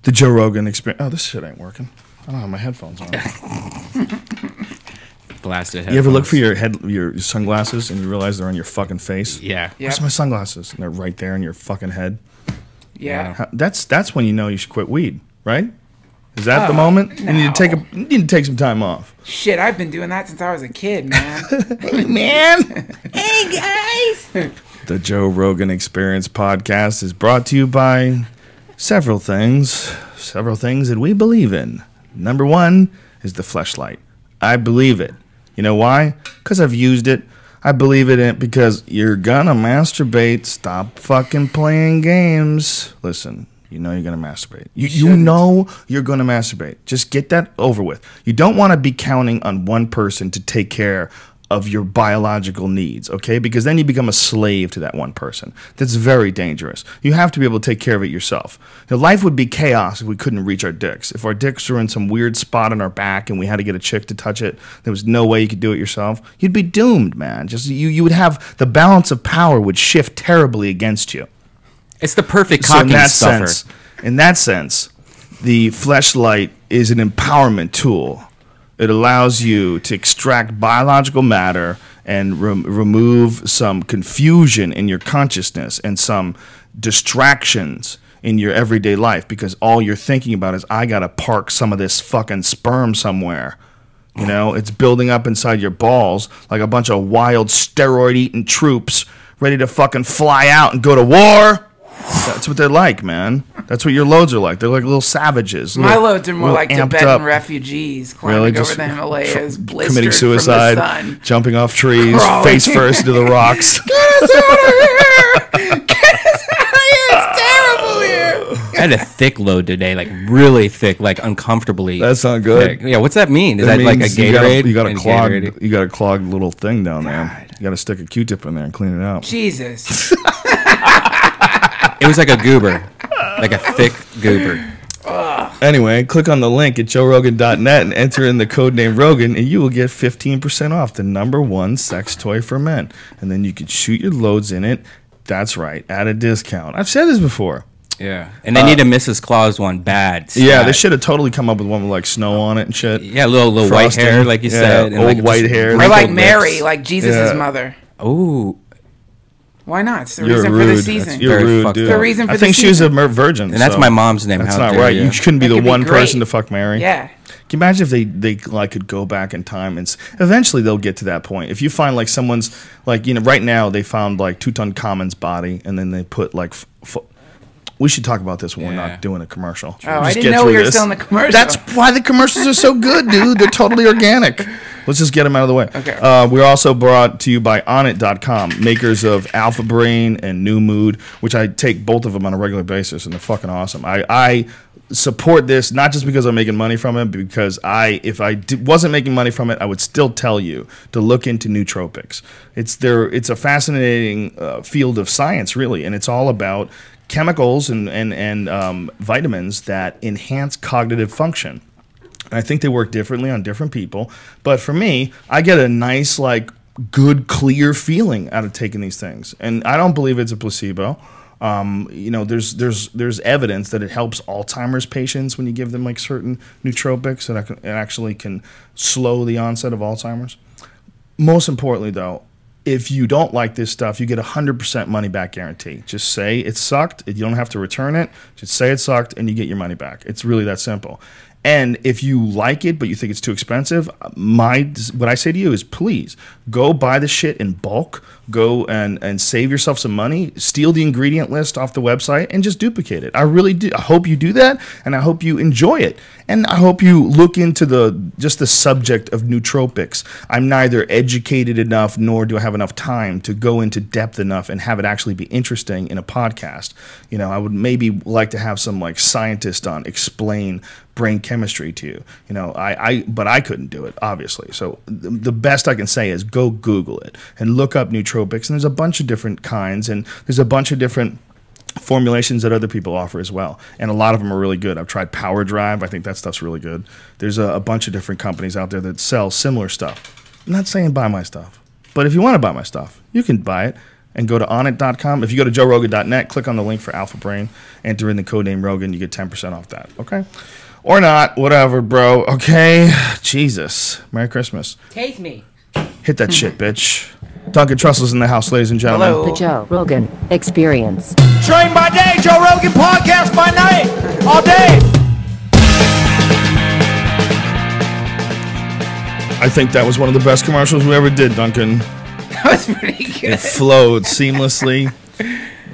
The Joe Rogan Experience. Oh, this shit ain't working. I don't have my headphones on. Blasted headphones. You ever look for your sunglasses and you realize they're on your fucking face? Yeah. Where's my sunglasses? And they're right there in your fucking head. Yeah. That's when you know you should quit weed, right? Is that the moment? No. You need to take some time off. Shit, I've been doing that since I was a kid, man. Hey, man. Hey, guys. The Joe Rogan Experience podcast is brought to you by several things that we believe in. Number one is the fleshlight. I believe it. You know why? Because I've used it. I believe in it because you're gonna masturbate. Stop fucking playing games. Listen, you know you're gonna masturbate. You know you're gonna masturbate. Just get that over with. You don't want to be counting on one person to take care of your biological needs, okay? Because then you become a slave to that one person. That's very dangerous. You have to be able to take care of it yourself. Now, life would be chaos if we couldn't reach our dicks. If our dicks were in some weird spot on our back and we had to get a chick to touch it, there was no way you could do it yourself, you'd be doomed, man. Just you would have the balance of power would shift terribly against you. It's the perfect cocking stuffer. In that sense, the fleshlight is an empowerment tool. It allows you to extract biological matter and remove some confusion in your consciousness and some distractions in your everyday life, because all you're thinking about is, I got to park some of this fucking sperm somewhere. You know, it's building up inside your balls like a bunch of wild steroid-eating troops ready to fucking fly out and go to war. That's what they're like, man. That's what your loads are like. They're like little savages. My loads are more like Tibetan refugees climbing over the Himalayas, blistered committing suicide, from the sun. Jumping off trees, Crawling. face first into the rocks. Get us out of here! Get us out of here! It's terrible here! I had a thick load today, like really thick, like uncomfortably. That's not good. Thick. Yeah, what's that mean? Is that like a Gatorade? You got a clogged little thing down there. You got to stick a Q-tip in there and clean it out. Jesus. It was like a goober, like a thick goober. Anyway, click on the link at joerogan.net and enter in the code name Rogan, and you will get 15% off the #1 sex toy for men. And then you can shoot your loads in it. That's right, at a discount. I've said this before. Yeah, and they need a Mrs. Claus one bad. Yeah, they should have totally come up with one with like snow on it and shit. Yeah, little white hair, like you said. And old like white hair. Or like Mary, like Jesus' mother. Oh. Why not? It's the reason for the season. You're rude, dude. The reason for I think she was a virgin. And that's my mom's name. That's not right. You couldn't be the one person to fuck Mary. Yeah. Can you imagine if they like could go back in time and eventually they'll get to that point. If you find like someone's like, you know, right now they found like Tutankhamun's body and then they put like we should talk about this when we're not doing a commercial. Oh, I didn't know we were still in the commercial. That's why the commercials are so good, dude. They're totally organic. Let's just get them out of the way. Okay. We're also brought to you by Onnit.com, makers of Alpha Brain and New Mood, which I take both of them on a regular basis, and they're fucking awesome. I support this not just because I'm making money from it, but because if I wasn't making money from it, I would still tell you to look into nootropics. It's a fascinating field of science, really, and it's all about chemicals and vitamins that enhance cognitive function. And I think they work differently on different people. But for me, I get a nice, like, good, clear feeling out of taking these things. And I don't believe it's a placebo. You know, there's evidence that it helps Alzheimer's patients when you give them, like, certain nootropics, and it actually can slow the onset of Alzheimer's. Most importantly, though, if you don't like this stuff, you get 100% money back guarantee. Just say it sucked. You don't have to return it. Just say it sucked, and you get your money back. It's really that simple. And if you like it, but you think it's too expensive, what I say to you is, please go buy the shit in bulk. Go and save yourself some money. Steal the ingredient list off the website and just duplicate it. I really do. I hope you do that, and I hope you enjoy it. And I hope you look into just the subject of nootropics. I'm neither educated enough nor do I have enough time to go into depth enough and have it actually be interesting in a podcast. You know, I would maybe like to have some like scientist on explain brain chemistry to you. You know, but I couldn't do it, obviously. So the best I can say is go Google it and look up nootropics. And there's a bunch of different kinds, and there's a bunch of different formulations that other people offer as well, and a lot of them are really good. I've tried Power Drive. I think that stuff's really good. There's a bunch of different companies out there that sell similar stuff. I'm not saying buy my stuff, but if you want to buy my stuff, you can buy it. and go to onit.com. If you go to joerogan.net, click on the link for Alpha Brain, enter in the code name Rogan, you get 10% off that. Okay? Or not, whatever, bro. Okay? Jesus. Merry Christmas. Take me. Hit that shit, bitch. Duncan Trussell's in the house, ladies and gentlemen. Hello. The Joe Rogan Experience. Train by day, Joe Rogan podcast by night, all day. I think that was one of the best commercials we ever did, Duncan. That was pretty good. It flowed seamlessly.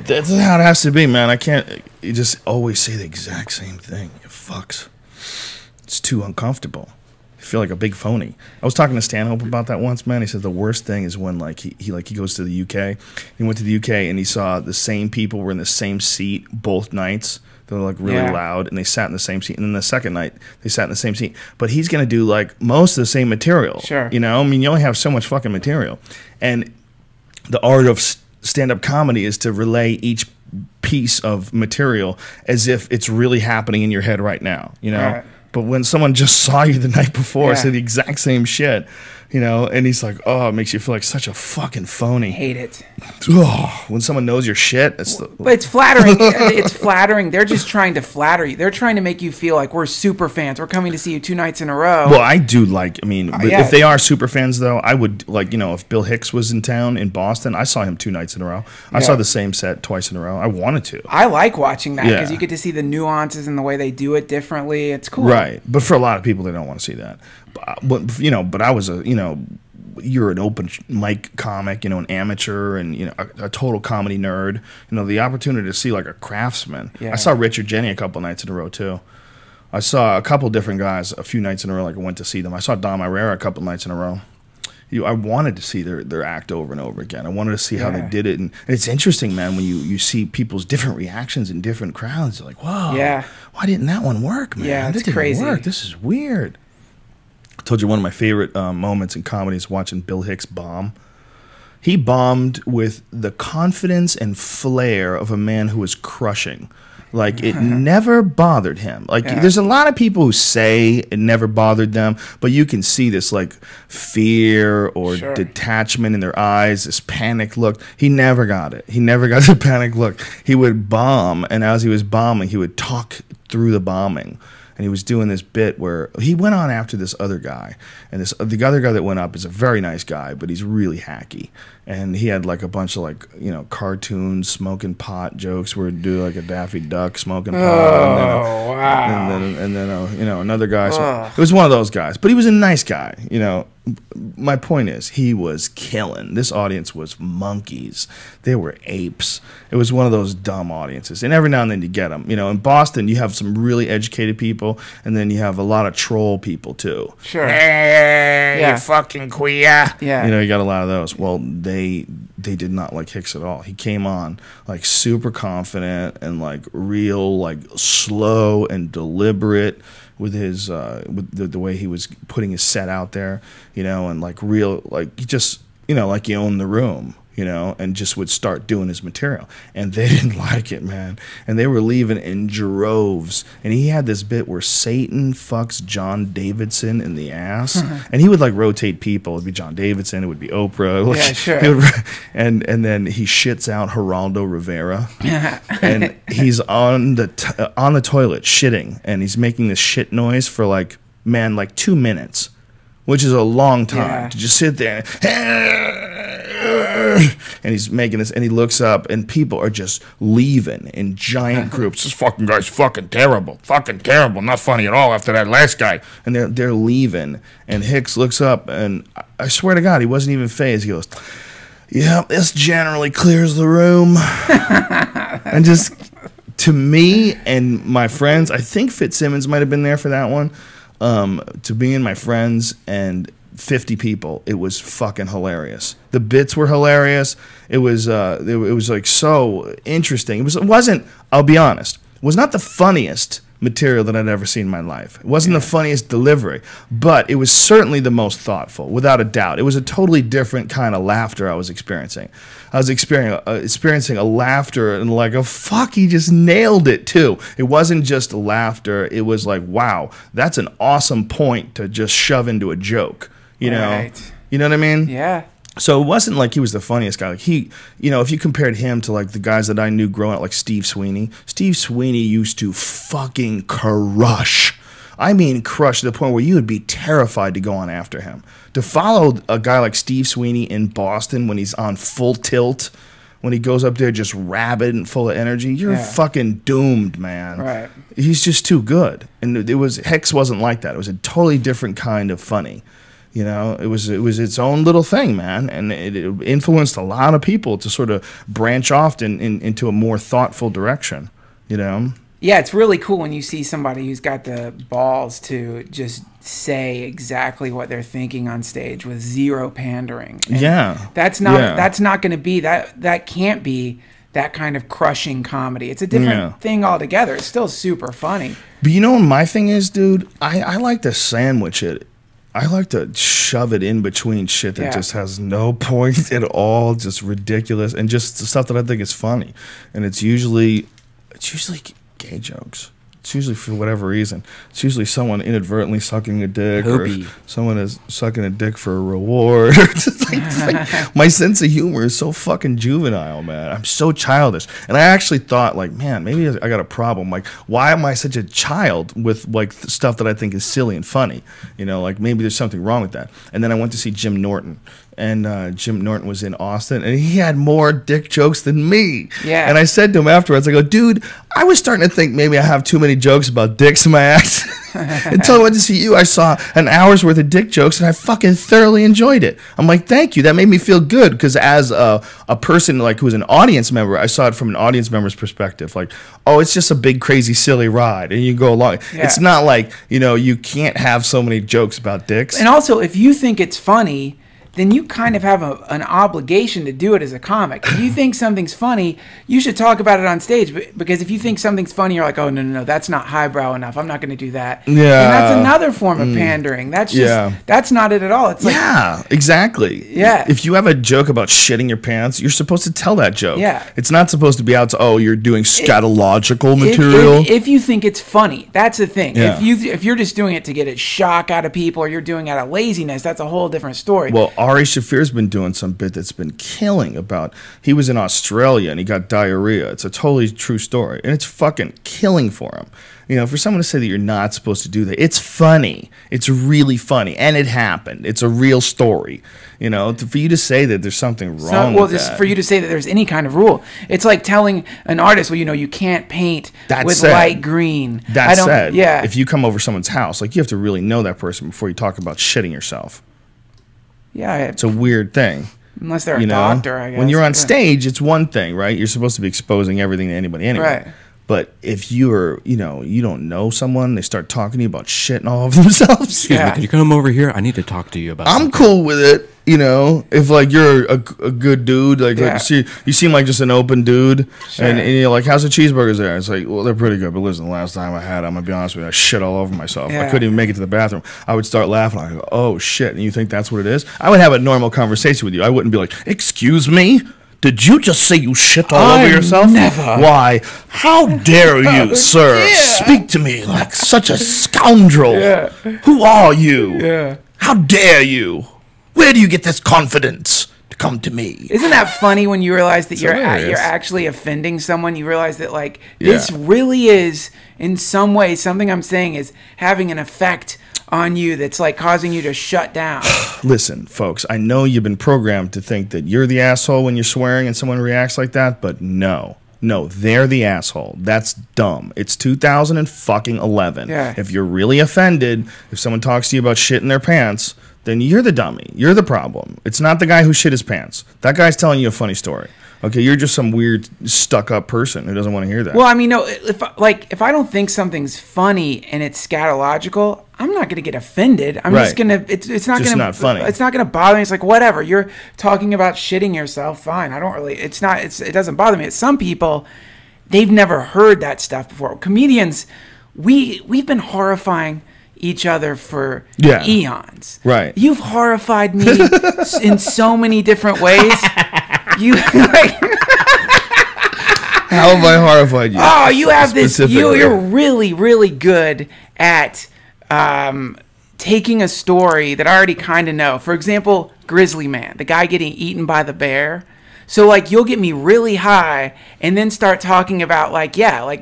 That's how it has to be, man. I can't. You just always say the exact same thing. It fucks. It's too uncomfortable. I feel like a big phony. I was talking to Stanhope about that once, man. He said the worst thing is when he goes to the UK. He went to the UK and he saw the same people were in the same seat both nights. They were like really loud, and they sat in the same seat. And then the second night, they sat in the same seat. But he's going to do like most of the same material. Sure. You know, I mean, you only have so much fucking material. And the art of stand-up comedy is to relay each piece of material as if it's really happening in your head right now, you know? Right. But when someone just saw you the night before, said the exact same shit, you know, and he's like, oh, it makes you feel like such a fucking phony. Hate it. Oh, when someone knows your shit, it's the... But it's flattering. It's flattering. They're just trying to flatter you. They're trying to make you feel like we're super fans. We're coming to see you 2 nights in a row. Well, I do like, I mean, yeah. if they are super fans, though, I would, like, you know, if Bill Hicks was in town in Boston, I saw him 2 nights in a row. I saw the same set twice in a row. I wanted to. I like watching that because Yeah. you get to see the nuances and the way they do it differently. It's cool. Right. But for a lot of people, they don't want to see that. But you know, but I was a, you know, you're an open mic comic, you know, an amateur and, you know, a total comedy nerd. You know, the opportunity to see like a craftsman. Yeah. I saw Richard Jenny a couple nights in a row, too. I saw a couple different guys a few nights in a row, like I went to see them. I saw Dom Irrera a couple nights in a row. I wanted to see their act over and over again. I wanted to see how they did it. And it's interesting, man, when you see people's different reactions in different crowds. You're like, whoa, why didn't that one work, man? Yeah, it's that didn't crazy. work. This is weird. I told you one of my favorite moments in comedy is watching Bill Hicks bomb. He bombed with the confidence and flair of a man who was crushing. Like, it never bothered him. Like, there's a lot of people who say it never bothered them, but you can see this, like, fear or detachment in their eyes, this panic look. He never got it. He never got the panic look. He would bomb, and as he was bombing, he would talk through the bombing. And he was doing this bit where he went on after this other guy. And the other guy that went up is a very nice guy, but he's really hacky. And he had like a bunch of like, you know, cartoons, smoking pot jokes where he'd do like a Daffy Duck smoking pot. Oh, wow. And then you know, another guy. It was one of those guys. But he was a nice guy, you know. My point is, he was killing. This audience was monkeys. They were apes. It was one of those dumb audiences. And every now and then you get them. You know, in Boston, you have some really educated people, and then you have a lot of troll people, too. Sure. Hey, Yeah. you fucking queer. Yeah. You know, you got a lot of those. Well, they did not like Hicks at all. He came on, like, super confident and, like, real, like, slow and deliberate with his with the way he was putting his set out there, you know, and like real, like he just, you know, like he owned the room, you know, and just would start doing his material. And they didn't like it, man. And they were leaving in droves. And he had this bit where Satan fucks John Davidson in the ass. And he would like rotate people. It would be John Davidson, it would be Oprah. Yeah, sure. He would, and then he shits out Geraldo Rivera. And he's on the toilet shitting, and he's making this shit noise for like 2 minutes, which is a long time to just sit there and he's making this, and he looks up and people are just leaving in giant groups. This fucking guy's fucking terrible, not funny at all after that last guy. And they're leaving, and Hicks looks up, and I swear to God, he wasn't even fazed. He goes, yeah, this generally clears the room. And just, to me and my friends, I think Fitzsimmons might have been there for that one, to me and my friends and 50 people, it was fucking hilarious. The bits were hilarious. It was like so interesting. It wasn't, I'll be honest, it was not the funniest material that I'd ever seen in my life. It wasn't the funniest delivery, but it was certainly the most thoughtful, without a doubt. It was a totally different kind of laughter I was experiencing. I was experiencing a laughter and like, oh, fuck, he just nailed it too. It wasn't just laughter. It was like, wow, that's an awesome point to just shove into a joke. You know? Right. You know what I mean? Yeah. So it wasn't like he was the funniest guy. Like he, if you compared him to like the guys that I knew growing up, like Steve Sweeney used to fucking crush. I mean, crush to the point where you would be terrified to go on after him. To follow a guy like Steve Sweeney in Boston when he's on full tilt, when he goes up there just rabid and full of energy, you're fucking doomed, man. Right. He's just too good. And Hicks wasn't like that. It was a totally different kind of funny. It was its own little thing, man, and it influenced a lot of people to sort of branch off into a more thoughtful direction. Yeah, it's really cool when you see somebody who's got the balls to just say exactly what they're thinking on stage with zero pandering. And that's not going to be that can't be that kind of crushing comedy. It's a different thing altogether. It's still super funny. But what my thing is, dude? I like to sandwich it. I like to shove it in between shit that just has no point at all, just ridiculous, and just stuff that I think is funny. And it's usually gay jokes. It's usually for whatever reason. It's usually someone inadvertently sucking a dick, or someone is sucking a dick for a reward. My sense of humor is so fucking juvenile, man. I'm so childish. And I actually thought, like, man, maybe I got a problem. Like, why am I such a child with like stuff that I think is silly and funny? Like maybe there's something wrong with that. And then I went to see Jim Norton. And Jim Norton was in Austin, and he had more dick jokes than me. Yeah. And I said to him afterwards, I go, dude, I was starting to think maybe I have too many jokes about dicks in my act. Until I went to see you, I saw an hour's worth of dick jokes, and I fucking thoroughly enjoyed it. I'm like, thank you. That made me feel good, because as a person like who's an audience member, I saw it from an audience member's perspective. Like, oh, it's just a big, crazy, silly ride, and you go along. Yeah. It's not like, you can't have so many jokes about dicks. And also, if you think it's funny, then you kind of have an obligation to do it as a comic. If you think something's funny, you should talk about it on stage. Because if you think something's funny, you're like, oh, no, that's not highbrow enough. I'm not going to do that. Yeah. And that's another form of pandering. That's just, that's not it at all. It's like, yeah, exactly. Yeah. If you have a joke about shitting your pants, you're supposed to tell that joke. Yeah. It's not supposed to be out to, oh, you're doing scatological material. If you think it's funny, that's the thing. Yeah. If you're just doing it to get a shock out of people, or you're doing it out of laziness, that's a whole different story. Well, Ari Shaffir's been doing some bit that's been killing about. He was in Australia and he got diarrhea. It's a totally true story, and it's fucking killing for him. For someone to say that you're not supposed to do that, it's funny. It's really funny, and it happened. It's a real story. For you to say that there's something wrong with that. For you to say that there's any kind of rule, it's like telling an artist, well, you can't paint with light green. That said, if you come over someone's house, like, you have to really know that person before you talk about shitting yourself. Yeah, it's a weird thing. Unless they're a doctor, I guess. When you're on stage, it's one thing, right? You're supposed to be exposing everything to anybody anyway. Right. But if you're, you don't know someone, they start talking to you about shitting all over themselves. Excuse me, can you come over here? I need to talk to you about something. I'm cool with it. If like you're a good dude, like you seem like just an open dude, and you're like, how's the cheeseburgers there? It's like, well, they're pretty good, but listen, the last time I had them, I'm gonna be honest with you, I shit all over myself. I couldn't even make it to the bathroom. I would start laughing. I go, oh shit, and you think that's what it is? I would have a normal conversation with you. I wouldn't be like, excuse me? Did you just say you shit all over yourself? Never. Why? How dare you, sir, speak to me like such a scoundrel? Yeah. Who are you? Yeah. How dare you? Where do you get this confidence to come to me? Isn't that funny when you realize that you're actually offending someone? You realize that, like, this really is, in some way, something I'm saying is having an effect on you that's like causing you to shut down. Listen, folks, I know you've been programmed to think that you're the asshole when you're swearing and someone reacts like that, but no. No, they're the asshole. That's dumb. It's 2011. Yeah. If you're really offended, if someone talks to you about shit in their pants, then you're the dummy. You're the problem. It's not the guy who shit his pants. That guy's telling you a funny story. Okay, you're just some weird stuck-up person who doesn't want to hear that. Well, I mean, no. If I don't think something's funny and it's scatological, I'm not going to get offended. I'm just going to. It's not going to. Not funny. It's not going to bother me. It's like, whatever. You're talking about shitting yourself. Fine. I don't really. It's not. It doesn't bother me. Some people, they've never heard that stuff before. Comedians, we've been horrifying each other for eons. Right. You've horrified me in so many different ways. You like, how have I horrified you? Oh, you have this. You're really, really good at taking a story that I already kind of know. For example, Grizzly Man, the guy getting eaten by the bear. So like you'll get me really high and then start talking about like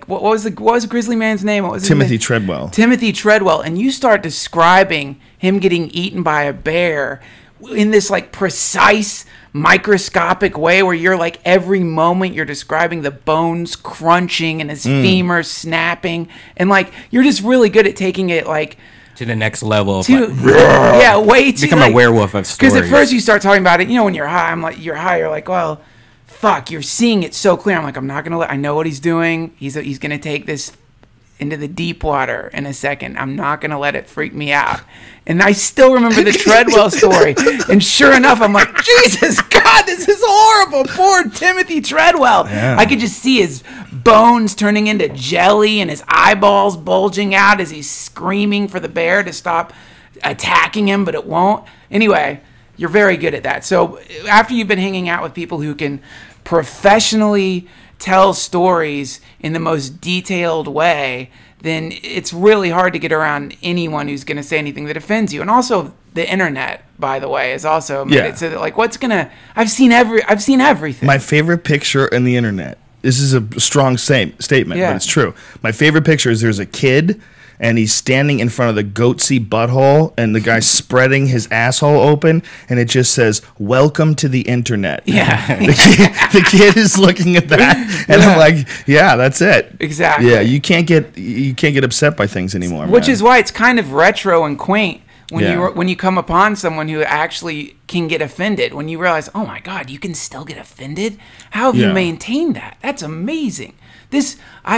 what was Grizzly Man's name? What was Timothy Treadwell. Timothy Treadwell, and you start describing him getting eaten by a bear in this like precise microscopic way where you're like every moment you're describing the bones crunching and his femur snapping, and like you're just really good at taking it like to the next level. Way too. Become a werewolf of stories. Because at first you start talking about it, when you're high, you're like, well, fuck, you're seeing it so clear. I'm like, I'm not gonna I know what he's doing. He's gonna take this into the deep water in a second. I'm not gonna let it freak me out. And I still remember the Treadwell story. And sure enough, I'm like, Jesus God, this is horrible. Poor Timothy Treadwell. Yeah. I could just see his bones turning into jelly and his eyeballs bulging out as he's screaming for the bear to stop attacking him, but it won't. Anyway, you're very good at that. So after you've been hanging out with people who can professionally tell stories in the most detailed way, then it's really hard to get around anyone who's going to say anything that offends you. And also the internet, by the way, is also made it so that like I've seen everything. My favorite picture in the internet. This is a strong statement, but it's true. My favorite picture is there's a kid and he's standing in front of the goatsy butthole, and the guy's spreading his asshole open, and it just says, "Welcome to the internet." Yeah. the kid is looking at that, and I'm like, yeah, that's it. Exactly. Yeah, you can't get upset by things anymore. Which is why it's kind of retro and quaint when you come upon someone who actually can get offended. When you realize, oh my God, you can still get offended? How have you maintained that? That's amazing.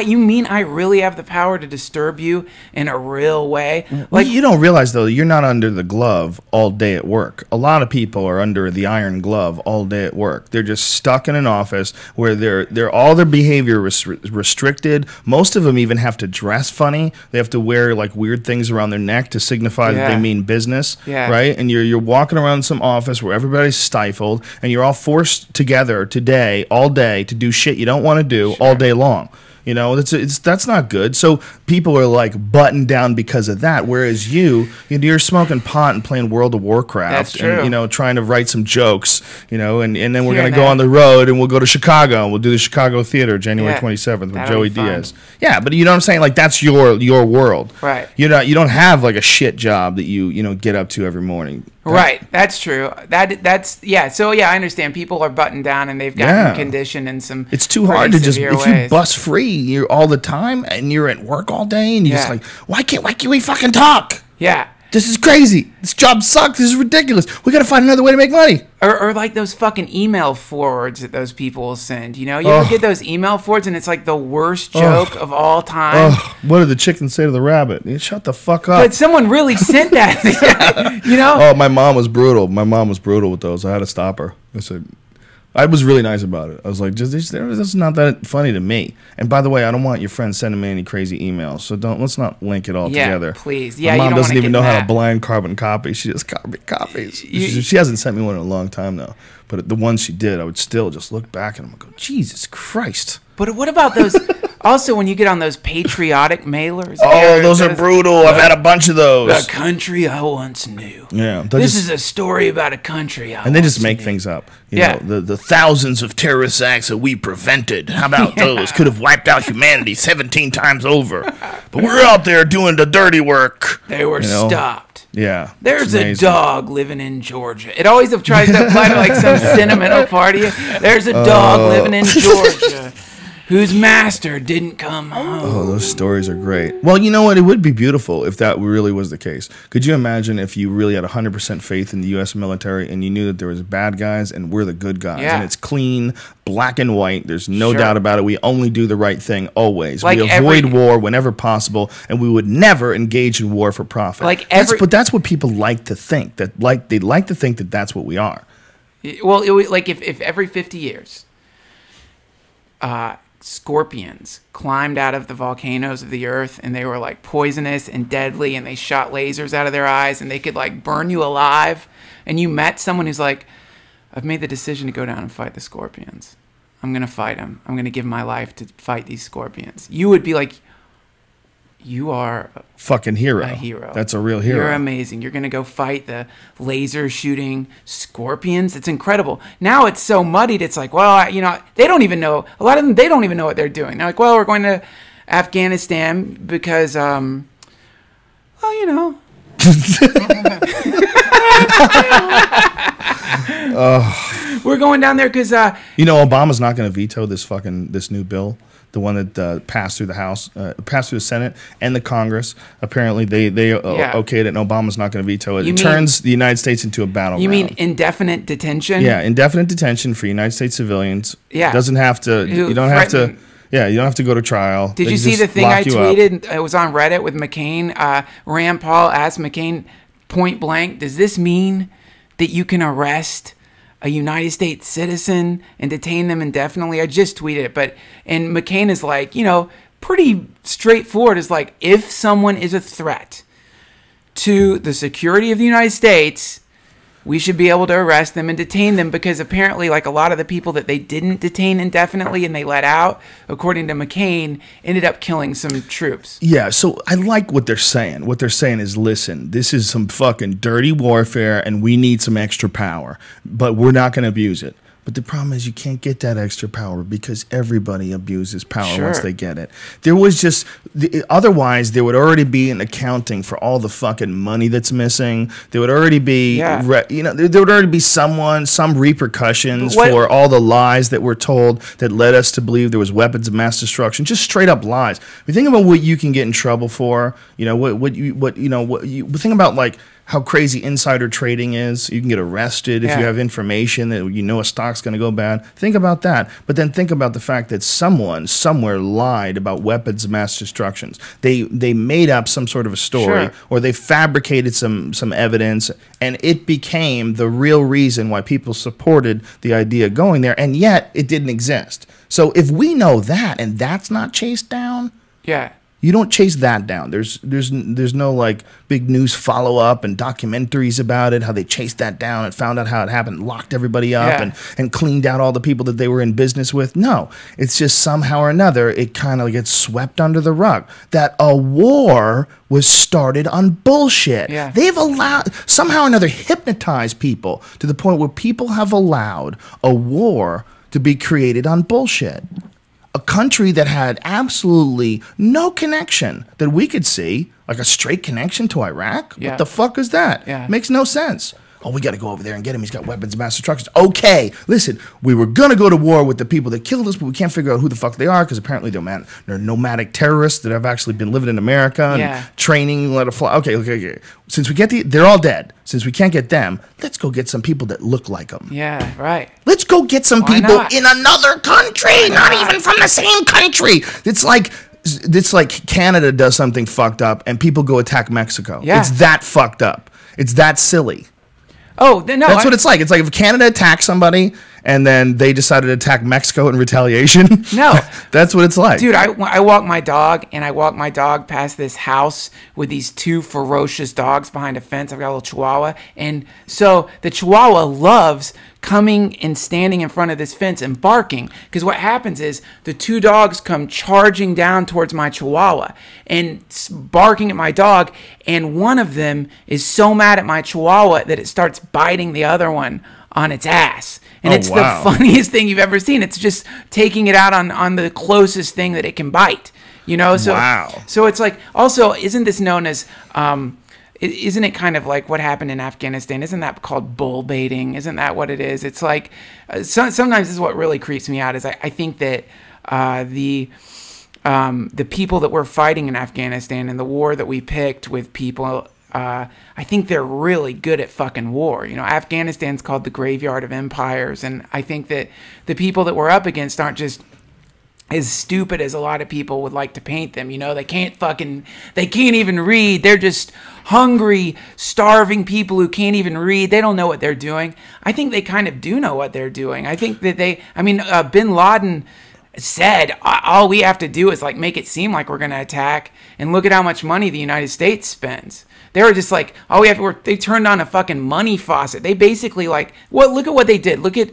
You mean I really have the power to disturb you in a real way? Like, you don't realize, though, you're not under the glove all day at work. A lot of people are under the iron glove all day at work. They're just stuck in an office where they're all their behavior restricted. Most of them even have to dress funny. They have to wear like weird things around their neck to signify that they mean business, right? And you're walking around some office where everybody's stifled, and you're all forced together all day to do shit you don't want to do all day long. That's not good. So people are like buttoned down because of that. Whereas you're smoking pot and playing World of Warcraft. That's true. And trying to write some jokes. And then we're gonna go on the road and we'll go to Chicago and we'll do the Chicago Theater January 27th with Joey Diaz. Yeah, but you know what I'm saying? Like that's your world. Right. You don't have like a shit job that you get up to every morning. Right, that's true. That's So I understand. People are buttoned down and they've gotten conditioned in some. It's too hard to just if you bust free you're all the time and you're at work all day and you're just like, why can't we fucking talk? Yeah. This is crazy. This job sucks. This is ridiculous. We got to find another way to make money. Or like those fucking email forwards that those people will send. You ever get those email forwards and it's like the worst joke of all time? What did the chicken say to the rabbit? Shut the fuck up. But someone really sent that. Oh, my mom was brutal. My mom was brutal with those. I had to stop her. I was really nice about it. I was like, this is not that funny to me. And by the way, I don't want your friends sending me any crazy emails. So let's not link it all together. Please. My mom doesn't even know how to blind carbon copy. She just copies. She hasn't sent me one in a long time though. But the ones she did, I would still just look back and I'm go, Jesus Christ. But what about those? Also, when you get on those patriotic mailers. Those are brutal. I've had a bunch of those. The country I once knew. Yeah. This is a story about a country I once knew. And they just make things up. The thousands of terrorist acts that we prevented. How about those? Could have wiped out humanity 17 times over. But we're out there doing the dirty work. They were stopped. Yeah. There's a dog living in Georgia. It always tries to apply to like some sentimental party. There's a dog living in Georgia whose master didn't come home. Oh, those stories are great. Well, you know what? It would be beautiful if that really was the case. Could you imagine if you really had 100% faith in the U.S. military and you knew that there was bad guys and we're the good guys? And it's clean, black and white. There's no doubt about it. We only do the right thing always. We avoid war whenever possible, and we would never engage in war for profit. But that's what people like to think. They like to think that that's what we are. Well, if every 50 years... scorpions climbed out of the volcanoes of the earth and they were like poisonous and deadly and they shot lasers out of their eyes and they could like burn you alive, and you met someone who's like, I've made the decision to go down and fight the scorpions. I'm going to fight them. I'm going to give my life to fight these scorpions. You would be like, you are fucking hero. a hero. That's a real hero. You're amazing. You're going to go fight the laser shooting scorpions. It's incredible. Now it's so muddied. It's like, well, they don't even know. A lot of them, they don't even know what they're doing. They're like, well, we're going to Afghanistan because, we're going down there because Obama's not going to veto this new bill, the one that passed through the House, passed through the Senate and the Congress. Apparently, they okayed it, and Obama's not going to veto it. It turns the United States into a battleground. You mean indefinite detention? Yeah, indefinite detention for United States civilians. Yeah, doesn't have to. You don't have to. Yeah, you don't have to go to trial. Did you see the thing I tweeted? It was on Reddit with McCain. Rand Paul asked McCain point blank, does this mean that you can arrest a United States citizen and detain them indefinitely? I just tweeted it. And McCain is like, pretty straightforward. Is like, if someone is a threat to the security of the United States, we should be able to arrest them and detain them, because apparently, like, a lot of the people that they didn't detain indefinitely and they let out, according to McCain, ended up killing some troops. Yeah, so I like what they're saying. What they're saying is, listen, this is some fucking dirty warfare and we need some extra power, but we're not going to abuse it. But the problem is you can't get that extra power because everybody abuses power once they get it. There was just otherwise there would already be an accounting for all the fucking money that's missing. There would already be there would already be some repercussions for all the lies that were told that led us to believe there was weapons of mass destruction. Just straight up lies. If you think about what you can get in trouble for, what you think about, like, how crazy insider trading is. You can get arrested if you have information that a stock's going to go bad. Think about that. But then think about the fact that someone somewhere lied about weapons of mass destructions. They made up some sort of a story, or they fabricated some evidence, and it became the real reason why people supported the idea of going there, and yet it didn't exist. So if we know that and that's not chased down, you don't chase that down. There's no, like, big news follow-up and documentaries about it, how they chased that down and found out how it happened, locked everybody up and cleaned out all the people that they were in business with. No, it's just somehow or another it kind of gets swept under the rug. That a war was started on bullshit. They've allowed, somehow or another, hypnotized people to the point where people have allowed a war to be created on bullshit. A country that had absolutely no connection that we could see, like a straight connection to Iraq? What the fuck is that? Makes no sense. Oh, we got to go over there and get him. He's got weapons of mass destruction. Okay, listen, we were going to go to war with the people that killed us, but we can't figure out who the fuck they are, because apparently they're nomadic terrorists that have actually been living in America and training, let it fly. Okay. Since we get they're all dead. Since we can't get them, let's go get some people that look like them. Yeah, right. Let's go get some people in another country, not even from the same country. It's like Canada does something fucked up and people go attack Mexico. It's that fucked up. It's that silly. Oh, no. That's what it's like. It's like if Canada attacked somebody and then they decided to attack Mexico in retaliation. No. That's what it's like. Dude, I walk my dog, and I walk my dog past this house with these two ferocious dogs behind a fence. I've got a little Chihuahua. And so the Chihuahua loves coming and standing in front of this fence and barking, because what happens is the two dogs come charging down towards my Chihuahua and barking at my dog, and one of them is so mad at my Chihuahua that it starts biting the other one on its ass. And it's the funniest thing you've ever seen. It's just taking it out on the closest thing that it can bite. So it's like, also, isn't this known as isn't it kind of like what happened in Afghanistan? Isn't that called bull baiting? Isn't that what it is? It's like sometimes this is what really creeps me out. Is I think that the people that were fighting in Afghanistan and the war that we picked with people, I think they're really good at fucking war. Afghanistan's called the graveyard of empires, and I think that the people that we're up against aren't just as stupid as a lot of people would like to paint them. They can't even read. They're just hungry, starving people who can't even read. They don't know what they're doing. I think they kind of do know what they're doing. I think that Bin Laden said, all we have to do is like make it seem like we're going to attack, and look at how much money the United States spends. They were just like, they turned on a fucking money faucet. They basically look at what they did. Look at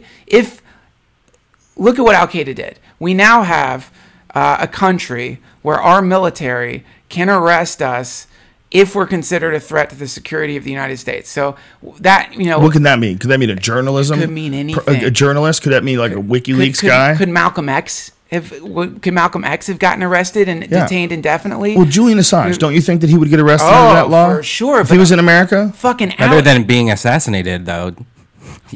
what Al-Qaeda did. We now have a country where our military can arrest us if we're considered a threat to the security of the United States. So that, what can that mean? Could that mean a journalism? Could mean anything. A journalist? Could that mean like a WikiLeaks guy? Could Malcolm X have gotten arrested and detained indefinitely? Well, Julian Assange, don't you think that he would get arrested under that law? For sure. If he was in America? Fucking Other than being assassinated, though.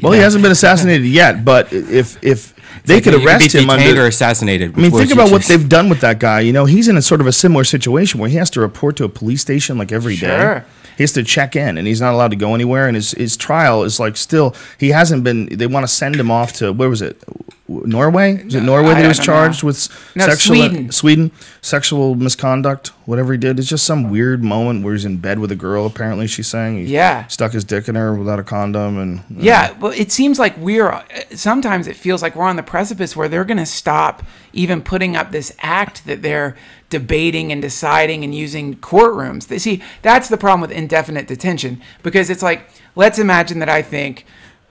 Well, he hasn't been assassinated yet, but if they could arrest him under or assassinated. I mean, think about what they've done with that guy. He's in a sort of a similar situation where he has to report to a police station like every day. He has to check in, and he's not allowed to go anywhere. And his trial is like still, he hasn't been. They want to send him off to, where was it? Norway? Is it Norway that he was charged with Sweden sexual misconduct? Whatever he did, it's just some weird moment where he's in bed with a girl. Apparently, she's saying he stuck his dick in her without a condom, and well, it seems like sometimes it feels like we're on the precipice where they're going to stop even putting up this act that they're debating and deciding and using courtrooms. See, that's the problem with indefinite detention, because it's like, let's imagine that I think.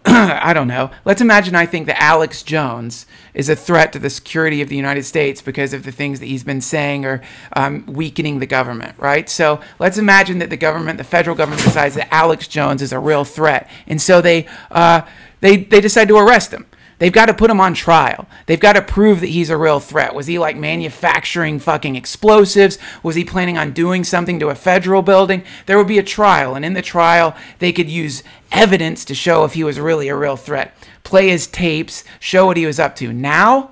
I don't know. Let's imagine I think that Alex Jones is a threat to the security of the United States because of the things that he's been saying or weakening the government, right? So let's imagine that the federal government decides that Alex Jones is a real threat. And so they decide to arrest him. They've got to put him on trial. They've got to prove that he's a real threat. Was he like manufacturing fucking explosives? Was he planning on doing something to a federal building? There would be a trial, and in the trial, they could use evidence to show if he was really a real threat. Play his tapes, show what he was up to. Now,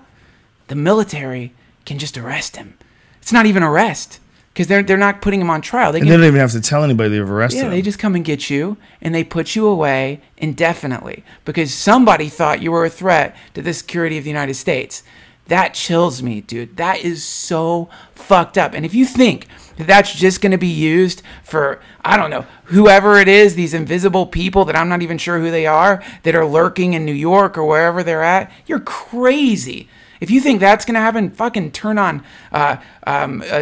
the military can just arrest him. It's not even arrest, because they're not putting him on trial. They don't even have to tell anybody they've arrested him. Yeah, they just come and get you, and they put you away indefinitely because somebody thought you were a threat to the security of the United States. That chills me, dude. That is so fucked up. And if you think that that's just going to be used for, I don't know, whoever it is, these invisible people that I'm not even sure who they are, that are lurking in New York or wherever they're at, you're crazy. If you think that's going to happen, fucking turn on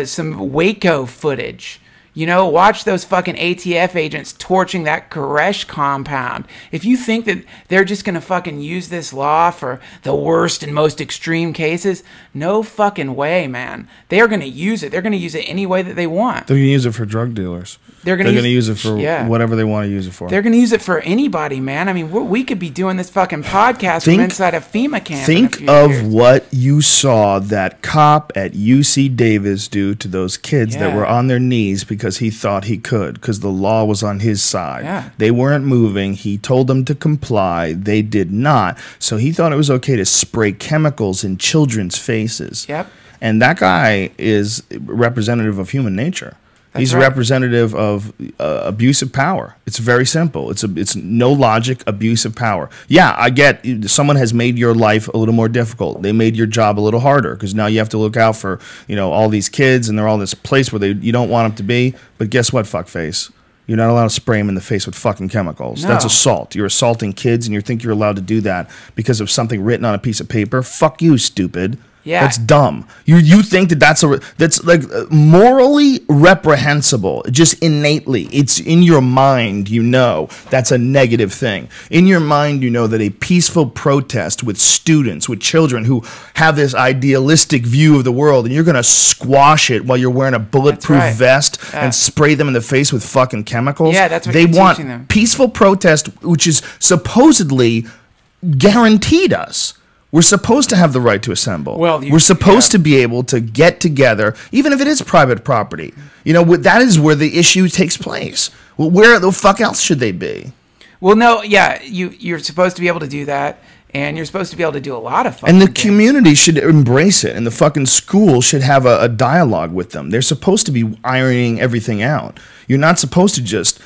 some Waco footage. Watch those fucking ATF agents torching that Koresh compound. If you think that they're just going to fucking use this law for the worst and most extreme cases, no fucking way, man. They are going to use it. They're going to use it any way that they want. They're going to use it for drug dealers. They're going to use it for whatever they want to use it for. They're going to use it for anybody, man. I mean, we could be doing this fucking podcast from inside a FEMA camp. Think of what you saw that cop at UC Davis do to those kids that were on their knees because he thought he could, because the law was on his side. Yeah. They weren't moving. He told them to comply. They did not. So he thought it was okay to spray chemicals in children's faces. Yep. And that guy is representative of human nature. He's a representative of abuse of power. It's very simple. It's no logic, abuse of power. Yeah, I get someone has made your life a little more difficult. They made your job a little harder because now you have to look out for all these kids, and they're all this place where you don't want them to be. But guess what, fuckface? You're not allowed to spray them in the face with fucking chemicals. No. That's assault. You're assaulting kids, and you think you're allowed to do that because of something written on a piece of paper? Fuck you, stupid. Yeah. That's dumb. You think that's like morally reprehensible, just innately. It's in your mind, that's a negative thing. In your mind, that a peaceful protest with students, with children who have this idealistic view of the world, and you're going to squash it while you're wearing a bulletproof vest and spray them in the face with fucking chemicals. Yeah, that's what they want. Them. Peaceful protest, which is supposedly guaranteed us. We're supposed to have the right to assemble. We're supposed to be able to get together, even if it is private property. That is where the issue takes place. Well, where the fuck else should they be? Well, no, yeah, you're supposed to be able to do that, and you're supposed to be able to do a lot of fucking And the things. community should embrace it, and the fucking school should have a dialogue with them. They're supposed to be ironing everything out. You're not supposed to just,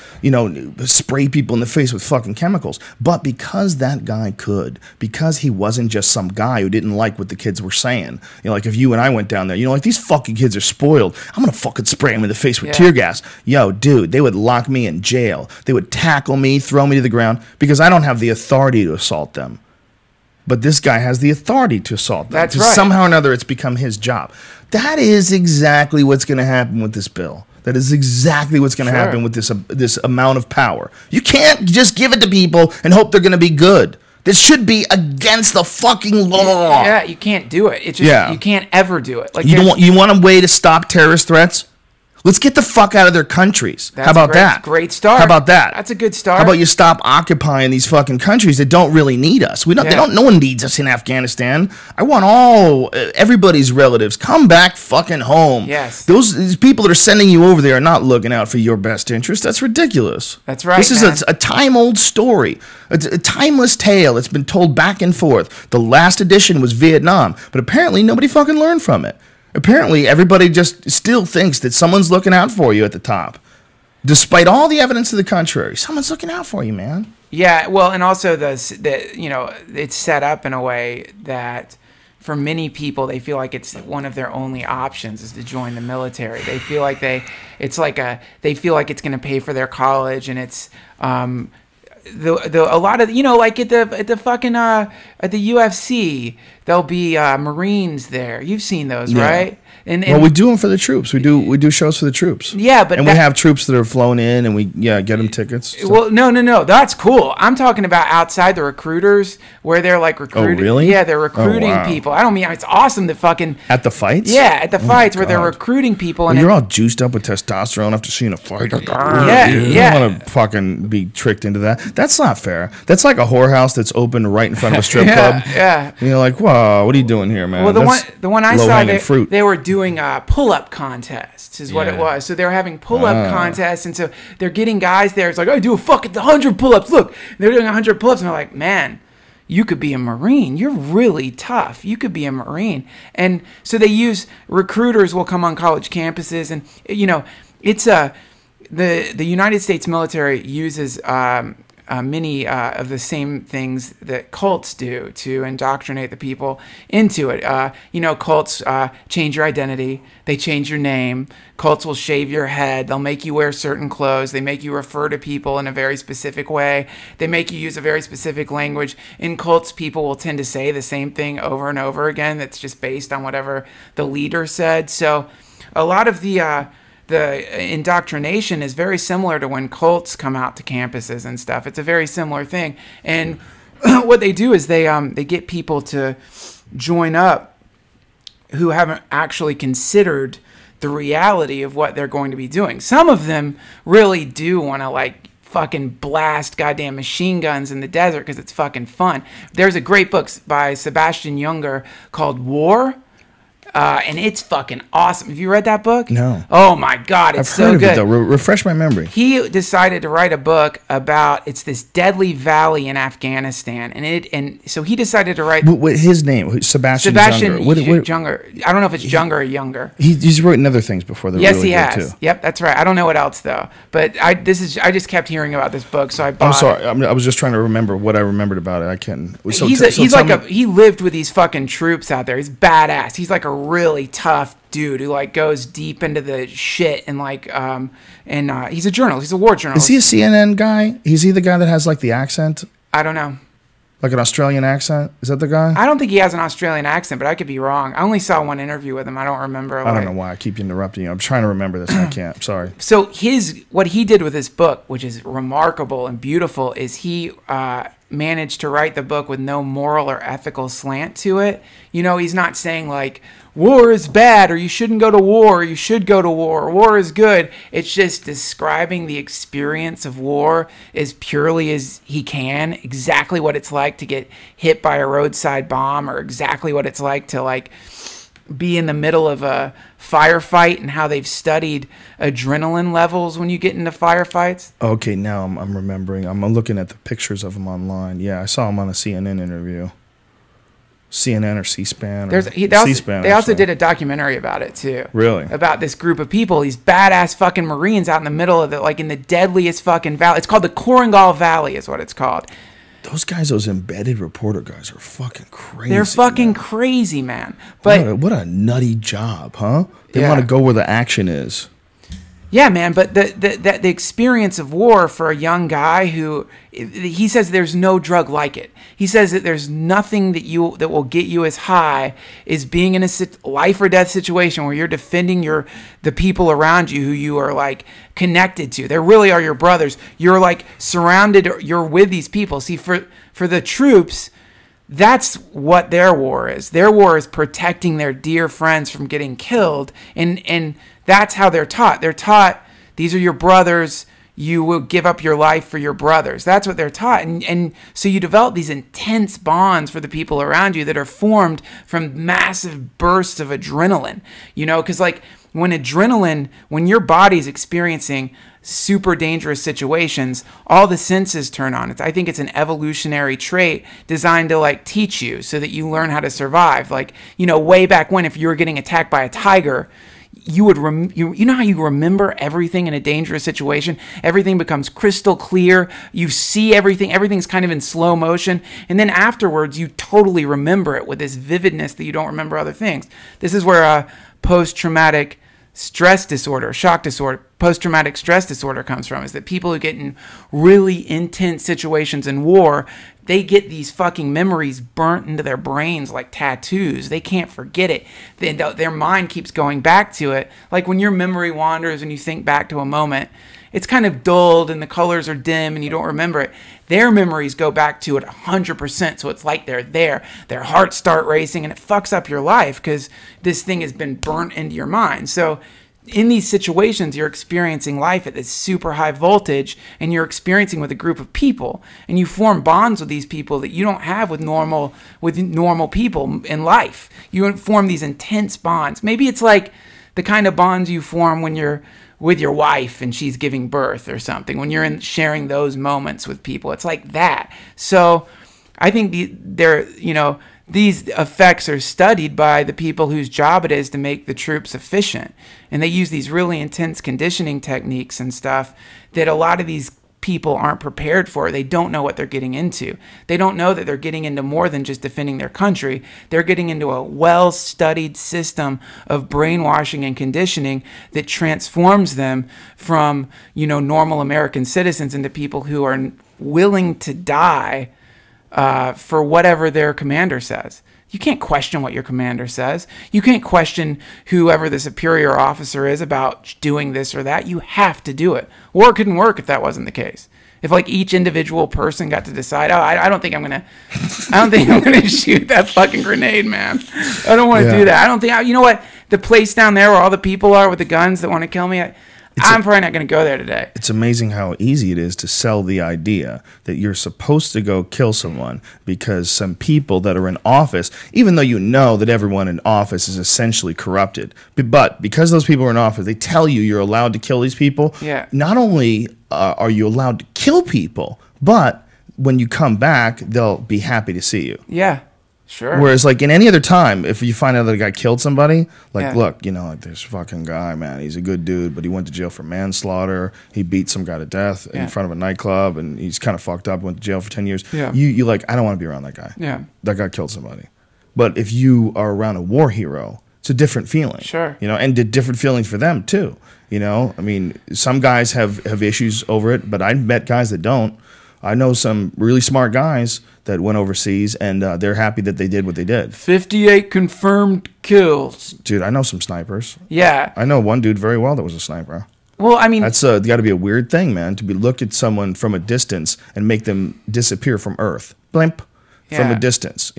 spray people in the face with fucking chemicals. But because that guy could, because he wasn't just some guy who didn't like what the kids were saying, like if you and I went down there, like these fucking kids are spoiled. I'm going to fucking spray them in the face with tear gas. Yo, dude, they would lock me in jail. They would tackle me, throw me to the ground because I don't have the authority to assault them. But this guy has the authority to assault them. That's right. Somehow or another, it's become his job. That is exactly what's going to happen with this bill. That is exactly what's going to happen with this amount of power. You can't just give it to people and hope they're going to be good. This should be against the fucking law. Yeah, you can't do it. It's just you can't ever do it. Like you want a way to stop terrorist threats? Let's get the fuck out of their countries. How about that? Great start. How about that? That's a good start. How about you stop occupying these fucking countries that don't really need us? No one needs us in Afghanistan. I want everybody's relatives come back fucking home. Yes. These people that are sending you over there are not looking out for your best interest. That's ridiculous. That's right. This is a time-old story, a timeless tale that's been told back and forth. The last edition was Vietnam, but apparently nobody fucking learned from it. Apparently, everybody just still thinks that someone's looking out for you at the top. Despite all the evidence to the contrary, someone's looking out for you, man. Yeah, well, and also it's set up in a way that for many people, they feel like it's one of their only options is to join the military. They feel like they feel like it's going to pay for their college, and it's a lot of like at the UFC, there'll be Marines there. You've seen those, right? And we do them for the troops. We do shows for the troops. Yeah, but we have troops that are flown in, and we get them tickets. So. Well, no, that's cool. I'm talking about outside the recruiters where they're like recruiting. Oh, really? Yeah, they're recruiting people. I don't mean it's awesome to fucking at the fights. Yeah, at the fights where they're recruiting people, and you're all juiced up with testosterone after seeing a fight. Yeah. You don't want to fucking be tricked into that. That's not fair. That's like a whorehouse that's open right in front of a strip club. Yeah. You're like, whoa, what are you doing here, man? Well, the one I saw, they were doing pull-up contests is what it was. So they were having pull-up contests, and so they're getting guys there. It's like, I do a fucking 100 pull-ups. Look, they're doing 100 pull-ups, and they're like, man, you could be a Marine. You're really tough. You could be a Marine. And so recruiters will come on college campuses, and it's the United States military uses many of the same things that cults do to indoctrinate the people into it. Cults change your identity. They change your name. Cults will shave your head. They'll make you wear certain clothes. They make you refer to people in a very specific way. They make you use a very specific language. In cults, people will tend to say the same thing over and over again. That's just based on whatever the leader said. So a lot of the indoctrination is very similar to when cults come out to campuses and stuff. It's a very similar thing. And what they do is they get people to join up who haven't actually considered the reality of what they're going to be doing. Some of them really do want to fucking blast goddamn machine guns in the desert because it's fucking fun. There's a great book by Sebastian Junger called War. And it's fucking awesome. Have you read that book? No. Oh my God, it's so good. I've heard of it though. Refresh my memory. He decided to write a book about this deadly valley in Afghanistan, and so he decided to write. What his name? Sebastian Junger. Junger. I don't know if it's Junger or Younger. He's written other things before. That yes, really he has. Too. Yep, that's right. I don't know what else though, but I just kept hearing about this book, so I bought. I'm sorry. I was just trying to remember what I remembered about it. I can't. So he lived with these fucking troops out there. He's badass. He's like a really tough dude who goes deep into the shit and he's a journalist. He's a war journalist. Is he a CNN guy? Is he the guy that has the accent? I don't know. Like an Australian accent? Is that the guy? I don't think he has an Australian accent, but I could be wrong. I only saw one interview with him. I don't remember. I don't know why I keep interrupting you. I'm trying to remember this and I can't. I'm sorry. So what he did with this book, which is remarkable and beautiful, is he managed to write the book with no moral or ethical slant to it. He's not saying war is bad, or you shouldn't go to war, or you should go to war, or war is good. It's just describing the experience of war as purely as he can, exactly what it's like to get hit by a roadside bomb, or exactly what it's like to be in the middle of a firefight, and how they've studied adrenaline levels when you get into firefights. Okay, now I'm remembering. I'm looking at the pictures of him online. Yeah, I saw him on a CNN interview. CNN or C-SPAN. They also did a documentary about it too. Really? About this group of people, these badass fucking Marines out in the middle of in the deadliest fucking valley. It's called the Korengal Valley is what it's called. Those guys, those embedded reporter guys are fucking crazy. They're fucking crazy, man. But what a nutty job, huh? They want to go where the action is. Yeah, man, but the experience of war for a young guy he says there's no drug like it. He says that there's nothing that will get you as high as being in a life or death situation where you're defending the people around you who you are connected to. They really are your brothers. You're surrounded. You're with these people. See, for For the troops, that's what their war is. Their war is protecting their dear friends from getting killed. And that's how they're taught. They're taught, these are your brothers. You will give up your life for your brothers. That's what they're taught. And so you develop these intense bonds for the people around you that are formed from massive bursts of adrenaline. You know, because like when your body's experiencing super dangerous situations, all the senses turn on. I think it's an evolutionary trait designed to like teach you so that you learn how to survive. Like, you know, way back when, if you were getting attacked by a tiger, you would you know how you remember everything in a dangerous situation? Everything becomes crystal clear. You see everything. Everything's kind of in slow motion. And then afterwards, you totally remember it with this vividness that you don't remember other things. This is where post-traumatic stress disorder, shock disorder, post-traumatic stress disorder comes from, is that people who get in really intense situations in war, they get these fucking memories burnt into their brains like tattoos. They can't forget it. Their mind keeps going back to it. Like when your memory wanders and you think back to a moment, it's kind of dulled and the colors are dim and you don't remember it. Their memories go back to it 100%, so it's like they're there. Their hearts start racing and it fucks up your life because this thing has been burnt into your mind. So in these situations, you're experiencing life at this super high voltage and you're experiencing with a group of people, and you form bonds with these people that you don't have with normal people in life. You form these intense bonds. Maybe it's like the kind of bonds you form when you're with your wife and she's giving birth or something, when you're sharing those moments with people. It's like that. So I think these effects are studied by the people whose job it is to make the troops efficient. And they use these really intense conditioning techniques and stuff that a lot of these people aren't prepared for. They don't know what they're getting into. They don't know that they're getting into more than just defending their country. They're getting into a well-studied system of brainwashing and conditioning that transforms them from, normal American citizens into people who are willing to die for whatever their commander says. You can't question what your commander says. You can't question whoever the superior officer is about doing this or that. You have to do it. War couldn't work if that wasn't the case. If like each individual person got to decide, I don't think I'm gonna shoot that fucking grenade, man. I don't want to do that. I don't think. You know what? The place down there where all the people are with the guns that want to kill me. I'm probably not going to go there today. It's amazing how easy it is to sell the idea that you're supposed to go kill someone because some people that are in office, even though you know that everyone in office is essentially corrupted, but because those people are in office, they tell you you're allowed to kill these people. Yeah. Not only are you allowed to kill people, but when you come back, they'll be happy to see you. Yeah. Sure. Whereas, like, in any other time, if you find out that a guy killed somebody, like, look, like this fucking guy, man, he's a good dude, but he went to jail for manslaughter. He beat some guy to death in front of a nightclub, and he's kind of fucked up, went to jail for 10 years. Yeah. You like, I don't want to be around that guy. Yeah. That guy killed somebody. But if you are around a war hero, it's a different feeling. Sure. And different feelings for them, too. I mean, some guys have issues over it, but I've met guys that don't. I know some really smart guys that went overseas, and they're happy that they did what they did. 58 confirmed kills. Dude, I know some snipers. Yeah. I know one dude very well that was a sniper. Well, I mean... That's got to be a weird thing, man, to look at someone from a distance and make them disappear from Earth. Blimp. From a distance.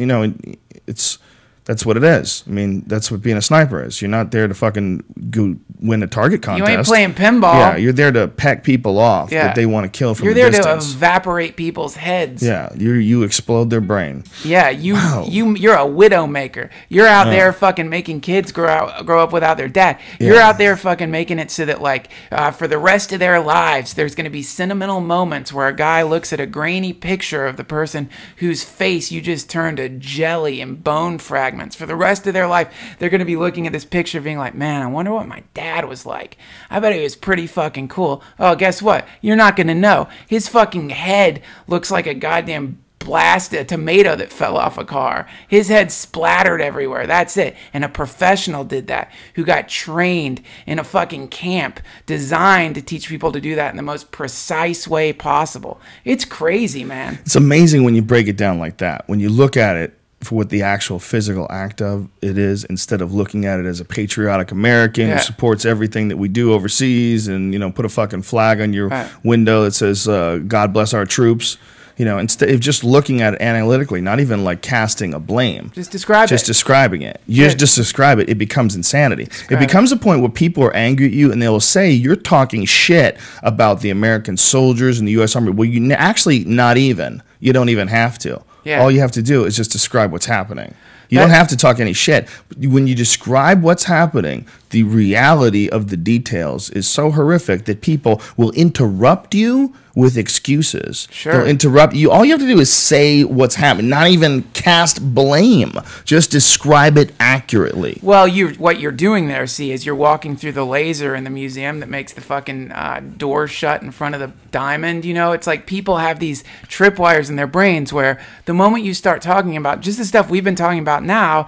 That's what it is. I mean, that's what being a sniper is. You're not there to fucking go win a target contest. You ain't playing pinball. Yeah, you're there to peck people off that they want to kill from a distance. You're there to evaporate people's heads. Yeah, you explode their brain. Yeah, you're a widow maker. You're out there fucking making kids grow up without their dad. You're out there fucking making it so that like for the rest of their lives, there's going to be sentimental moments where a guy looks at a grainy picture of the person whose face you just turned to jelly and bone fragments. For the rest of their life, they're going to be looking at this picture being like, man, I wonder what my dad was like. I bet he was pretty fucking cool. Oh, guess what? You're not going to know. His fucking head looks like a goddamn a tomato that fell off a car. His head splattered everywhere. That's it. And a professional did that who got trained in a fucking camp designed to teach people to do that in the most precise way possible. It's crazy, man. It's amazing when you break it down like that. When you look at it for what the actual physical act of it is, instead of looking at it as a patriotic American who supports everything that we do overseas and, put a fucking flag on your window that says, God bless our troops. You know, instead of just looking at it analytically, not even like casting a blame. Just describe it. Just describing it. You just describe it. It becomes insanity. It becomes a point where people are angry at you and they'll say, you're talking shit about the American soldiers and the U.S. Army. Well, you actually not even. You don't even have to. Yeah. All you have to do is just describe what's happening. You don't have to talk any shit. When you describe what's happening, the reality of the details is so horrific that people will interrupt you with excuses. Sure. They'll interrupt you. All you have to do is say what's happening, not even cast blame. Just describe it accurately. Well, what you're doing there, see, is you're walking through the laser in the museum that makes the fucking door shut in front of the diamond. You know, it's like people have these tripwires in their brains where the moment you start talking about just the stuff we've been talking about now,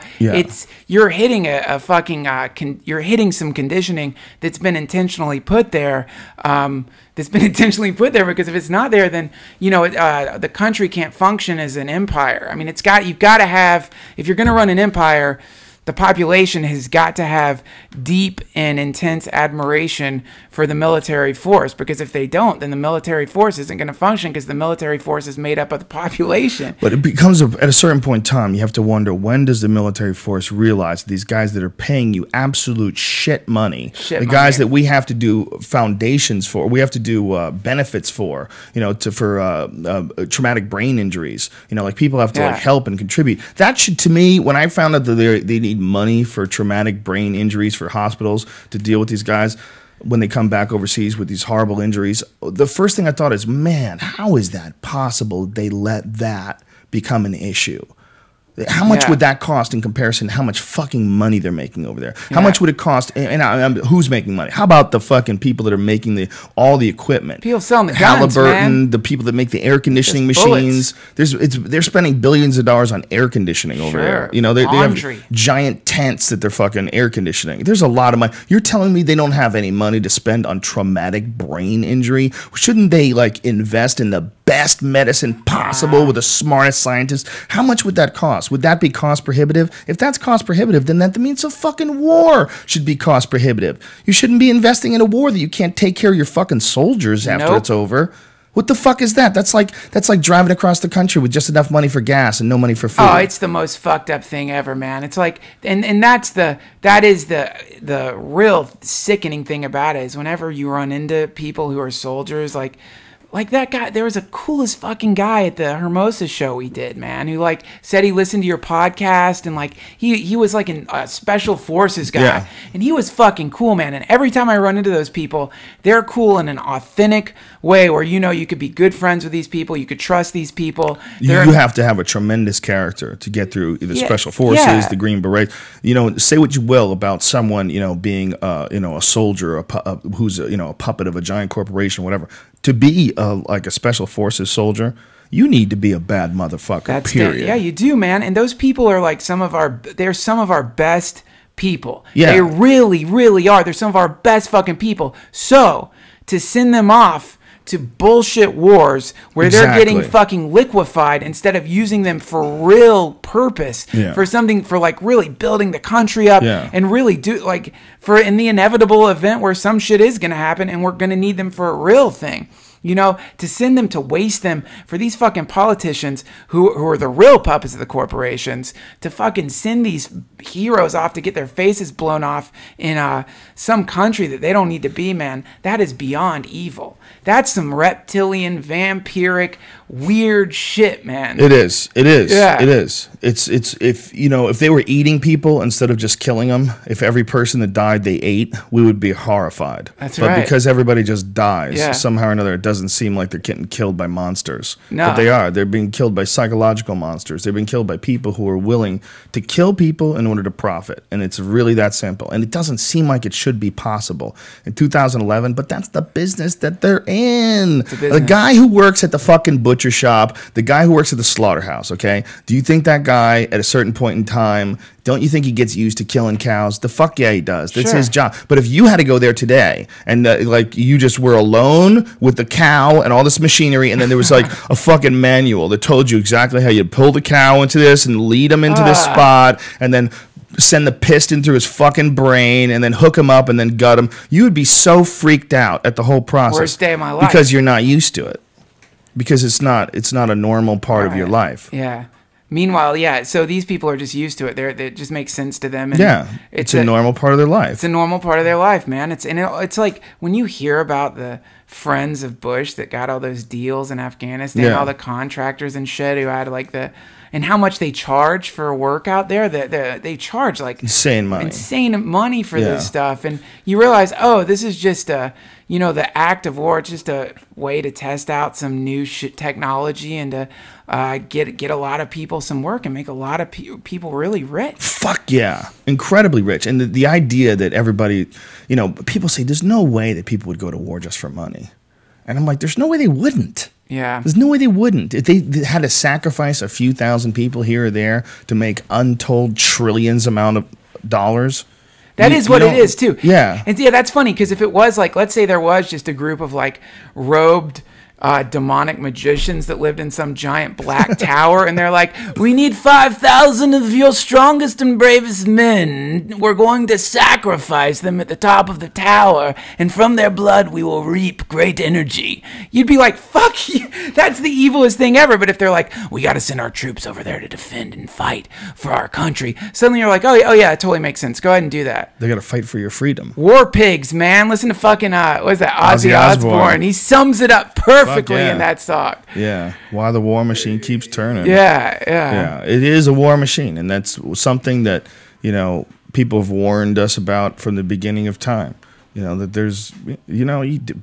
you're hitting a fucking you're hitting some conditioning that's been intentionally put there. Because if it's not there, then the country can't function as an empire. I mean, you've got to have, if you're going to run an empire, the population has got to have deep and intense admiration for the military force, because if they don't, then the military force isn't going to function, because the military force is made up of the population. But it becomes, at a certain point in time, you have to wonder, when does the military force realize these guys that are paying you absolute shit money, guys that we have to do foundations for, we have to do benefits for, for traumatic brain injuries, like people have to like help and contribute. That should, to me, when I found out that they need money for traumatic brain injuries for hospitals to deal with these guys when they come back overseas with these horrible injuries, the first thing I thought is, man, how is that possible they let that become an issue? How much would that cost in comparison to how much fucking money they're making over there? How much would it cost? And who's making money? How about the fucking people that are making all the equipment? People selling the guns, man. The people that make the air conditioning machines. They're spending billions of dollars on air conditioning over there. They have giant tents that they're fucking air conditioning. There's a lot of money. You're telling me they don't have any money to spend on traumatic brain injury? Shouldn't they like invest in the best medicine possible with the smartest scientists? How much would that cost? Would that be cost prohibitive? If that's cost prohibitive, then that means a fucking war should be cost prohibitive. You shouldn't be investing in a war that you can't take care of your fucking soldiers after it's over. What the fuck is that? That's like driving across the country with just enough money for gas and no money for food. Oh, it's the most fucked up thing ever, man. It's like, and that is the real sickening thing about it, is whenever you run into people who are soldiers, like that guy, there was a coolest fucking guy at the Hermosa show we did, man, who like said he listened to your podcast, and like he was like a special forces guy, and he was fucking cool, man. And every time I run into those people, they're cool in an authentic way where you could be good friends with these people, you could trust these people. You have to have a tremendous character to get through the special forces, the Green Berets. Say what you will about someone, being a soldier, who's a puppet of a giant corporation, whatever. To be like a special forces soldier, you need to be a bad motherfucker. Period. Yeah, you do, man. And those people are like some of our best people. Yeah. They really, really are. They're some of our best fucking people. So to send them off to bullshit wars where they're getting fucking liquefied instead of using them for real purpose, for something, for like really building the country up, and really do like for in the inevitable event where some shit is going to happen and we're going to need them for a real thing. To send them, to waste them for these fucking politicians who are the real puppets of the corporations, to fucking send these heroes off to get their faces blown off in some country that they don't need to be, man. That is beyond evil. That's some reptilian, vampiric, weird shit, man. It is. Yeah. It is. It's if they were eating people instead of just killing them, if every person that died they ate, we would be horrified. That's right. But because everybody just dies somehow or another, it doesn't seem like they're getting killed by monsters. No. But they are. They're being killed by psychological monsters. They're being killed by people who are willing to kill people in order to profit. And it's really that simple. And it doesn't seem like it should be possible in 2011, but that's the business that they're in. The guy who works at the fucking butcher shop, the guy who works at the slaughterhouse, okay? Do you think that guy at a certain point in time, don't you think he gets used to killing cows? The fuck yeah, he does. That's his job. But if you had to go there today and like you just were alone with the cow and all this machinery, and then there was like a fucking manual that told you exactly how you pull the cow into this and lead him into this spot, and then send the piston through his fucking brain and then hook him up and then gut him, you would be so freaked out at the whole process. Worst day of my life. Because you're not used to it. because it's not a normal part of your life. Yeah. Meanwhile, yeah, so these people are just used to it. It just makes sense to them. And yeah, it's a normal part of their life. It's a normal part of their life, man. It's like when you hear about the friends of Bush that got all those deals in Afghanistan, all the contractors and shit who had like and how much they charge for a work out there. They charge like insane money for this stuff, and you realize, oh, this is just the act of war. It's just a way to test out some new technology and to get a lot of people some work and make a lot of people really rich. Fuck yeah, incredibly rich. And the idea that everybody, people say there's no way that people would go to war just for money, and I'm like, there's no way they wouldn't. Yeah. There's no way they wouldn't. If they had to sacrifice a few thousand people here or there to make untold trillions amount of dollars. That is what it is, too. Yeah. And yeah, that's funny, because if it was like, let's say there was just a group of like robed demonic magicians that lived in some giant black tower, and they're like, we need 5,000 of your strongest and bravest men. We're going to sacrifice them at the top of the tower, and from their blood we will reap great energy. You'd be like, fuck you. That's the evilest thing ever. But if they're like, we got to send our troops over there to defend and fight for our country, suddenly you're like, oh yeah, it totally makes sense. Go ahead and do that. They got to fight for your freedom. War pigs, man. Listen to fucking, what is that, Ozzy Osbourne. He sums it up perfectly in that song. Yeah. Why the war machine keeps turning. Yeah. It is a war machine, and that's something that, people have warned us about from the beginning of time. That there's,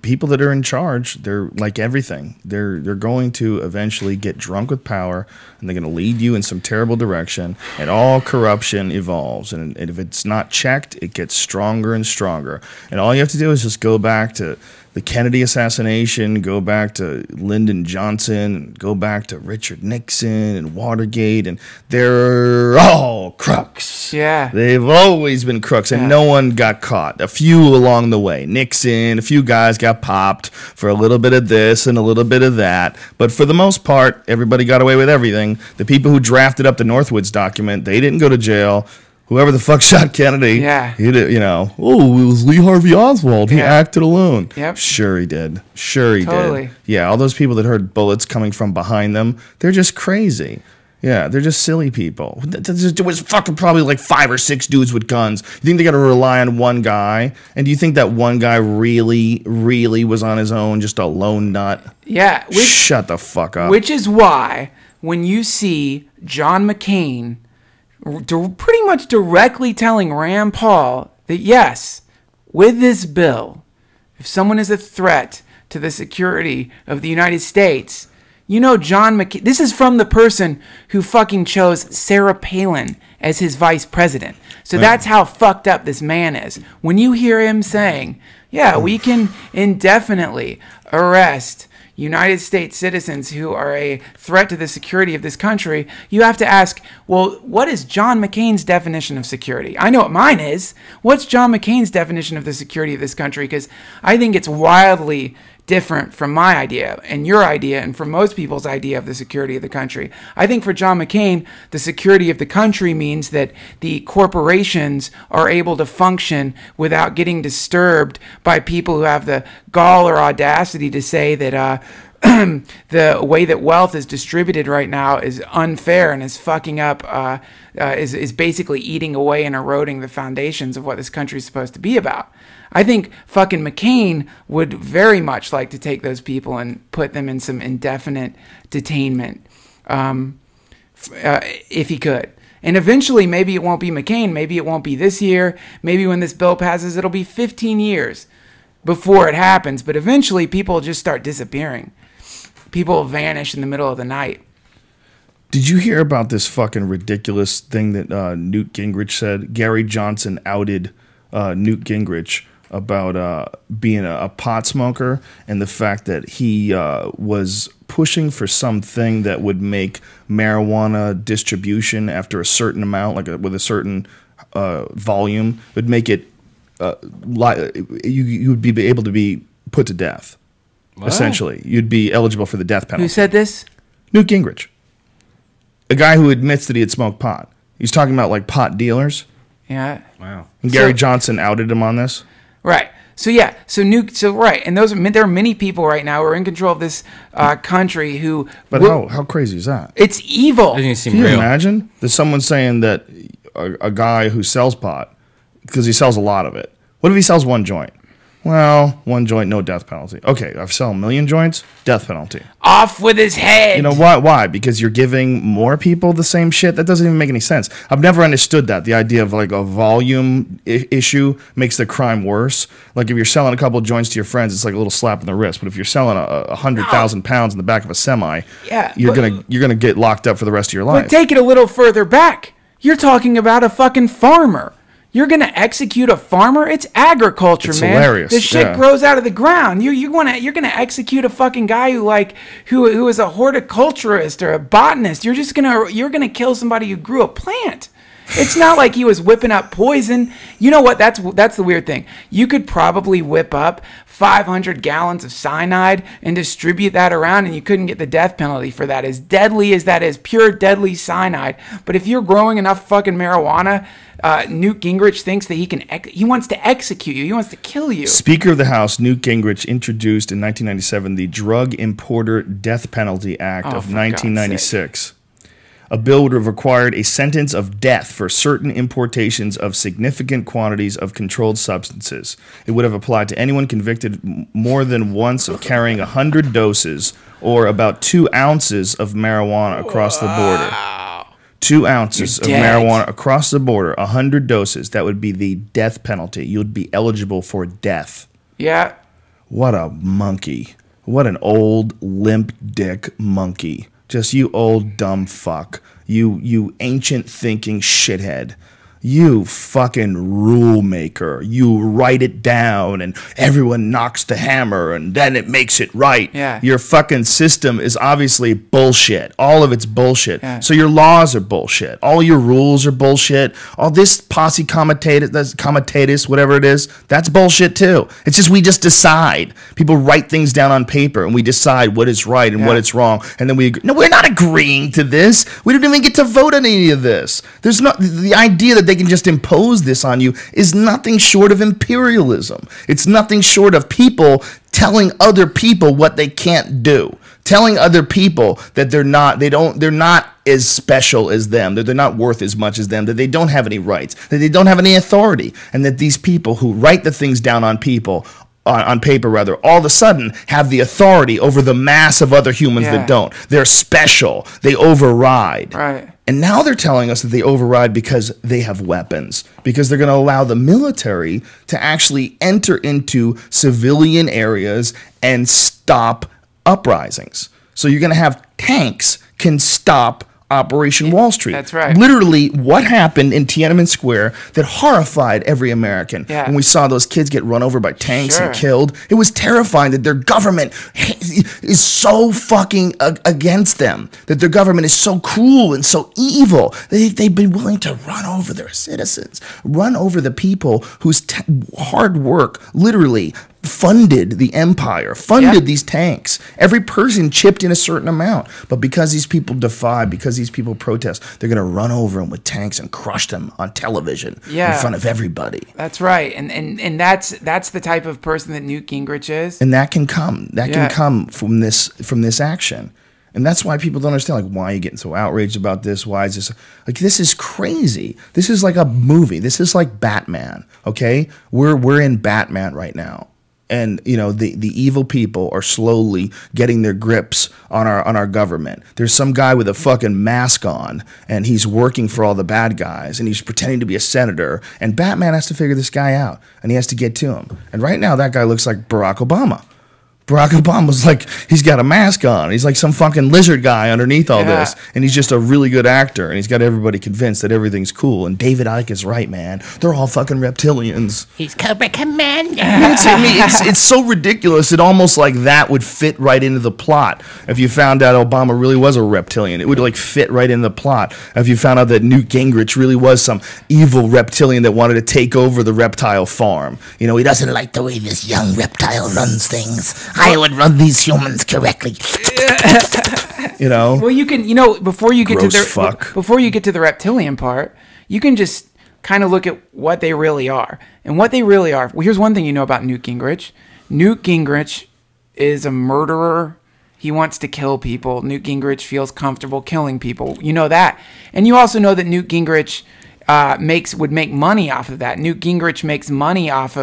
people that are in charge, they're like everything. They're going to eventually get drunk with power, and they're going to lead you in some terrible direction, and all corruption evolves. And if it's not checked, it gets stronger and stronger. And all you have to do is just go back to the Kennedy assassination, go back to Lyndon Johnson, go back to Richard Nixon and Watergate, and they're all crooks. Yeah. They've always been crooks, and no one got caught. A few along the way. Nixon, a few guys got popped for a little bit of this and a little bit of that, but for the most part, everybody got away with everything. The people who drafted up the Northwoods document, they didn't go to jail. Whoever the fuck shot Kennedy, he did, it was Lee Harvey Oswald. He acted alone. Yep. Sure he did. Totally. Yeah, all those people that heard bullets coming from behind them, they're just crazy. Yeah, they're just silly people. There was fucking probably like 5 or 6 dudes with guns. You think they got to rely on one guy? And do you think that one guy really, really was on his own, just a lone nut? Yeah. Shut the fuck up. Which is why when you see John McCain pretty much directly telling Rand Paul that, yes, with this bill, if someone is a threat to the security of the United States, John McCain, this is from the person who fucking chose Sarah Palin as his vice president. So that's how fucked up this man is. When you hear him saying, yeah, we can indefinitely arrest United States citizens who are a threat to the security of this country, you have to ask, well, what is John McCain's definition of security? I know what mine is. What's John McCain's definition of the security of this country? Because I think it's wildly different from my idea and your idea and from most people's idea of the security of the country. I think for John McCain, the security of the country means that the corporations are able to function without getting disturbed by people who have the gall or audacity to say that the way that wealth is distributed right now is unfair and is fucking up, is basically eating away and eroding the foundations of what this country is supposed to be about. I think fucking McCain would very much like to take those people and put them in some indefinite detainment, if he could. And eventually, maybe it won't be McCain. Maybe it won't be this year. Maybe when this bill passes, it'll be 15 years before it happens. But eventually, people will just start disappearing. People will vanish in the middle of the night. Did you hear about this fucking ridiculous thing that Newt Gingrich said? Gary Johnson outed Newt Gingrich about being a pot smoker and the fact that he was pushing for something that would make marijuana distribution after a certain amount, like with a certain volume, would make it you would be able to be put to death. What? Essentially, you'd be eligible for the death penalty. Who said this? Newt Gingrich, a guy who admits that he had smoked pot. He's talking about like pot dealers. Yeah. Wow. And Gary Johnson outed him on this. Right. So yeah, so right, and there are many people right now who are in control of this country who. But how crazy is that? It's evil. Doesn't even seem Can you real. imagine? There's someone saying that a guy who sells pot, because he sells a lot of it. What if he sells one joint? Well, one joint, no death penalty. Okay, I've sold 1 million joints, death penalty. Off with his head. You know why? Why? Because you're giving more people the same shit? That doesn't even make any sense. I've never understood that. The idea of like a volume issue makes the crime worse. Like if you're selling a couple of joints to your friends, it's like a little slap in the wrist. But if you're selling 100,000 pounds in the back of a semi, you're gonna get locked up for the rest of your life. But take it a little further back. You're talking about a fucking farmer. You're gonna execute a farmer? It's agriculture, it's man. Hilarious. This shit grows out of the ground. You're gonna execute a fucking guy who is a horticulturist or a botanist. You're gonna kill somebody who grew a plant. It's not like he was whipping up poison. You know what? That's the weird thing. You could probably whip up 500 gallons of cyanide and distribute that around, and you couldn't get the death penalty for that. As deadly as that is, pure deadly cyanide. But if you're growing enough fucking marijuana, Newt Gingrich thinks that he wants to execute you. He wants to kill you. Speaker of the House Newt Gingrich introduced in 1997 the Drug Importer Death Penalty Act of 1996. A bill would have required a sentence of death for certain importations of significant quantities of controlled substances. It would have applied to anyone convicted more than once of carrying 100 doses or about 2 ounces of marijuana across the border. 2 ounces of marijuana across the border, 100 doses. That would be the death penalty. You would be eligible for death. Yeah. What a monkey. What an old limp dick monkey. Just you old dumb fuck. You ancient thinking shithead. You fucking rule maker. You write it down and everyone knocks the hammer and then it makes it right. Yeah. Your fucking system is obviously bullshit. All of it's bullshit. Yeah. So your laws are bullshit. All your rules are bullshit. All this posse comitatus, whatever it is, that's bullshit too. It's just we just decide. People write things down on paper and we decide what is right and what is wrong. And then we agree. No, we're not agreeing to this. We don't even get to vote on any of this. There's not the idea that they can just impose this on you is nothing short of imperialism. It's nothing short of people telling other people what they can't do. Telling other people that they're not as special as them, that they're not worth as much as them, that they don't have any rights, that they don't have any authority, and that these people who write the things down on paper, all of a sudden have the authority over the mass of other humans that don't. They're special. They override. Right. And now they're telling us that they override because they have weapons, because they're going to allow the military to actually enter into civilian areas and stop uprisings. So you're going to have tanks can stop Operation Wall Street. That's right. Literally, what happened in Tiananmen Square that horrified every American when we saw those kids get run over by tanks and killed. It was terrifying that their government is so fucking against them, that their government is so cruel and so evil. They've been willing to run over their citizens, run over the people whose hard work literally funded the empire, funded these tanks. Every person chipped in a certain amount. But because these people defy, because these people protest, they're going to run over them with tanks and crush them on television in front of everybody. That's right. And that's the type of person that Newt Gingrich is. And that can come. That can come from this action. And that's why people don't understand, like, why are you getting so outraged about this? Why is this? Like, this is crazy. This is like a movie. This is like Batman, okay? We're in Batman right now. And, you know, the evil people are slowly getting their grips on our government. There's some guy with a fucking mask on, and he's working for all the bad guys, and he's pretending to be a senator. And Batman has to figure this guy out, and he has to get to him. And right now, that guy looks like Barack Obama. Barack Obama's like, he's got a mask on. He's like some fucking lizard guy underneath all this. And he's just a really good actor. And he's got everybody convinced that everything's cool. And David Icke is right, man. They're all fucking reptilians. He's Cobra Commander. It's so ridiculous. It almost like that would fit right into the plot. If you found out Obama really was a reptilian, it would like fit right in the plot. If you found out that Newt Gingrich really was some evil reptilian that wanted to take over the reptile farm. You know, he doesn't like the way this young reptile runs things. I would run these humans correctly. You know? Well, you can, you know, before you get Gross to the fuck. before you get to the reptilian part, you can just kind of look at what they really are. And what they really are, well, here's one thing you know about Newt Gingrich. Newt Gingrich is a murderer. He wants to kill people. Newt Gingrich feels comfortable killing people. You know that. And you also know that Newt Gingrich would make money off of that. Newt Gingrich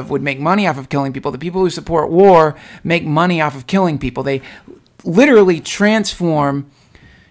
would make money off of killing people. The people who support war make money off of killing people. They literally transform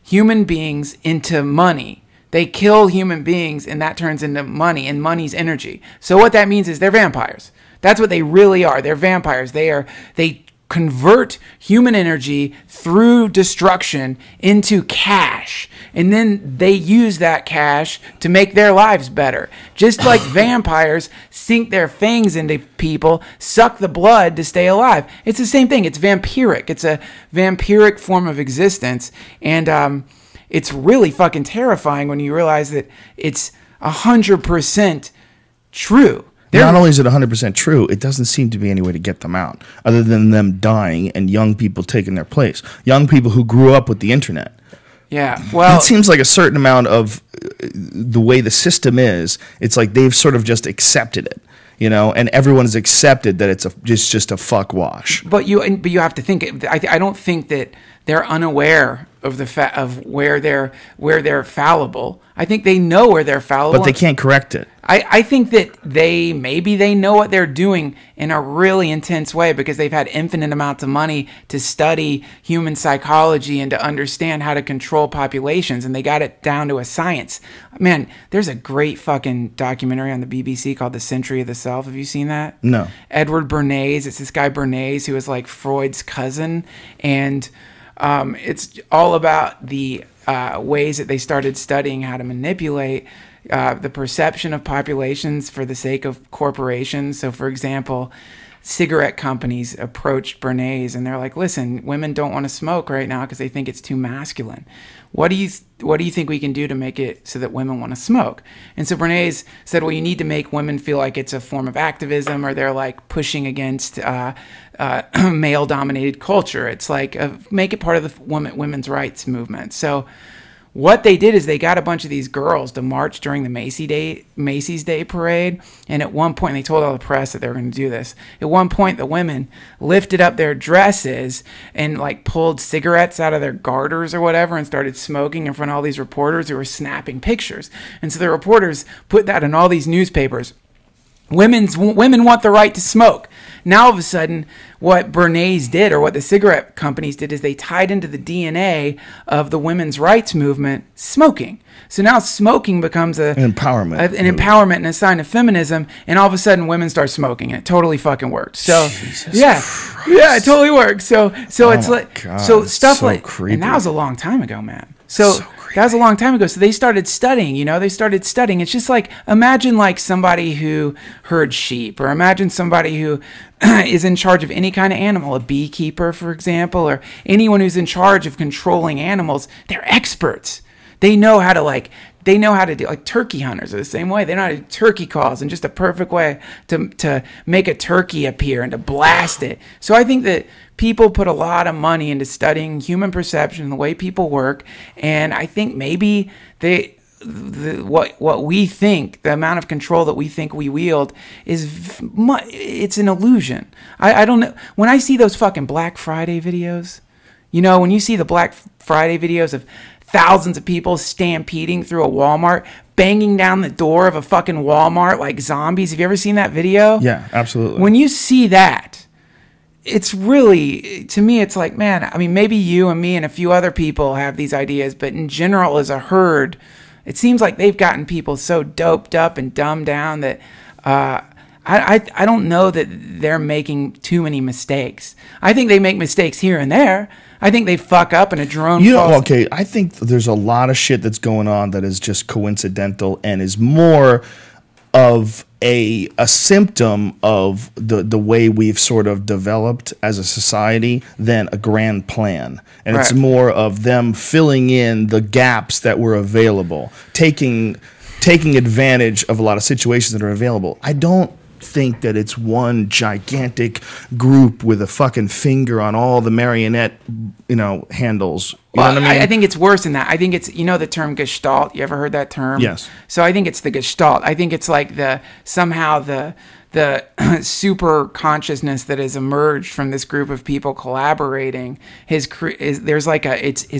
human beings into money. They kill human beings, and that turns into money, and money's energy. So what that means is they're vampires. That's what they really are. They're vampires. They convert human energy through destruction into cash, and then they use that cash to make their lives better. Just like vampires sink their fangs into people, suck the blood to stay alive. It's the same thing. It's vampiric. It's a vampiric form of existence, and it's really fucking terrifying when you realize that it's 100% true. Not only is it 100% true, it doesn't seem to be any way to get them out other than them dying and young people taking their place. Young people who grew up with the internet. Yeah, well, it seems like a certain amount of the way the system is, it's like they've sort of just accepted it, you know, and everyone has accepted that it's just a fuck wash. But you have to think. I don't think that they're unaware of of where they're fallible. I think they know where they're fallible, but they can't correct it. I think that maybe they know what they're doing in a really intense way because they've had infinite amounts of money to study human psychology and to understand how to control populations, and they got it down to a science. Man, there's a great fucking documentary on the BBC called The Century of the Self. Have you seen that? No. Edward Bernays. It's this guy Bernays who was like Freud's cousin, and it's all about the ways that they started studying how to manipulate the perception of populations for the sake of corporations. So, for example, cigarette companies approached Bernays and they're like, "Listen, women don't want to smoke right now because they think it's too masculine. What do you think we can do to make it so that women want to smoke?" And so Bernays said, "Well, you need to make women feel like it's a form of activism, or they're like pushing against male-dominated culture. It's like make it part of the women's rights movement." So what they did is they got a bunch of these girls to march during the Macy's Day Parade, and at one point, they told all the press that they were going to do this. At one point, the women lifted up their dresses and like pulled cigarettes out of their garters or whatever and started smoking in front of all these reporters who were snapping pictures. And so the reporters put that in all these newspapers. Women want the right to smoke. Now, all of a sudden, what Bernays did, or what the cigarette companies did, is they tied into the DNA of the women's rights movement smoking. So now smoking becomes an empowerment and a sign of feminism, and all of a sudden women start smoking, and it totally fucking worked. So Christ. Yeah, it totally works. So it's like God, so stuff so like creepy. And that was a long time ago, man. So that was a long time ago. So they started studying, It's just like, imagine like somebody who herds sheep, or imagine somebody who is in charge of any kind of animal, a beekeeper, for example, or anyone who's in charge of controlling animals. They're experts. They know how to do, like turkey hunters are the same way. They know how to do turkey calls and just a perfect way to make a turkey appear and to blast it. So I think that people put a lot of money into studying human perception and the way people work. And I think maybe what we think, the amount of control that we think we wield it's an illusion. I don't know. When I see those fucking Black Friday videos, when you see the Black Friday videos of thousands of people stampeding through a Walmart, banging down the door of a fucking Walmart like zombies. Have you ever seen that video? Yeah, absolutely. When you see that, it's really, to me, it's like, man, I mean, maybe you and me and a few other people have these ideas, but in general, as a herd, it seems like they've gotten people so doped up and dumbed down that I don't know that they're making too many mistakes. I think they make mistakes here and there. I think they fuck up and a drone falls. Okay, I think there's a lot of shit that's going on that is just coincidental and is more of a symptom of the way we've sort of developed as a society than a grand plan. And It's more of them filling in the gaps that were available, taking advantage of a lot of situations that are available. I don't think that it's one gigantic group with a fucking finger on all the marionette, handles. You know what I mean? I think it's worse than that. I think it's, the term Gestalt. You ever heard that term? Yes. So I think it's the Gestalt. I think it's like somehow the super consciousness that has emerged from this group of people collaborating it's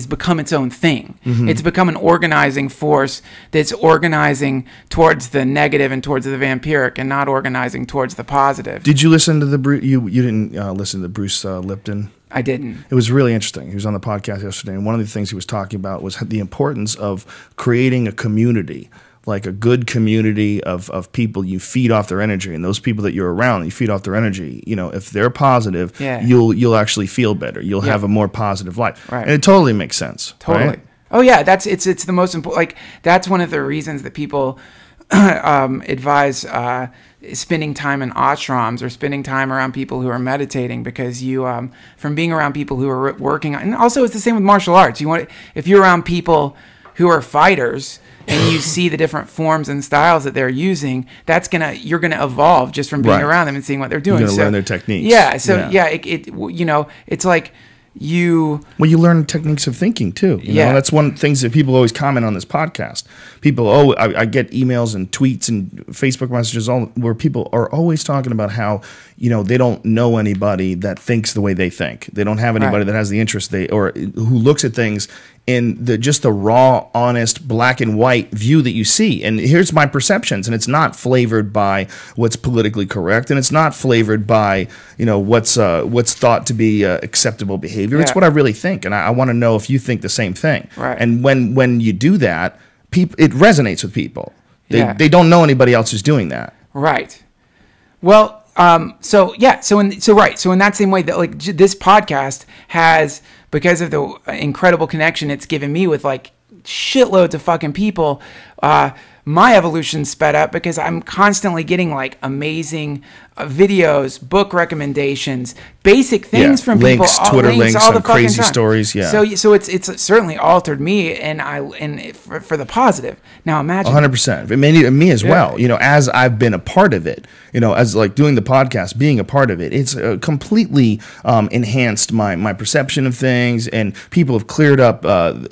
become its own thing. Mm-hmm. It's become an organizing force that's organizing towards the negative and towards the vampiric, and not organizing towards the positive. Did you listen to you didn't listen to Bruce Lipton? I didn't. It was really interesting. He was on the podcast yesterday, and one of the things he was talking about was the importance of creating a community, like a good community of people. You feed off their energy, and those people that you're around, you feed off their energy. If they're positive, you'll actually feel better. You'll have a more positive life. Right. And it totally makes sense. Totally. Right? Oh yeah, it's the most important. Like, that's one of the reasons that people advise spending time in ashrams or spending time around people who are meditating, because you from being around people who are working on, and also it's the same with martial arts. If you're around people who are fighters and you see the different forms and styles that they're using, you're gonna evolve just from being around them and seeing what they're doing. You're gonna learn their techniques. Yeah. So it's like you learn techniques of thinking too. You know? That's one of the things that people always comment on this podcast. People, I get emails and tweets and Facebook messages where people are always talking about how, they don't know anybody that thinks the way they think. They don't have anybody that has the interest or who looks at things in just the raw, honest, black and white view that you see. And here's my perceptions, and it's not flavored by what's politically correct, and it's not flavored by what's thought to be acceptable behavior. It's what I really think, and I want to know if you think the same thing. Right. And when you do that, it resonates with people. They don't know anybody else who's doing that. Right. Well, so in that same way that like this podcast has, because of the incredible connection it's given me with like shitloads of fucking people, my evolution sped up because I'm constantly getting like amazing videos, book recommendations, basic things from links, people, Twitter links, all the fucking crazy time. stories. Yeah. So it's certainly altered me, and for the positive. Now imagine 100%. It made me as well. As I've been a part of it. As like doing the podcast, being a part of it, it's completely enhanced my perception of things, and people have cleared up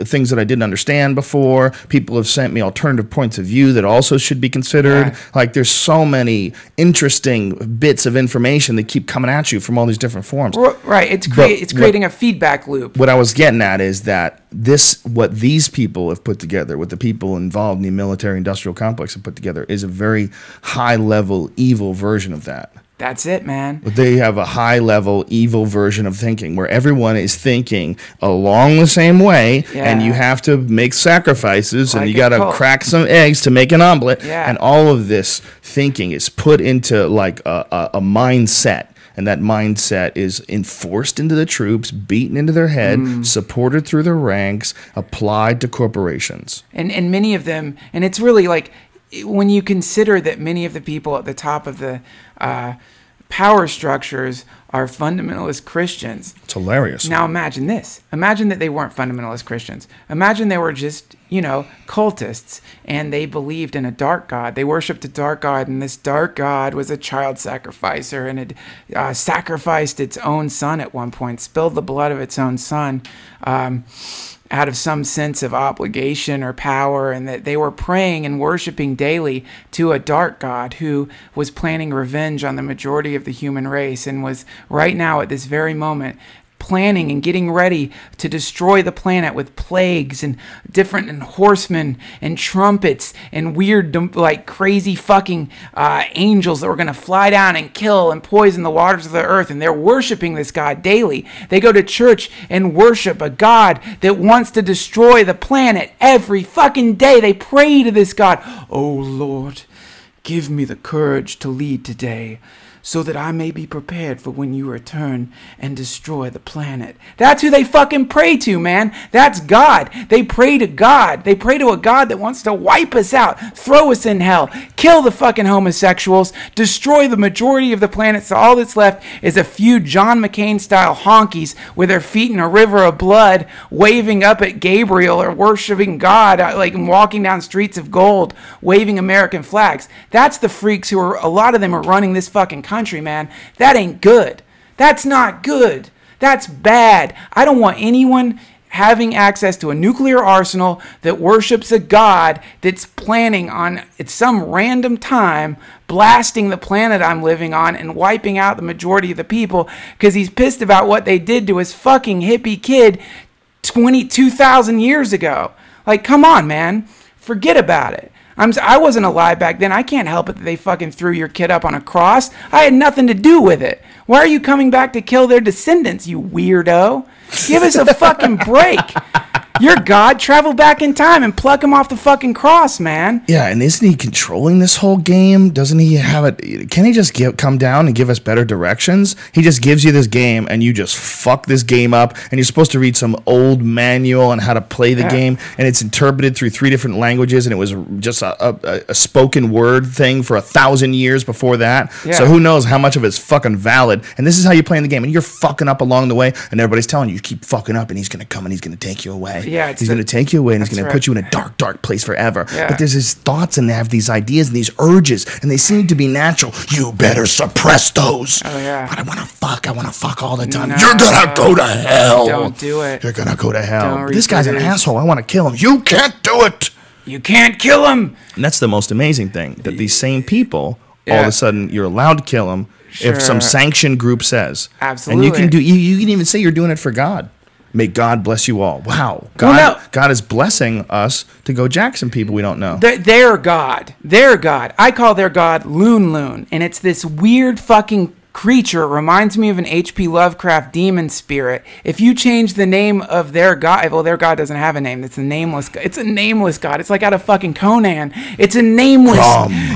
things that I didn't understand before. People have sent me alternative points of view that also should be considered. Yeah. Like there's so many interesting bits of information that keep coming at you from all these different forms. Right. It's creating a feedback loop. What I was getting at is that what these people have put together, what the people involved in the military-industrial complex have put together, is a very high-level evil version of that. That's it, man. They have a high-level evil version of thinking where everyone is thinking along the same way, and you have to make sacrifices, and you got to crack some eggs to make an omelet, and all of this thinking is put into like a mindset. And that mindset is enforced into the troops, beaten into their head, supported through their ranks, applied to corporations. And many of them, and it's really like, when you consider that many of the people at the top of the power structures are fundamentalist Christians. It's hilarious. Now imagine this. Imagine that they weren't fundamentalist Christians. Imagine they were just, cultists, and they believed in a dark god. They worshipped a dark god, and this dark god was a child sacrificer, and it sacrificed its own son at one point, spilled the blood of its own son, out of some sense of obligation or power, and that they were praying and worshiping daily to a dark god who was planning revenge on the majority of the human race, and was right now at this very moment planning and getting ready to destroy the planet with plagues and different horsemen and trumpets and weird, like crazy fucking angels that were going to fly down and kill and poison the waters of the earth. And they're worshiping this god daily. They go to church and worship a god that wants to destroy the planet every fucking day. They pray to this god. Oh Lord, give me the courage to lead today, so that I may be prepared for when you return and destroy the planet. That's who they fucking pray to, man. That's God. They pray to God. They pray to a God that wants to wipe us out, throw us in hell, kill the fucking homosexuals, destroy the majority of the planet, so all that's left is a few John McCain-style honkies with their feet in a river of blood, waving up at Gabriel or worshiping God, like walking down streets of gold, waving American flags. That's the freaks who are, a lot of them are running this fucking country, man. That ain't good. That's not good. That's bad. I don't want anyone having access to a nuclear arsenal that worships a god that's planning on, at some random time, blasting the planet I'm living on and wiping out the majority of the people because he's pissed about what they did to his fucking hippie kid 22,000 years ago. Like, come on, man. Forget about it. I wasn't alive back then. I can't help it that they fucking threw your kid up on a cross. I had nothing to do with it. Why are you coming back to kill their descendants, you weirdo? Give us a fucking break. Your God, travel back in time and pluck him off the fucking cross, man. Yeah, and isn't he controlling this whole game? Doesn't he have it? Can he just come down and give us better directions? He just gives you this game, and you just fuck this game up, and you're supposed to read some old manual on how to play the game, and it's interpreted through 3 different languages, and it was just a spoken word thing for 1,000 years before that. Yeah. So who knows how much of it's fucking valid? And this is how you're playing the game, and you're fucking up along the way, and everybody's telling you keep fucking up, and he's gonna come and he's gonna take you away. Yeah, he's going to take you away, and he's going to put you in a dark, dark place forever. Yeah. But there's these thoughts, and they have these ideas and these urges, and they seem to be natural. You better suppress those. Oh, yeah. But I want to fuck all the time. No, you're going to go to hell. Don't do it. You're going to go to hell. This guy's an asshole. I want to kill him. You can't do it. You can't kill him. And that's the most amazing thing, that these same people, all of a sudden, you're allowed to kill them if some sanctioned group says. Absolutely. And you can even say you're doing it for God. May God bless you all. Wow. God is blessing us to go jack some people we don't know. Their God. Their God. I call their God Loon Loon. And it's this weird fucking creature. It reminds me of an H.P. Lovecraft demon spirit. If you change the name of their God, well, their God doesn't have a name. It's a nameless God. It's a nameless God. It's like out of fucking Conan. It's a nameless.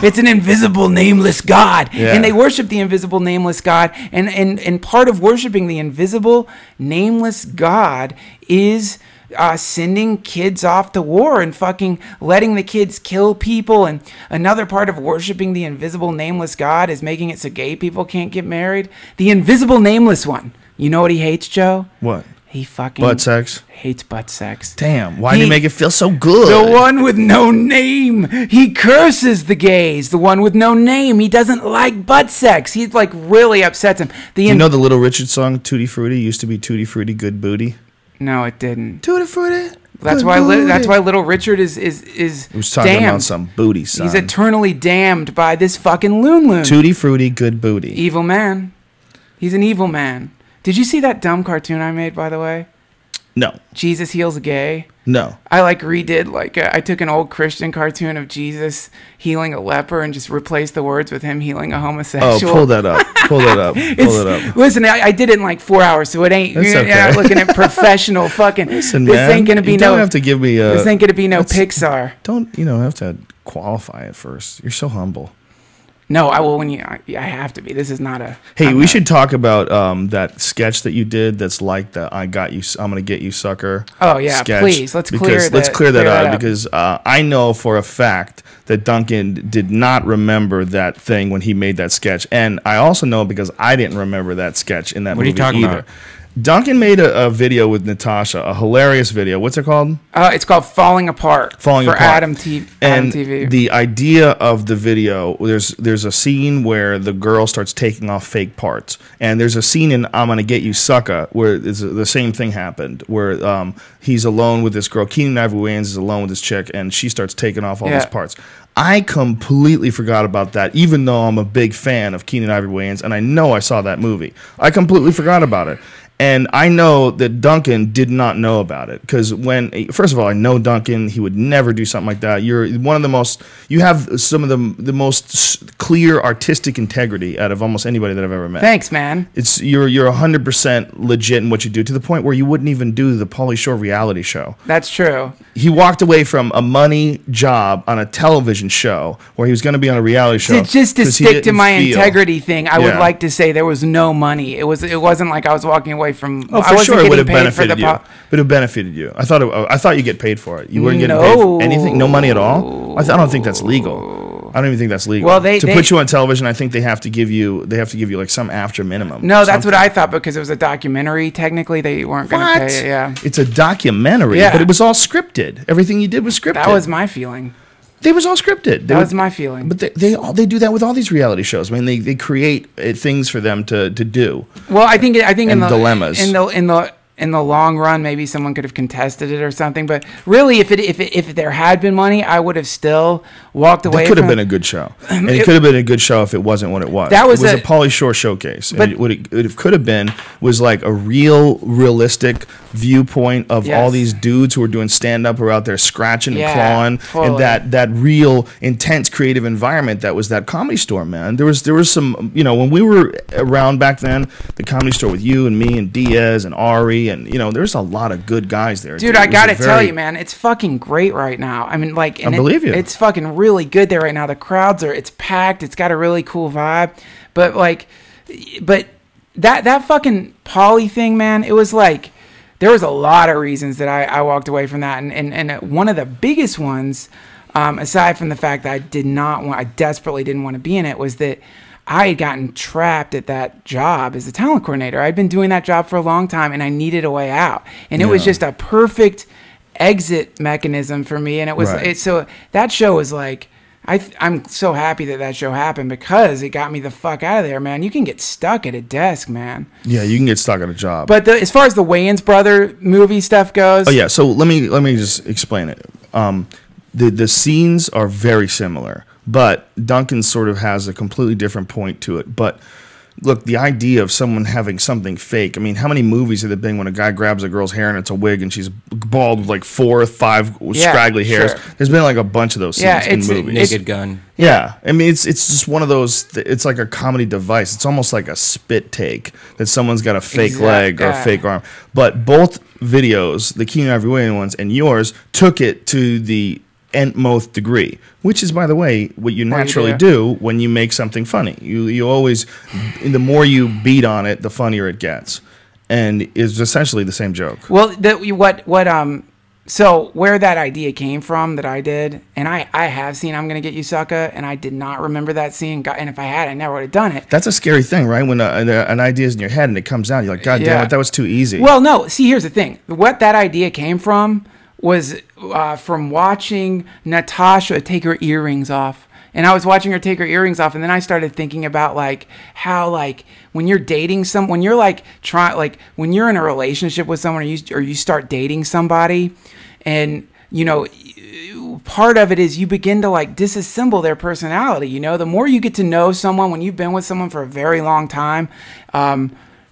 It's an invisible, nameless God. Yeah. And they worship the invisible, nameless God. And part of worshiping the invisible, nameless God is sending kids off to war and fucking letting the kids kill people. And another part of worshiping the invisible nameless God is making it so gay people can't get married. The invisible nameless one. You know what he hates, Joe? What? He fucking butt sex. Hates butt sex. Damn, why do you make it feel so good? The one with no name. He curses the gays. The one with no name. He doesn't like butt sex. He like really upsets him. You know the Little Richard song Tutti Frutti used to be Tutti Frutti Good Booty? No, it didn't. Tutti Frutti. That's why Little Richard is he was talking damned. About some booty, son. He's eternally damned by this fucking Loon Loon. Tutti Frutti Good Booty. Evil man. He's an evil man. Did you see that dumb cartoon I made, by the way? No. Jesus Heals a Gay? No. I redid, I took an old Christian cartoon of Jesus healing a leper and just replaced the words with him healing a homosexual. Oh, pull that up. Pull it up. Listen, I did it in like 4 hours, so it ain't, you're not looking at professional fucking, listen, this man, ain't going to be no, have to give me this ain't going to be no Pixar. Don't, have to qualify it first. You're so humble. No, I will I have to be. This is not a. Hey, we should talk about that sketch that you did. That's like the I'm gonna get you sucker. Oh yeah, sketch. Please let's clear that up because I know for a fact that Duncan did not remember that thing when he made that sketch, and I also know because I didn't remember that sketch in that movie either. What are you talking about? Duncan made a video with Natasha, a hilarious video. What's it called? It's called Falling Apart. Falling Apart. Adam TV. The idea of the video, there's a scene where the girl starts taking off fake parts. And there's a scene in I'm Gonna Get You Sucker where the same thing happened, where he's alone with this girl. Keenan Ivory Wayans is alone with this chick, and she starts taking off all these parts. I completely forgot about that, even though I'm a big fan of Keenan Ivory Wayans, and I know I saw that movie. I completely forgot about it. And I know that Duncan did not know about it because first of all, I know Duncan. He would never do something like that. You're one of the most. You have some of the most clear artistic integrity out of almost anybody that I've ever met. Thanks, man. You're 100% legit in what you do to the point where you wouldn't even do the Pauly Shore reality show. That's true. He walked away from a money job on a television show where he was going to be on a reality show. Just to stick to my integrity thing, I would like to say there was no money. It wasn't like I was walking away from. Oh, for sure, it would have benefited you. It would have benefited you. I thought you get paid for it. You weren't getting paid for anything. No money at all. I don't think that's legal. I don't even think that's legal. Well, to put you on television, I think they have to give you like some after minimum. No, that's what I thought because it was a documentary. Technically, they weren't going to pay. Yeah, it's a documentary, but it was all scripted. Everything you did was scripted. That was my feeling. They was all scripted. That was my feeling. But they do that with all these reality shows. I mean, they create things for them to do. Well, I think in the dilemmas in the long run, maybe someone could have contested it or something. But really, if there had been money, I would have still walked away. It could have been a good show, and it could have been a good show if it wasn't what it was. That was a Pauly Shore showcase. But what it could have been was like a realistic viewpoint of all these dudes who were doing stand up, who were out there scratching and clawing, totally. and that real intense creative environment that was that Comedy Store, man. There was some, when we were around back then, the Comedy Store with you and me and Diaz and Ari, and there's a lot of good guys there. Dude, I gotta tell you, man, it's fucking great right now. I mean, like, I believe you. It's fucking really good there right now. The crowds it's packed. It's got a really cool vibe. But that fucking Pauly thing, man, it was like, there was a lot of reasons that I walked away from that, and one of the biggest ones, aside from the fact that I desperately didn't want to be in it, was that I had gotten trapped at that job as a talent coordinator. I'd been doing that job for a long time, and I needed a way out. And it was just a perfect exit mechanism for me. And it was so that show was like, I'm so happy that show happened, because it got me the fuck out of there, man. You can get stuck at a desk, man. Yeah, you can get stuck at a job. But as far as the Wayans brother movie stuff goes, oh yeah. So let me just explain it. The scenes are very similar, but Duncan sort of has a completely different point to it. But look, the idea of someone having something fake. I mean, how many movies have there been when a guy grabs a girl's hair and it's a wig and she's bald with like 4 or 5 scraggly hairs? Sure. There's been like a bunch of those scenes in movies. Naked Gun. Yeah. I mean, it's just one of those, it's like a comedy device. It's almost like a spit take that someone's got a fake leg or a fake arm. But both videos, the Keenan Ivory Wayans ones and yours, took it to the nth degree, which is, by the way, what you naturally do when you make something funny. You always, the more you beat on it, the funnier it gets, and it's essentially the same joke. Well, so where that idea came from that I did, and I have seen I'm Gonna Get You Sucker, and I did not remember that scene, and if I had, I never would have done it. That's a scary thing, right? When an idea is in your head and it comes out, you're like, God damn it, that was too easy. Well, no, see, here's the thing. What that idea came from was from watching Natasha take her earrings off. And I was watching her take her earrings off, and then I started thinking about like how, like, when you're dating when you're like when you're in a relationship with someone, or you start dating somebody, and part of it is you begin to like disassemble their personality. The more you get to know someone, when you've been with someone for a very long time,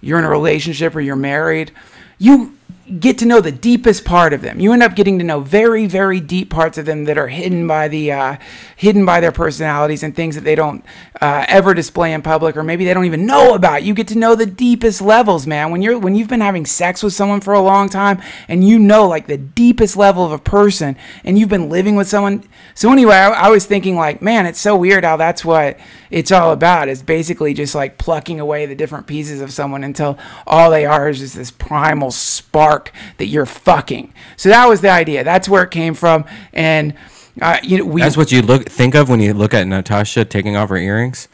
you're in a relationship or you're married, you get to know the deepest part of them. You end up getting to know very, very deep parts of them that are hidden by their personalities and things that they don't ever display in public, or maybe they don't even know about. You get to know the deepest levels, man. When you've been having sex with someone for a long time, and like the deepest level of a person, and you've been living with someone. So anyway, I was thinking like, man, it's so weird how that's what it's all about. It's basically just like plucking away the different pieces of someone until all they are is just this primal spark that you're fucking. So that was the idea. That's where it came from. And that's what you think of when you look at Natasha taking off her earrings.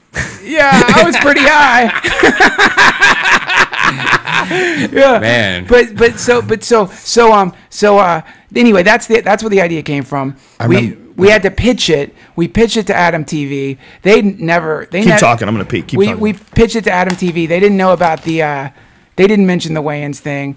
Yeah, I was pretty high. Yeah, man. Anyway, that's where the idea came from. We had to pitch it. We pitched it to Adam TV. Keep talking. I'm gonna peek. Keep talking. We pitched it to Adam TV. They didn't know about the. They didn't mention the Wayans thing.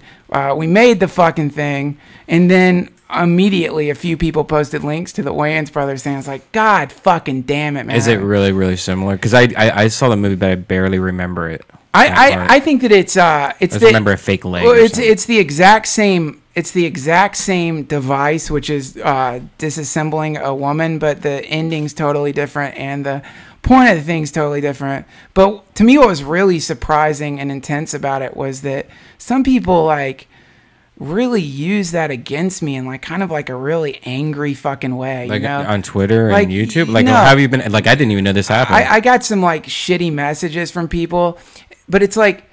We made the fucking thing, and then immediately a few people posted links to the Wayans brothers saying, it's like, God fucking damn it, man. Is it really, really similar? Because I saw the movie, but I barely remember it. I think that it's I remember a fake leg. Well, it's the exact same. It's the exact same device, which is disassembling a woman, but the ending's totally different, and the point of the thing's totally different. But to me, what was really surprising and intense about it was that some people like really use that against me in like kind of like a really angry fucking way, like on Twitter and YouTube. Like, how have you been? Like, I didn't even know this happened. I got some like shitty messages from people, but it's like,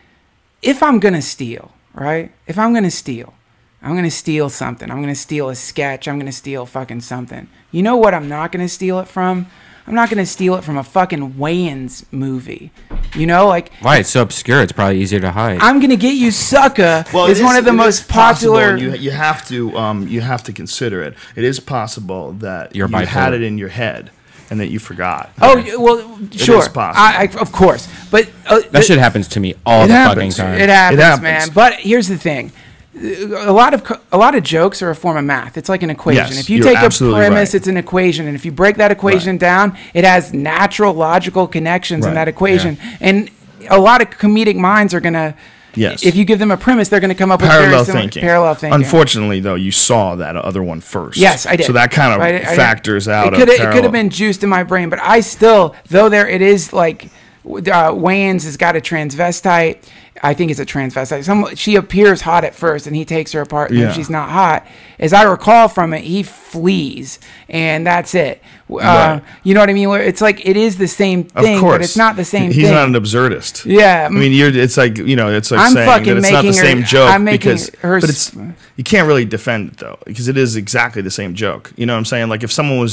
if I'm gonna steal, right? If I'm gonna steal, I'm gonna steal something. I'm gonna steal a sketch. I'm gonna steal fucking something. You know what I'm not gonna steal it from? I'm not gonna steal it from a fucking Wayans movie. You know, like Why? It's so obscure. It's probably easier to hide. I'm gonna get you, sucker. Well, is one of the most popular. You have to consider it. It is possible that you bipolar. had it in your head and that you forgot. Oh well, sure. Is possible. Of course, but that shit happens to me all the fucking time. It happens, man. But here's the thing. A lot of jokes are a form of math. It's like an equation. Yes, if you you're take a absolutely premise, right. it's an equation, and if you break that equation down, it has natural logical connections in that equation. Yeah. And a lot of comedic minds are gonna. Yes. If you give them a premise, they're going to come up with Parallel very thinking. Parallel thinking. Unfortunately, though, you saw that other one first. Yes, I did. So that kind of factors out. It could have been juiced in my brain, but I still, though it is like Wayans has got a transvestite. I think it's a transvestite. She appears hot at first, and he takes her apart, and then she's not hot. As I recall from it, he flees, and that's it. Right. You know what I mean? Where it's like it is the same thing, but it's not the same thing. He's not an absurdist. Yeah. I mean, it's like it's like I'm saying fucking that it's not the making same her- joke I'm making because, her but it's you can't really defend it though because it is exactly the same joke. You know what I'm saying? Like if someone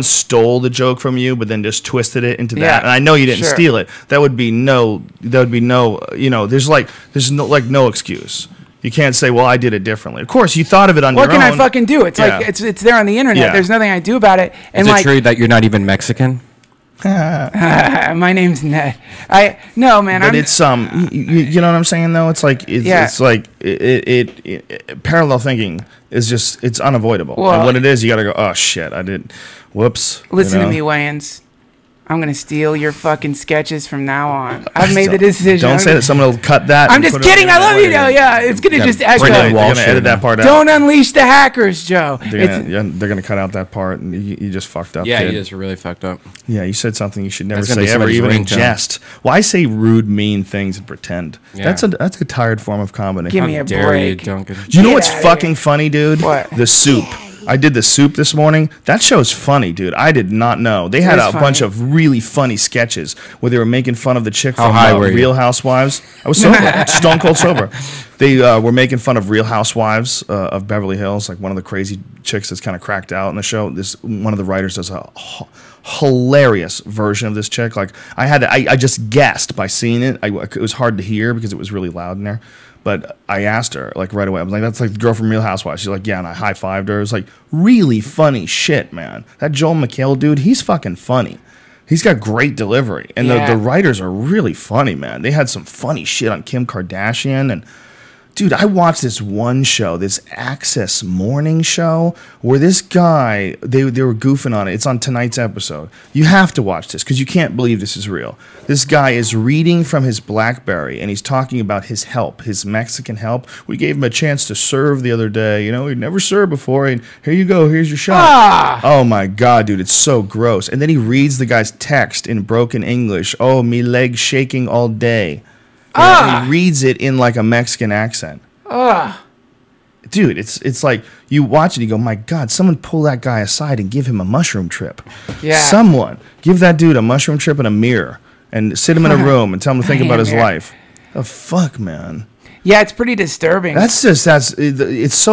stole the joke from you, but then just twisted it into that, and I know you didn't steal it, that would be no, there's no excuse. You can't say, well, I did it differently. Of course, you thought of it on your own. What can I fucking do? It's like it's there on the internet. Yeah. There's nothing I do about it. And Is it true that you're not even Mexican? my name's Ned. No, man. But it's you know what I'm saying though. It's like it's like it parallel thinking is just it's unavoidable. Well, and what it is, you got to go. Oh shit, I did. Whoops. Listen to me, Wayans. I'm gonna steal your fucking sketches from now on. I've made the decision. Don't say that. Someone will cut that. I'm just kidding. I love you, Joe. Yeah, it's gonna just echo. They're gonna edit that part out. Don't unleash the hackers, Joe. They're gonna cut out that part, and you just fucked up. Yeah, kid. you just really fucked up. Yeah, you said something you should never That's gonna say be ever, somebody's even in ringtone. jest. Why say rude, mean things and pretend? Yeah. That's a tired form of comedy. Give me a Dare break. you, Duncan? Do you know Get what's outta fucking funny, dude? What? The soup. I did the soup this morning. That show's funny, dude. I did not know. They had It is a bunch funny. of really funny sketches where they were making fun of the chick How from high were you? Real Housewives. I was sober, stone cold sober. They were making fun of Real Housewives of Beverly Hills, like one of the crazy chicks that's kind of cracked out in the show. One of the writers does a hilarious version of this chick. Like I just guessed by seeing it. It was hard to hear because it was really loud in there. But I asked her like right away. I was like, "That's like the girl from Real Housewives." She's like, "Yeah," and I high fived her. It was like really funny shit, man. That Joel McHale dude, he's fucking funny. He's got great delivery, and the writers are really funny, man. They had some funny shit on Kim Kardashian and. Dude, I watched this one show, this Access morning show, where this guy, they were goofing on it. It's on tonight's episode. You have to watch this because you can't believe this is real. This guy is reading from his BlackBerry, and he's talking about his help, his Mexican help. We gave him a chance to serve the other day. You know, he'd never served before, and here you go, here's your shot. Oh, my God, dude, it's so gross. And then he reads the guy's text in broken English. Oh, me legs shaking all day. And he reads it in like a Mexican accent. Dude, it's like you watch it, you go, my God, someone pull that guy aside and give him a mushroom trip. Yeah. Someone give that dude a mushroom trip and a mirror and sit him in a room and tell him to think about his life. The fuck, man. Yeah, it's pretty disturbing. It's so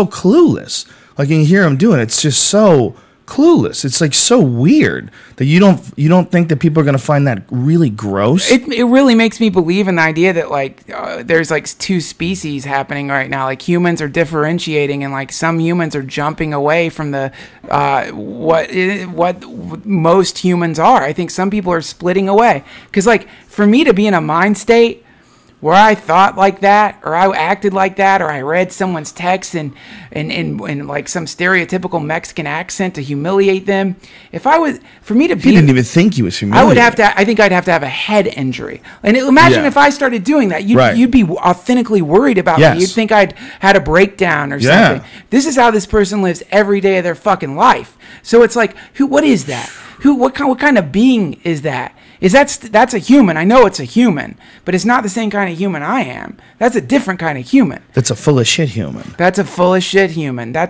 clueless. Like you can hear him doing it. It's just so clueless. It's like so weird that you don't think that people are going to find that really gross. It really makes me believe in the idea that like there's like two species happening right now. Like humans are differentiating, and like some humans are jumping away from the what most humans are. I think some people are splitting away because like for me to be in a mind state where I thought like that, or I acted like that, or I read someone's text in like some stereotypical Mexican accent to humiliate them. For me to be, he didn't even think he was humiliated. I think I'd have to have a head injury. And imagine if I started doing that, you'd be authentically worried about me. You'd think I'd had a breakdown or something. This is how this person lives every day of their fucking life. So it's like, what is that? What kind of being is that? That's a human. I know it's a human, but it's not the same kind of human I am. That's a different kind of human. That's a full of shit human. That's a full of shit human. I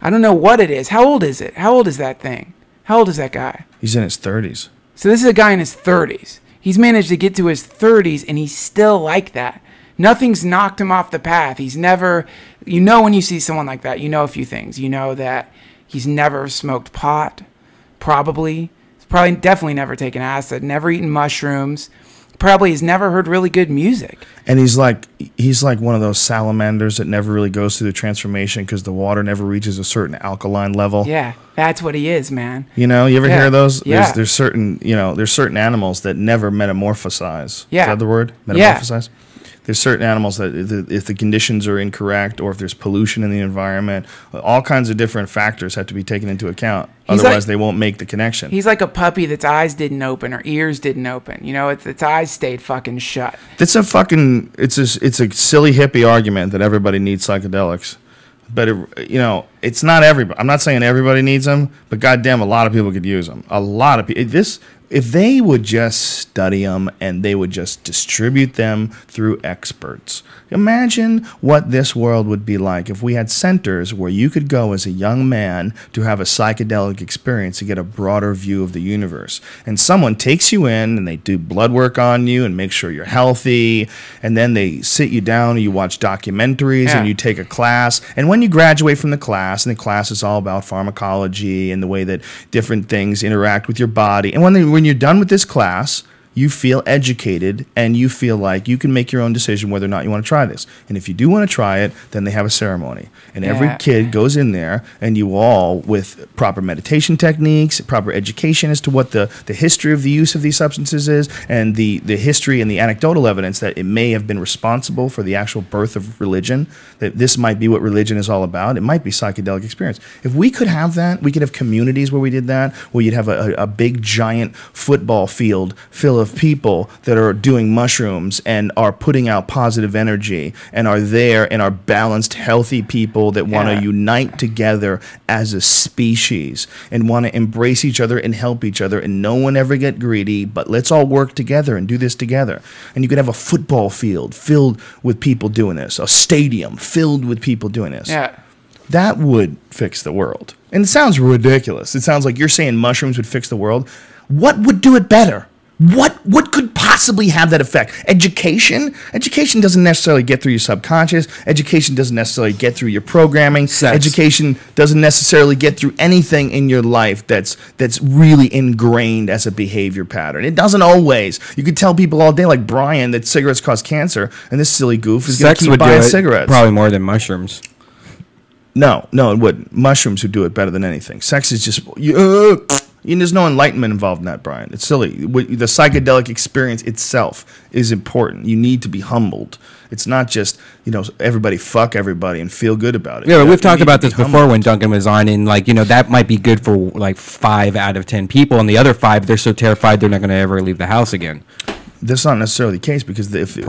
don't know what it is. How old is it? How old is that thing? How old is that guy? He's in his 30s. So this is a guy in his 30s. He's managed to get to his 30s, and he's still like that. Nothing's knocked him off the path. He's never, when you see someone like that, you know a few things. You know that he's never smoked pot, probably. Probably definitely never taken acid, never eaten mushrooms. Probably has never heard really good music. And he's like one of those salamanders that never really goes through the transformation because the water never reaches a certain alkaline level. Yeah, that's what he is, man. You know, you ever hear of those? Yeah. There's certain, there's certain animals that never metamorphosize. Yeah. Is that the word? Metamorphosize? Yeah. There's certain animals that if the conditions are incorrect or if there's pollution in the environment, all kinds of different factors have to be taken into account. Otherwise, they won't make the connection. He's like a puppy that's eyes didn't open or ears didn't open. You know, its eyes stayed fucking shut. It's a silly hippie argument that everybody needs psychedelics. But, it's not everybody. I'm not saying everybody needs them, but goddamn, a lot of people could use them. A lot of people. If they would just study them and they would just distribute them through experts. Imagine what this world would be like if we had centers where you could go as a young man to have a psychedelic experience to get a broader view of the universe. And someone takes you in and they do blood work on you and make sure you're healthy. And then they sit you down and you watch documentaries and you take a class. And when you graduate from the class, and the class is all about pharmacology and the way that different things interact with your body. And when you're done with this class, you feel educated and you feel like you can make your own decision whether or not you want to try this. And if you do want to try it, then they have a ceremony. And every kid goes in there and you all, with proper meditation techniques, proper education as to what the history of the use of these substances is, and the history and the anecdotal evidence that it may have been responsible for the actual birth of religion, that this might be what religion is all about. It might be psychedelic experience. If we could have that, we could have communities where we did that, where you'd have a big giant football field full of people that are doing mushrooms and are putting out positive energy and are there and are balanced, healthy people that want to unite together as a species and want to embrace each other and help each other and no one ever get greedy, but let's all work together and do this together. And you could have a football field filled with people doing this, a stadium filled with people doing this. Yeah. That would fix the world. And it sounds ridiculous. It sounds like you're saying mushrooms would fix the world. What would do it better? What could possibly have that effect? Education? Education doesn't necessarily get through your subconscious. Education doesn't necessarily get through your programming. Sex. Education doesn't necessarily get through anything in your life that's really ingrained as a behavior pattern. It doesn't always. You could tell people all day, like Brian, that cigarettes cause cancer, and this silly goof is going to keep buying cigarettes. Probably more than mushrooms. No, it wouldn't. Mushrooms would do it better than anything. Sex is just... there's no enlightenment involved in that, Brian. It's silly. The psychedelic experience itself is important. You need to be humbled. It's not just, everybody fuck everybody and feel good about it. Yeah, we've talked about this before when Duncan was on, and that might be good for like 5 out of 10 people, and the other 5, they're so terrified they're not going to ever leave the house again. That's not necessarily the case, because if it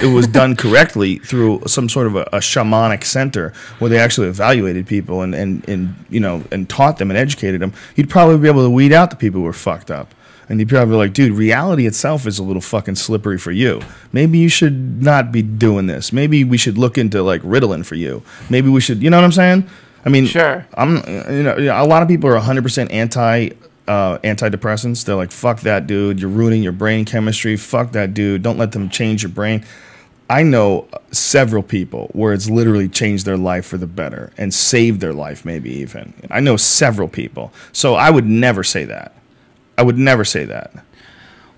was done correctly through some sort of a shamanic center where they actually evaluated people and taught them and educated them, you'd probably be able to weed out the people who were fucked up. And you'd probably be like, dude, reality itself is a little fucking slippery for you. Maybe you should not be doing this. Maybe we should look into like Ritalin for you. Maybe we should, you know what I'm saying? I mean, sure. A lot of people are 100% antidepressants. They're like, fuck that, dude. You're ruining your brain chemistry. Fuck that, dude. Don't let them change your brain. I know several people where it's literally changed their life for the better and saved their life, maybe even. I know several people. So I would never say that. I would never say that.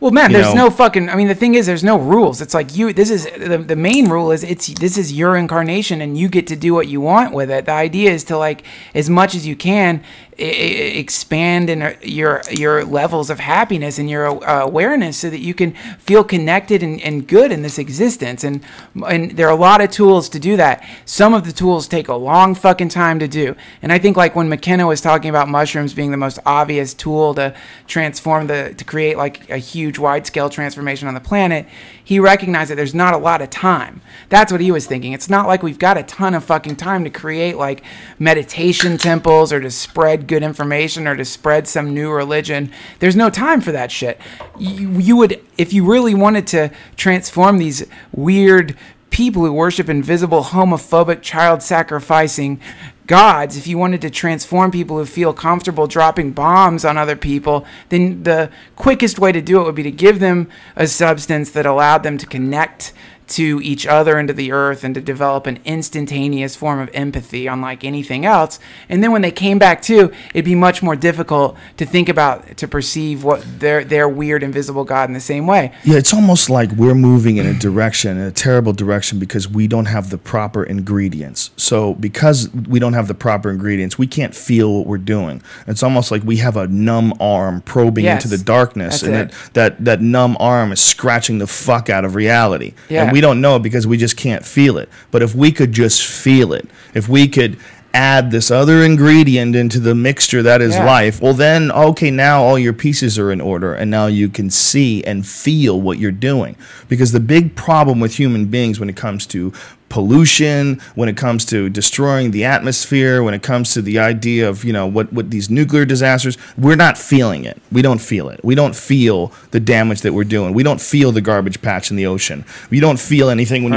Well, man, there's no fucking... I mean, the thing is, there's no rules. It's like this is... The main rule is this is your incarnation and you get to do what you want with it. The idea is to, like, as much as you can, expand in your levels of happiness and your awareness so that you can feel connected and good in this existence. And there are a lot of tools to do that. Some of the tools take a long fucking time to do. And I think, like, when McKenna was talking about mushrooms being the most obvious tool to transform to create, like, a huge wide-scale transformation on the planet, he recognized that there's not a lot of time. That's what he was thinking. It's not like we've got a ton of fucking time to create, like, meditation temples or to spread good information or to spread some new religion. There's no time for that shit. You would, if you really wanted to transform these weird people who worship invisible, homophobic, child-sacrificing gods, if you wanted to transform people who feel comfortable dropping bombs on other people, then the quickest way to do it would be to give them a substance that allowed them to connect to each other and to the earth and to develop an instantaneous form of empathy unlike anything else. And then when they came back to, it'd be much more difficult to think about, to perceive what their weird invisible God in the same way. Yeah, it's almost like we're moving in a terrible direction, because we don't have the proper ingredients. So because we don't have the proper ingredients, we can't feel what we're doing. It's almost like we have a numb arm probing into the darkness, and that numb arm is scratching the fuck out of reality. Yeah. And we don't know it because we just can't feel it. But if we could just feel it, if we could add this other ingredient into the mixture that is life, well then, okay, now all your pieces are in order, and now you can see and feel what you're doing. Because the big problem with human beings when it comes to pollution, when it comes to destroying the atmosphere, when it comes to the idea of, you know, what these nuclear disasters, we're not feeling it. We don't feel it. We don't feel the damage that we're doing. We don't feel the garbage patch in the ocean. We don't feel anything when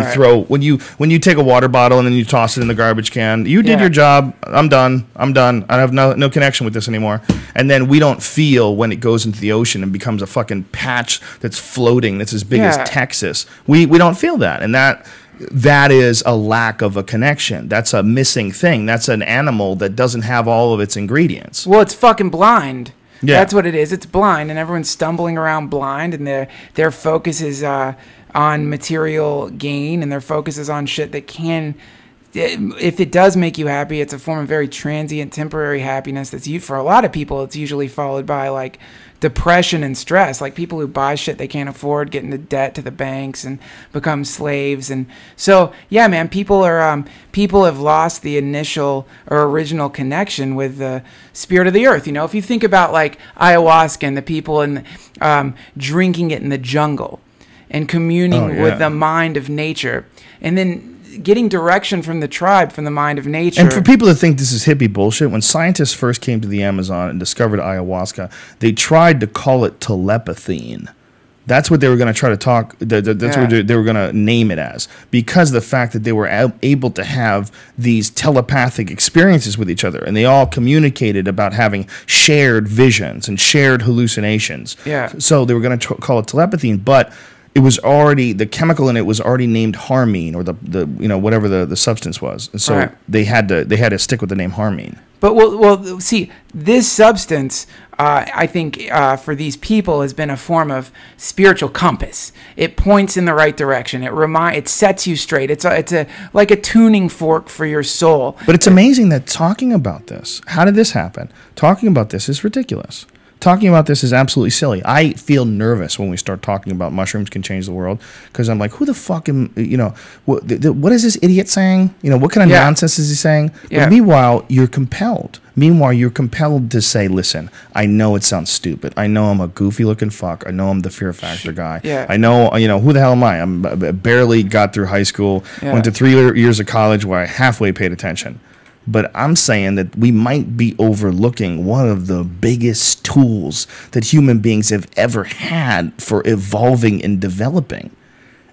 you when you take a water bottle and then you toss it in the garbage can. You did your job. I'm done. I have no connection with this anymore. And then we don't feel when it goes into the ocean and becomes a fucking patch that's floating, that's as big as Texas. We don't feel that. And that is a lack of a connection. That's a missing thing. That's an animal that doesn't have all of its ingredients. Well, it's fucking blind. Yeah. That's what it is. It's blind, and everyone's stumbling around blind, and their focus is on material gain, and their focus is on shit that can, if it does make you happy, it's a form of very transient, temporary happiness that's for a lot of people, it's usually followed by like depression and stress, like people who buy shit they can't afford, get into debt to the banks and become slaves. And so, yeah, man, people have lost the initial or original connection with the spirit of the earth. You know, if you think about like ayahuasca and the people drinking it in the jungle and communing with the mind of nature, and then getting direction from the tribe, from the mind of nature. And for people that think this is hippie bullshit, when scientists first came to the Amazon and discovered ayahuasca, they tried to call it telepathine. That's what they were going to try to talk. That's what they were going to name it as, because of the fact that they were able to have these telepathic experiences with each other, and they all communicated about having shared visions and shared hallucinations. Yeah. So they were going to call it telepathine, but it was already, the chemical in it was already named harmine, or the you know, whatever the substance was. So they had to stick with the name harmine. But well, see, this substance, I think, for these people has been a form of spiritual compass. It points in the right direction. It sets you straight. It's like a tuning fork for your soul. But it's amazing that talking about this, how did this happen? Talking about this is ridiculous. Talking about this is absolutely silly. I feel nervous when we start talking about mushrooms can change the world, because I'm like, who the fuck what is this idiot saying? You know, what kind of nonsense is he saying? But meanwhile, you're compelled. To say, listen, I know it sounds stupid. I know I'm a goofy looking fuck. I know I'm the Fear Factor guy. Yeah. I know, who the hell am I? I barely got through high school, went to 3 years of college where I halfway paid attention. But I'm saying that we might be overlooking one of the biggest tools that human beings have ever had for evolving and developing.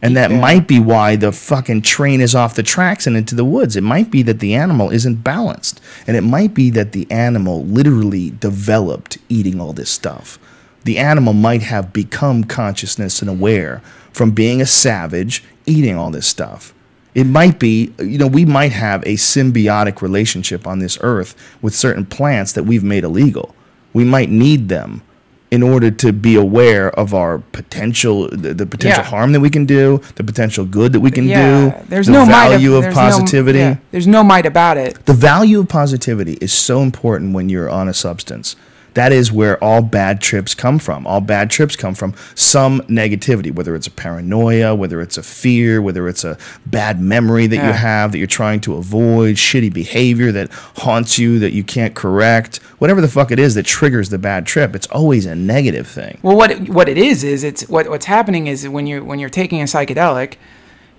And that might be why the fucking train is off the tracks and into the woods. It might be that the animal isn't balanced. And it might be that the animal literally developed eating all this stuff. The animal might have become consciousness and aware from being a savage, eating all this stuff. It might be, we might have a symbiotic relationship on this earth with certain plants that we've made illegal. We might need them in order to be aware of our potential, the potential harm that we can do, the potential good that we can do, there's the no value of positivity. There's no might about it. The value of positivity is so important when you're on a substance. That is where all bad trips come from. All bad trips come from some negativity, whether it's a paranoia, whether it's a fear, whether it's a bad memory that you have that you're trying to avoid, shitty behavior that haunts you that you can't correct, whatever the fuck it is that triggers the bad trip. It's always a negative thing. Well, what it is it's what's happening is when you're taking a psychedelic,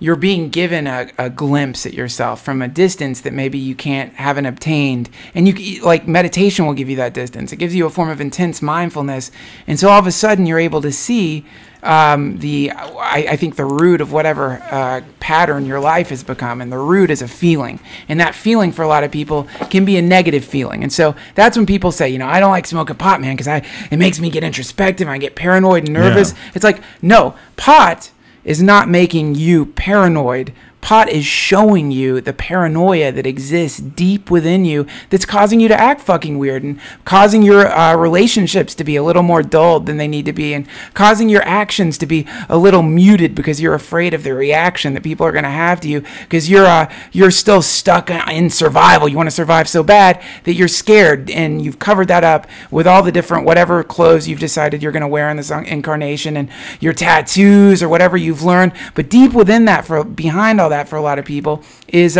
you're being given a glimpse at yourself from a distance that maybe you haven't obtained. And like meditation will give you that distance. It gives you a form of intense mindfulness. And so all of a sudden you're able to see I think the root of whatever pattern your life has become. And the root is a feeling. And that feeling for a lot of people can be a negative feeling. And so that's when people say, I don't like smoking pot, man, because it makes me get introspective. I get paranoid and nervous. Yeah. It's like, no, pot is not making you paranoid. Pot is showing you the paranoia that exists deep within you that's causing you to act fucking weird and causing your relationships to be a little more dulled than they need to be and causing your actions to be a little muted because you're afraid of the reaction that people are going to have to you because you're still stuck in survival. You want to survive so bad that you're scared, and you've covered that up with all the different whatever clothes you've decided you're going to wear in this incarnation and your tattoos or whatever you've learned. But deep within that, behind all that for a lot of people is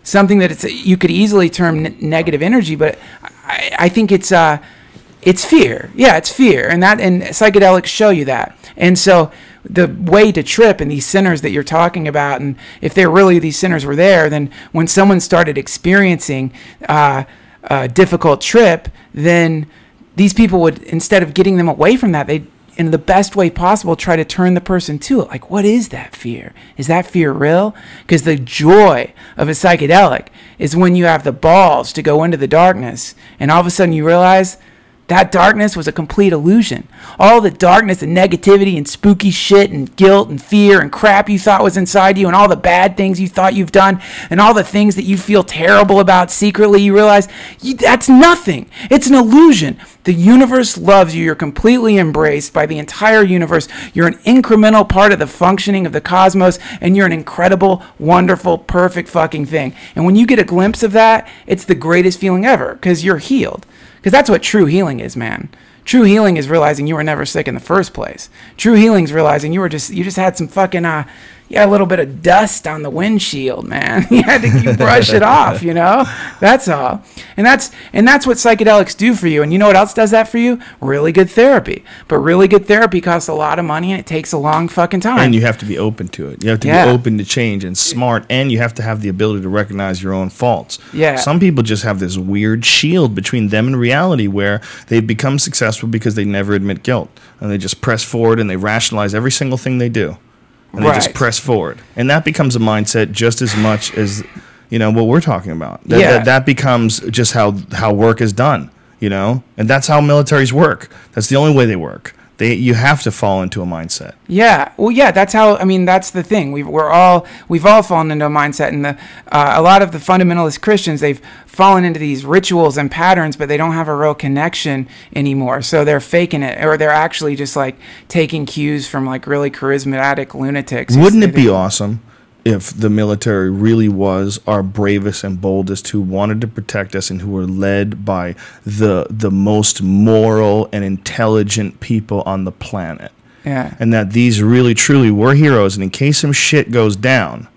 something that you could easily term negative energy, but I think it's fear. Yeah, it's fear, and psychedelics show you that. And so the way to trip and these sinners that you're talking about, and if these sinners were there, then when someone started experiencing a difficult trip, then these people would, instead of getting them away from that, they'd, in the best way possible, try to turn the person to it. Like, what is that fear? Is that fear real? Because the joy of a psychedelic is when you have the balls to go into the darkness, and all of a sudden you realize that darkness was a complete illusion. All the darkness and negativity and spooky shit and guilt and fear and crap you thought was inside you and all the bad things you thought you've done and all the things that you feel terrible about secretly, you realize that's nothing. It's an illusion. The universe loves you. You're completely embraced by the entire universe. You're an incremental part of the functioning of the cosmos, and you're an incredible, wonderful, perfect fucking thing. And when you get a glimpse of that, it's the greatest feeling ever because you're healed. Because that's what true healing is, man. True healing is realizing you were never sick in the first place. True healing is realizing you just had some fucking a little bit of dust on the windshield, man. You brush it off, That's all. And that's what psychedelics do for you. And you know what else does that for you? Really good therapy. But really good therapy costs a lot of money, and it takes a long fucking time. And you have to be open to it. You have to be open to change and smart, and you have to have the ability to recognize your own faults. Yeah. Some people just have this weird shield between them and reality where they've become successful because they never admit guilt. And they just press forward and they rationalize every single thing they do. And they just press forward. And that becomes a mindset just as much as, what we're talking about. That becomes just how work is done, And that's how militaries work. That's the only way they work. You have to fall into a mindset. Yeah. Well, yeah, that's the thing. We've all fallen into a mindset, and a lot of the fundamentalist Christians, they've fallen into these rituals and patterns, but they don't have a real connection anymore. So they're faking it, or they're actually just like taking cues from like really charismatic lunatics. Wouldn't it be awesome if the military really was our bravest and boldest, who wanted to protect us and who were led by the most moral and intelligent people on the planet? Yeah. And that these really truly were heroes, and in case some shit goes down,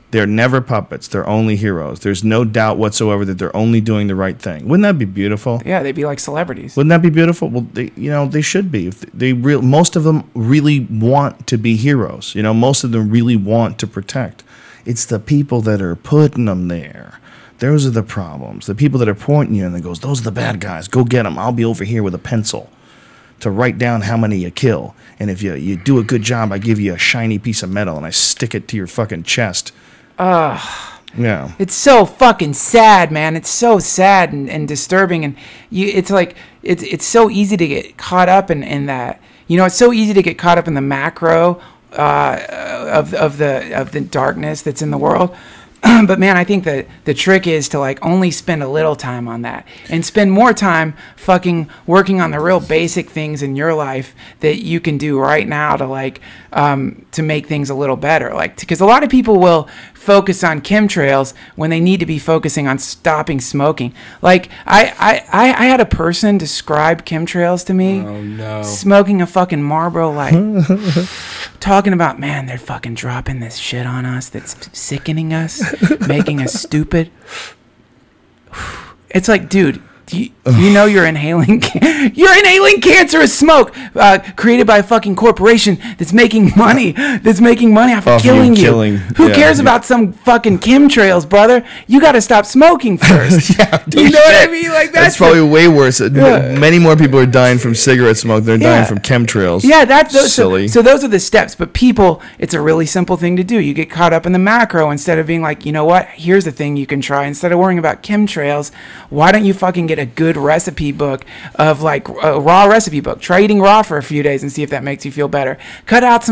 they're never puppets. They're only heroes. There's no doubt whatsoever that they're only doing the right thing. Wouldn't that be beautiful? Yeah, they'd be like celebrities. Wouldn't that be beautiful? Well, they should be. Most of them really want to be heroes. Most of them really want to protect. It's the people that are putting them there. Those are the problems. The people that are pointing you and they goes, those are the bad guys. Go get them. I'll be over here with a pencil to write down how many you kill. And if you do a good job, I give you a shiny piece of metal and I stick it to your fucking chest. Yeah. It's so fucking sad, man. It's so sad and disturbing, and it's like it's so easy to get caught up in that. It's so easy to get caught up in the macro of the darkness that's in the world. But man, I think that the trick is to like only spend a little time on that and spend more time fucking working on the real basic things in your life that you can do right now to like to make things a little better. Like, because a lot of people will focus on chemtrails when they need to be focusing on stopping smoking. Like I had a person describe chemtrails to me. Oh no. Smoking a fucking Marlboro Light. Talking about, man, they're fucking dropping this shit on us that's sickening us, making us stupid. It's like, dude, you're inhaling cancerous smoke created by a fucking corporation that's making money off of killing you. Who cares about some fucking chemtrails, brother? You got to stop smoking first. You know what I mean? Like that's probably way worse. Many more people are dying from cigarette smoke than dying from chemtrails. Yeah, that's silly. So those are the steps. But people, it's a really simple thing to do. You get caught up in the macro instead of being like, you know what? Here's the thing you can try. Instead of worrying about chemtrails, why don't you fucking get get a good recipe book of like a raw recipe book. Try eating raw for a few days and see if that makes you feel better. Cut out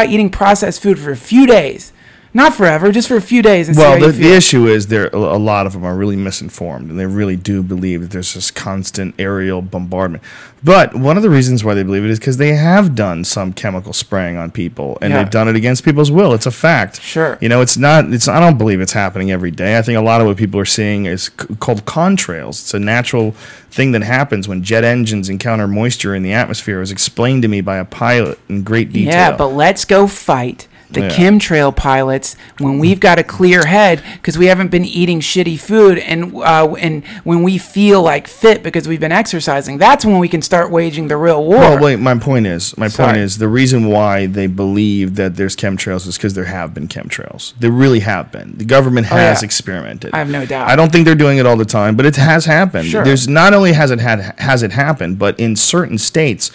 eating processed food for a few days. Not forever, just for a few days. And well, the issue is a lot of them are really misinformed, and they really do believe that there's this constant aerial bombardment. But one of the reasons why they believe it is because they have done some chemical spraying on people, and they've done it against people's will. It's a fact. Sure. You know, it's not. I don't believe it's happening every day. I think a lot of what people are seeing is called contrails. It's a natural thing that happens when jet engines encounter moisture in the atmosphere. It was explained to me by a pilot in great detail. Yeah, but let's go fight the chemtrail pilots when we've got a clear head because we haven't been eating shitty food, and when we feel like fit because we've been exercising, that's when we can start waging the real war. Well, wait, my point is the reason why they believe that there's chemtrails is because there have been chemtrails. There really have been. The government has experimented. I have no doubt. I don't think they're doing it all the time, but it has happened. Sure. There's not only has it happened, but in certain states,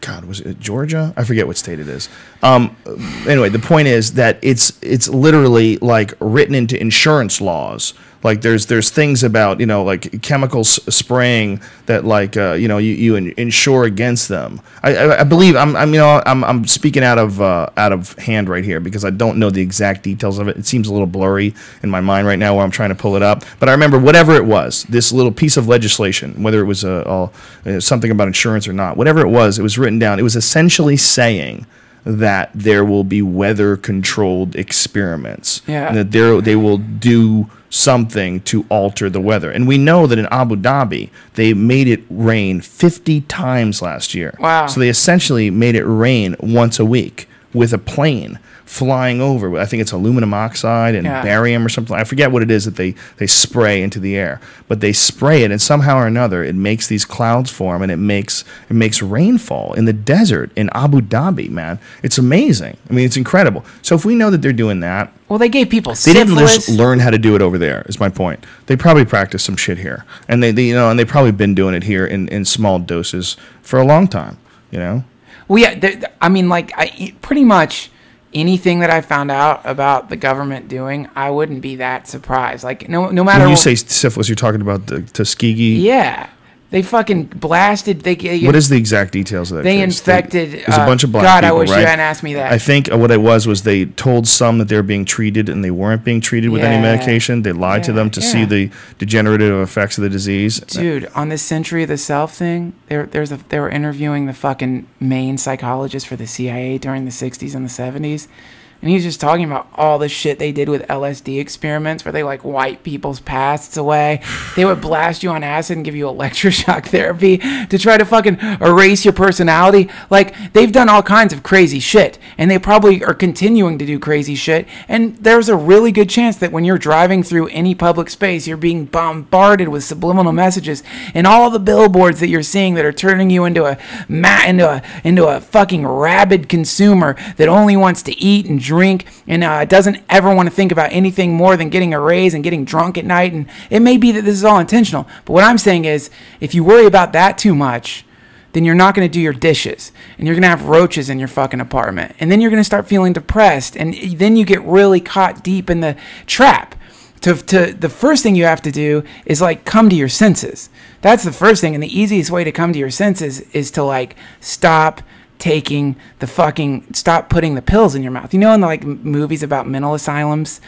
God, was it Georgia? I forget what state it is. Anyway, the point is that it's literally like written into insurance laws. Like there's things about like chemicals spraying that like you insure against them. I believe I'm speaking out of hand right here because I don't know the exact details of it. It seems a little blurry in my mind right now while I'm trying to pull it up. But I remember whatever it was, this little piece of legislation, whether it was something about insurance or not, whatever it was written down. It was essentially saying that there will be weather-controlled experiments. Yeah. And that they will do something to alter the weather. And we know that in Abu Dhabi, they made it rain 50 times last year. Wow. So they essentially made it rain once a week with a plane flying over. I think it's aluminum oxide and barium or something. I forget what it is that they spray into the air. But they spray it, and somehow or another, it makes these clouds form, and it makes rainfall in the desert in Abu Dhabi, man. It's amazing. I mean, it's incredible. So if we know that they're doing that, well, they gave people syphilis. They didn't just learn how to do it over there, is my point. They probably practiced some shit here. And they've probably been doing it here in small doses for a long time, Well, yeah, I mean, pretty much anything that I found out about the government doing, I wouldn't be that surprised. Like, no matter when you say syphilis, you're talking about the Tuskegee. Yeah. They fucking blasted. What is the exact details of that? They infected. There's a bunch of black God, people, I wish right? you hadn't asked me that. I think what it was they told some that they were being treated and they weren't being treated with any medication. They lied to them to see the degenerative effects of the disease. Dude, on this Century of the Self thing, they were interviewing the fucking main psychologist for the CIA during the 60s and the 70s. And he was just talking about all the shit they did with LSD experiments where they like wipe people's pasts away. They would blast you on acid and give you electroshock therapy to try to fucking erase your personality. Like, they've done all kinds of crazy shit, and they probably are continuing to do crazy shit. And there's a really good chance that when you're driving through any public space, you're being bombarded with subliminal messages, and all the billboards that you're seeing that are turning you into a fucking rabid consumer that only wants to eat and drink and doesn't ever want to think about anything more than getting a raise and getting drunk at night. And it may be that this is all intentional, but what I'm saying is, if you worry about that too much, then you're not going to do your dishes, and you're going to have roaches in your fucking apartment, and then you're going to start feeling depressed, and then you get really caught deep in the trap. The first thing you have to do is like come to your senses. That's the first thing, and the easiest way to come to your senses is to like stop putting the pills in your mouth. In the like movies about mental asylums,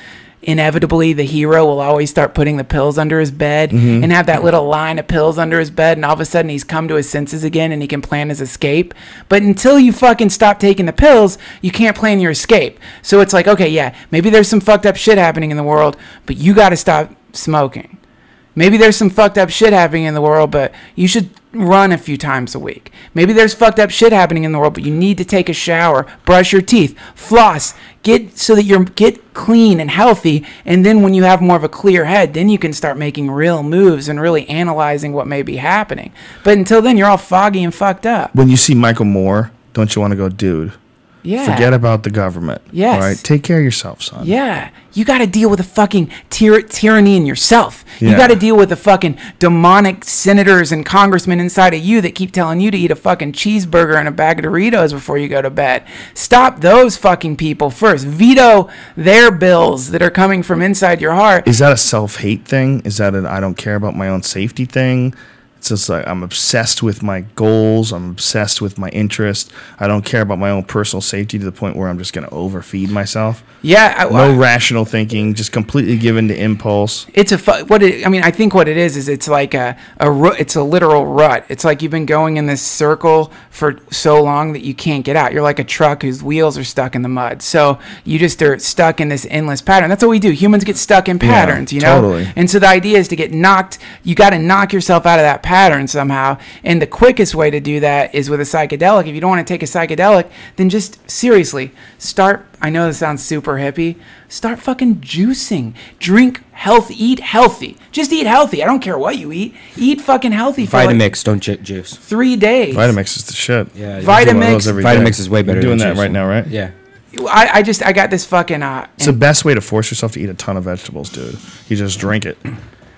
inevitably the hero will always start putting the pills under his bed and have that little line of pills under his bed, and all of a sudden he's come to his senses again and he can plan his escape. But until you fucking stop taking the pills, you can't plan your escape. So it's like, okay, yeah, maybe there's some fucked up shit happening in the world, but you got to stop smoking. Maybe there's some fucked up shit happening in the world, but you should run a few times a week. Maybe there's fucked up shit happening in the world, but you need to take a shower, brush your teeth, floss, get clean and healthy, and then when you have more of a clear head, then you can start making real moves and really analyzing what may be happening. But until then, you're all foggy and fucked up. When you see Michael Moore, don't you want to go, dude? Yeah. Forget about the government. Yes. All right. Take care of yourself, son. Yeah. You got to deal with the fucking tyranny in yourself. Yeah. You got to deal with the fucking demonic senators and congressmen inside of you that keep telling you to eat a fucking cheeseburger and a bag of Doritos before you go to bed. Stop those fucking people first. Veto their bills that are coming from inside your heart. Is that a self-hate thing? Is that an I don't care about my own safety thing? It's just like I'm obsessed with my goals. I'm obsessed with my interest. I don't care about my own personal safety to the point where I'm just going to overfeed myself. Yeah. No rational thinking, just completely given to impulse. It's I think what it is it's like it's a literal rut. It's like you've been going in this circle for so long that you can't get out. You're like a truck whose wheels are stuck in the mud. So you just are stuck in this endless pattern. That's what we do. Humans get stuck in patterns, you know? Totally. And so the idea is to get knocked. You got to knock yourself out of that pattern somehow. And the quickest way to do that is with a psychedelic. If you don't want to take a psychedelic, then just seriously start. I know this sounds super hippie. Start fucking juicing. Drink health. Eat healthy. Just eat healthy. I don't care what you eat. Eat fucking healthy for Vitamix, don't juice. 3 days. Vitamix is the shit. Yeah, Vitamix is way better. You're doing than that juicing. right now, right? Yeah. I got this fucking. It's the best way to force yourself to eat a ton of vegetables, dude. You just drink it.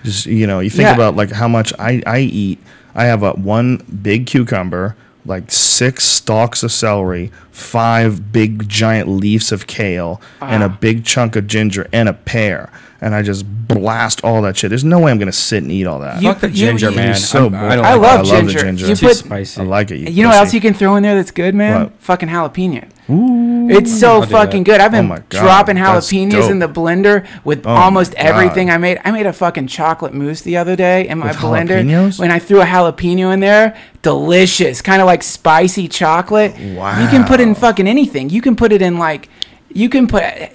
Just you think about like how much I eat. I have one big cucumber, like 6 stalks of celery, 5 big giant leaves of kale, and a big chunk of ginger and a pear. And I just blast all that shit. There's no way I'm gonna sit and eat all that. Fuck the ginger, man. I love ginger. The ginger. You Too put, spicy. I like it. You know what else you can throw in there that's good, man? What? Fucking jalapeno. Ooh. It's so fucking good. I've been my God, dropping that's jalapenos in the dope. blender with Oh almost my God. everything I made. I made a fucking chocolate mousse the other day in my With blender. jalapenos? When I threw a jalapeno in there, delicious. Kind of like spicy chocolate. Wow. You can put it in fucking anything. You can put it in like,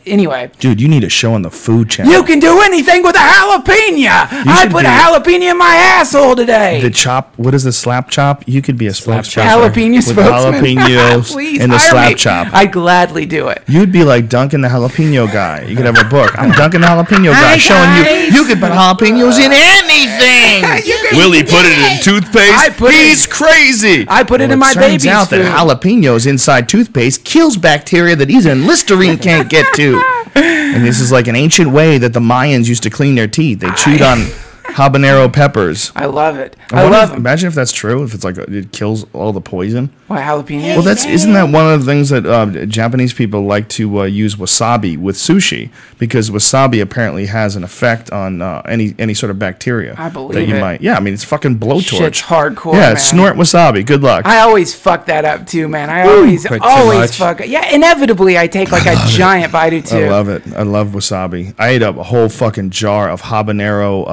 anyway. Dude, you need a show on the Food Channel. You can do anything with a jalapeno. I should put do a jalapeno in my asshole today. The chop, what is the slap chop? You could be a slap chop. Jalapeno with spokesman. jalapenos Please and the hire slap me. chop. I'd gladly do it. You'd be like Duncan the jalapeno guy. You could have a book. I'm Duncan the jalapeno guy, Hi, showing guys. you could put jalapenos in anything. Will he put it in toothpaste? He's crazy. I put it in my baby's Turns out food. that jalapenos inside toothpaste kills bacteria that even Listerine can't get to. And this is like an ancient way that the Mayans used to clean their teeth. They chewed on habanero peppers. I love it. Imagine if that's true. If it's like it kills all the poison. What, jalapeno? Well, isn't that one of the things that Japanese people like to use wasabi with sushi, because wasabi apparently has an effect on any sort of bacteria. I believe that you it. might. Yeah, I mean it's fucking blowtorch. Shit's hardcore, Yeah, man. snort wasabi. Good luck. I always fuck that up too, man. I Put too always much. fuck it. Yeah, inevitably I take like a giant bite or two. I love it. I love wasabi. I ate up a whole fucking jar of habanero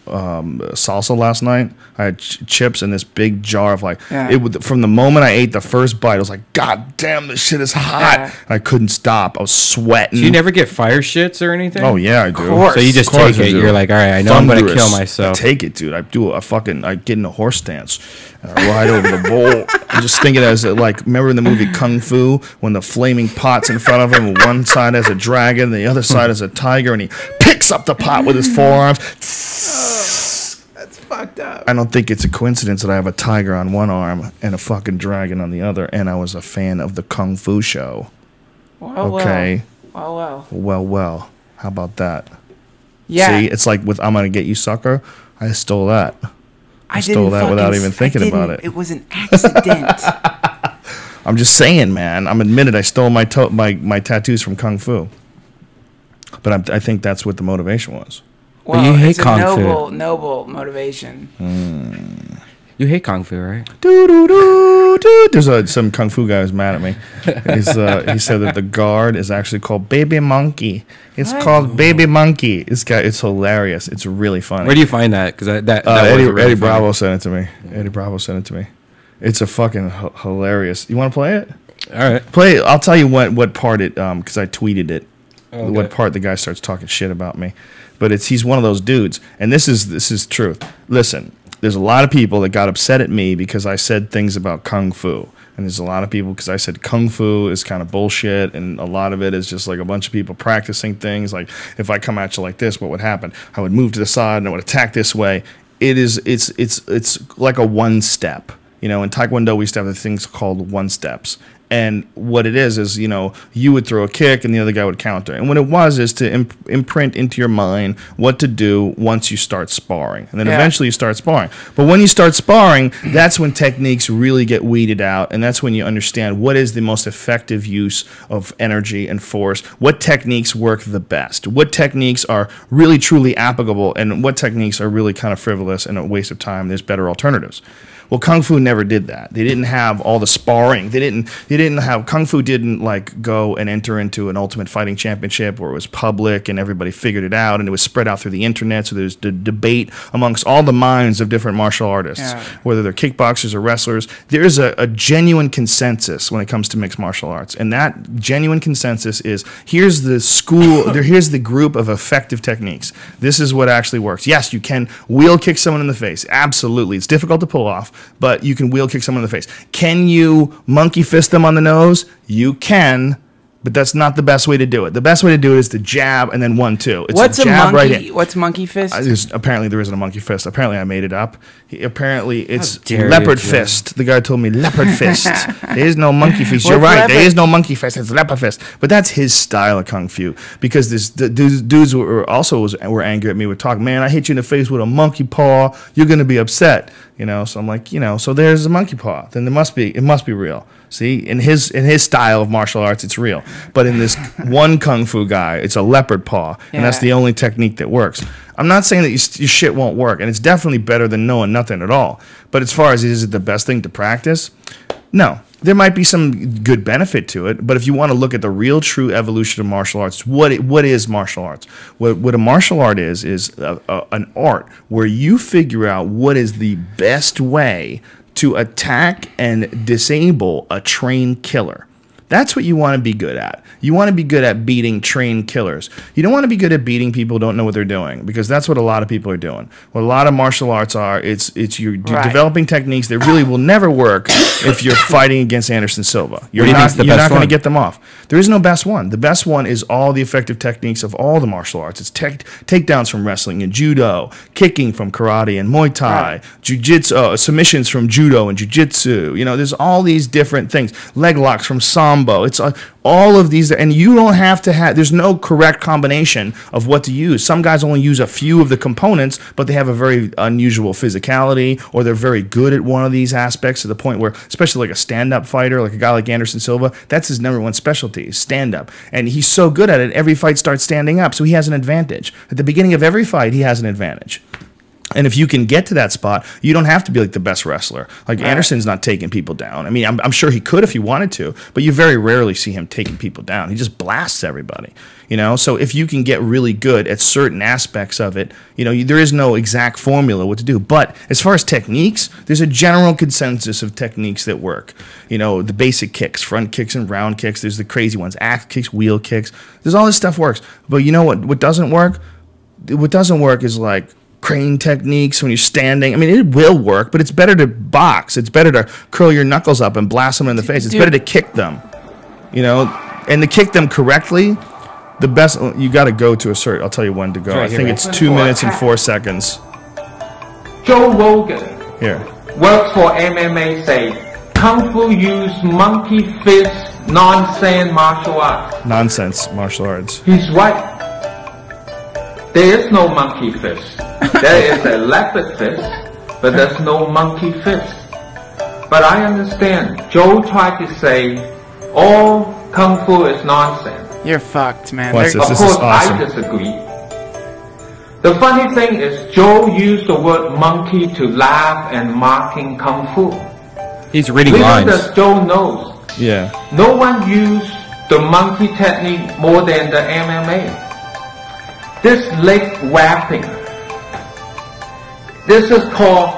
salsa last night. I had chips in this big jar of from the moment I ate the first bite, I was like, God damn, this shit is hot. Yeah. I couldn't stop. I was sweating. Do you never get fire shits or anything? Oh yeah, I do. course. So you just Of course take I it. do. You're like, all right, I know I'm going to kill I myself. take it, dude. I get in a horse stance and I ride over the bowl. I'm just thinking as remember in the movie Kung Fu when the flaming pot's in front of him and one side has a dragon, the other side has a tiger, and he picks up the pot with his forearms. That's fucked up. I don't think it's a coincidence that I have a tiger on one arm and a fucking dragon on the other, and I was a fan of the Kung Fu show. Well, Okay. Well. How about that? Yeah. See, it's like with I'm gonna get you, sucker. I stole that. I stole didn't that without fucking- even thinking I about didn't. it. It was an accident. I'm just saying, man. I'm admitted I stole my tattoos from Kung Fu. But I think that's what the motivation was. Well, you hate it's a Kung Fu. noble motivation. You hate Kung Fu, right? There's some Kung Fu guy who's mad at me. He said that the guard is actually called Baby Monkey. It's called Baby Monkey. It's hilarious. It's really funny. Where do you find that? Because that Eddie, was really Eddie funny. Bravo sent it to me. Eddie Bravo sent it to me. It's a fucking hilarious. You want to play it? All right. Play it. I'll tell you what part it because I tweeted it. Okay. What part the guy starts talking shit about me. But he's one of those dudes, and this is truth. Listen, there's a lot of people that got upset at me because I said things about Kung Fu. And there's a lot of people because I said Kung Fu is kind of bullshit, and a lot of it is just like a bunch of people practicing things. Like if I come at you like this, what would happen? I would move to the side and I would attack this way. It's like a one step. You know, in Taekwondo we used to have the things called one steps. And what it is, you know, you would throw a kick and the other guy would counter. And what it was is to imprint into your mind what to do once you start sparring. And then eventually you start sparring. But when you start sparring, that's when techniques really get weeded out. And that's when you understand what is the most effective use of energy and force, what techniques work the best, what techniques are really truly applicable, and what techniques are really kind of frivolous and a waste of time. There's better alternatives. Well, Kung Fu never did that. They didn't have all the sparring. They didn't have, Kung Fu didn't like go and enter into an Ultimate Fighting Championship where it was public and everybody figured it out and it was spread out through the internet. So there's the debate amongst all the minds of different martial artists, whether they're kickboxers or wrestlers. There's a genuine consensus when it comes to mixed martial arts. And that genuine consensus is, here's the school, here's the group of effective techniques. This is what actually works. Yes, you can wheel kick someone in the face. Absolutely. It's difficult to pull off, but you can wheel kick someone in the face. Can you monkey fist them on the nose? You can, but that's not the best way to do it. The best way to do it is to jab and then 1-2. It's what's a jab monkey? Right in. What's monkey fist? Apparently there isn't a monkey fist. Apparently I made it up. Apparently it's leopard fist. The guy told me leopard fist. There is no monkey fist. You're right. There is no monkey fist. It's leopard fist. But that's his style of kung fu. Because dudes were angry at me. Would talk, man, I hit you in the face with a monkey paw. You're gonna be upset. You know. So I'm like, you know. So there's a monkey paw. Then it must be real. See, in his style of martial arts, it's real. But in this one kung fu guy, it's a leopard paw, and that's the only technique that works. I'm not saying that your shit won't work, and it's definitely better than knowing nothing at all. But as far as is it the best thing to practice? No. There might be some good benefit to it, but if you want to look at the real true evolution of martial arts, what is martial arts? What a martial art is an art where you figure out what is the best way to attack and disable a trained killer. That's what you want to be good at. You want to be good at beating trained killers. You don't want to be good at beating people who don't know what they're doing, because that's what a lot of people are doing. What a lot of martial arts are, you're developing techniques that really will never work if you're fighting against Anderson Silva. You're not going to get them off. There is no best one. The best one is all the effective techniques of all the martial arts. It's takedowns from wrestling and judo, kicking from karate and Muay Thai, jiu-jitsu, submissions from judo and jiu-jitsu. You know, there's all these different things. Leg locks from sambo. It's all of these, and you don't have to have, there's no correct combination of what to use. Some guys only use a few of the components, but they have a very unusual physicality, or they're very good at one of these aspects to the point where, especially like a stand-up fighter, like a guy like Anderson Silva, that's his #1 specialty, stand-up. And he's so good at it, every fight starts standing up, so he has an advantage. At the beginning of every fight, he has an advantage. And if you can get to that spot, you don't have to be like the best wrestler. Like Anderson's not taking people down. I mean, I'm sure he could if he wanted to, but you very rarely see him taking people down. He just blasts everybody, you know? So if you can get really good at certain aspects of it, you know, there is no exact formula what to do. But as far as techniques, there's a general consensus of techniques that work. You know, the basic kicks, front kicks and round kicks. There's the crazy ones, axe kicks, wheel kicks. There's all this stuff works. But you know what doesn't work? What doesn't work is like crane techniques when you're standing. I mean, it will work, but it's better to box. It's better to curl your knuckles up and blast them in the face. It's better to kick them, you know, and to kick them correctly. The best, you got to go to a certain, I'll tell you when to go. I think it's 2 minutes and 4 seconds. Joe Rogan here works for MMA, say Kung Fu use monkey fist nonsense martial arts. Nonsense martial arts. He's right. There is no monkey fist. There is a leopard fist, but there's no monkey fist. But I understand. Joe tried to say all Kung Fu is nonsense. You're fucked, man. Watch this. Of This course, is awesome. I disagree. The funny thing is Joe used the word monkey to laugh and mocking Kung Fu. He's reading Little lines. does Joe knows. Yeah. No one used the monkey technique more than the MMA. This leg wrapping, this is called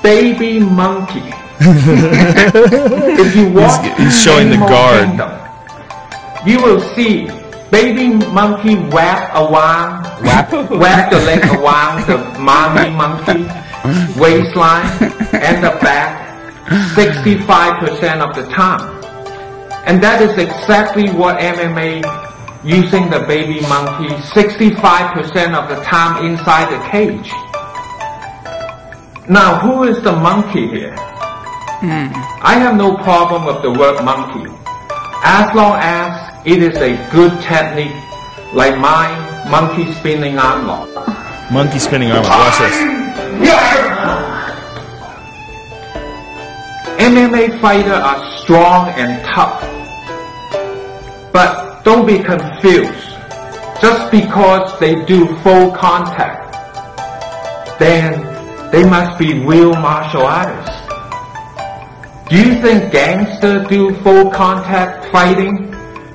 baby monkey. If you watch he's showing the guard. Kingdom, you will see baby monkey wrap the leg around the mommy monkey waistline and the back 65% of the time. And that is exactly what MMA using the baby monkey 65% of the time inside the cage. Now, who is the monkey here? I have no problem with the word monkey, as long as it is a good technique, like my monkey spinning arm lock. Monkey spinning arm lock. Watch this. MMA fighters are strong and tough, but don't be confused. Just because they do full contact, then they must be real martial artists. Do you think gangsters do full contact fighting?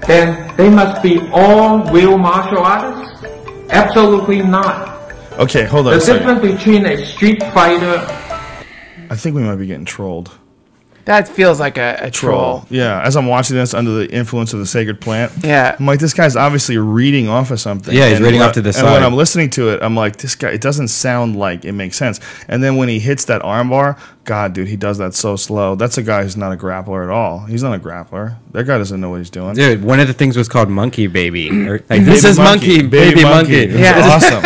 Then they must be all real martial artists? Absolutely not. Okay, hold on The a second. difference between a street fighter... I think we might be getting trolled. That feels like a troll. Yeah, as I'm watching this under the influence of the sacred plant, Yeah. I'm like, this guy's obviously reading off of something. Yeah, he's And reading when- off to the And side. when I'm listening to it, I'm like, this guy, it doesn't sound like it makes sense. And then when he hits that armbar, God, dude, he does that so slow. That's a guy who's not a grappler at all. He's not a grappler. That guy doesn't know what he's doing. Dude, one of the things was called Monkey Baby. Or, like, this Baby is monkey, baby monkey. It was Yeah. awesome.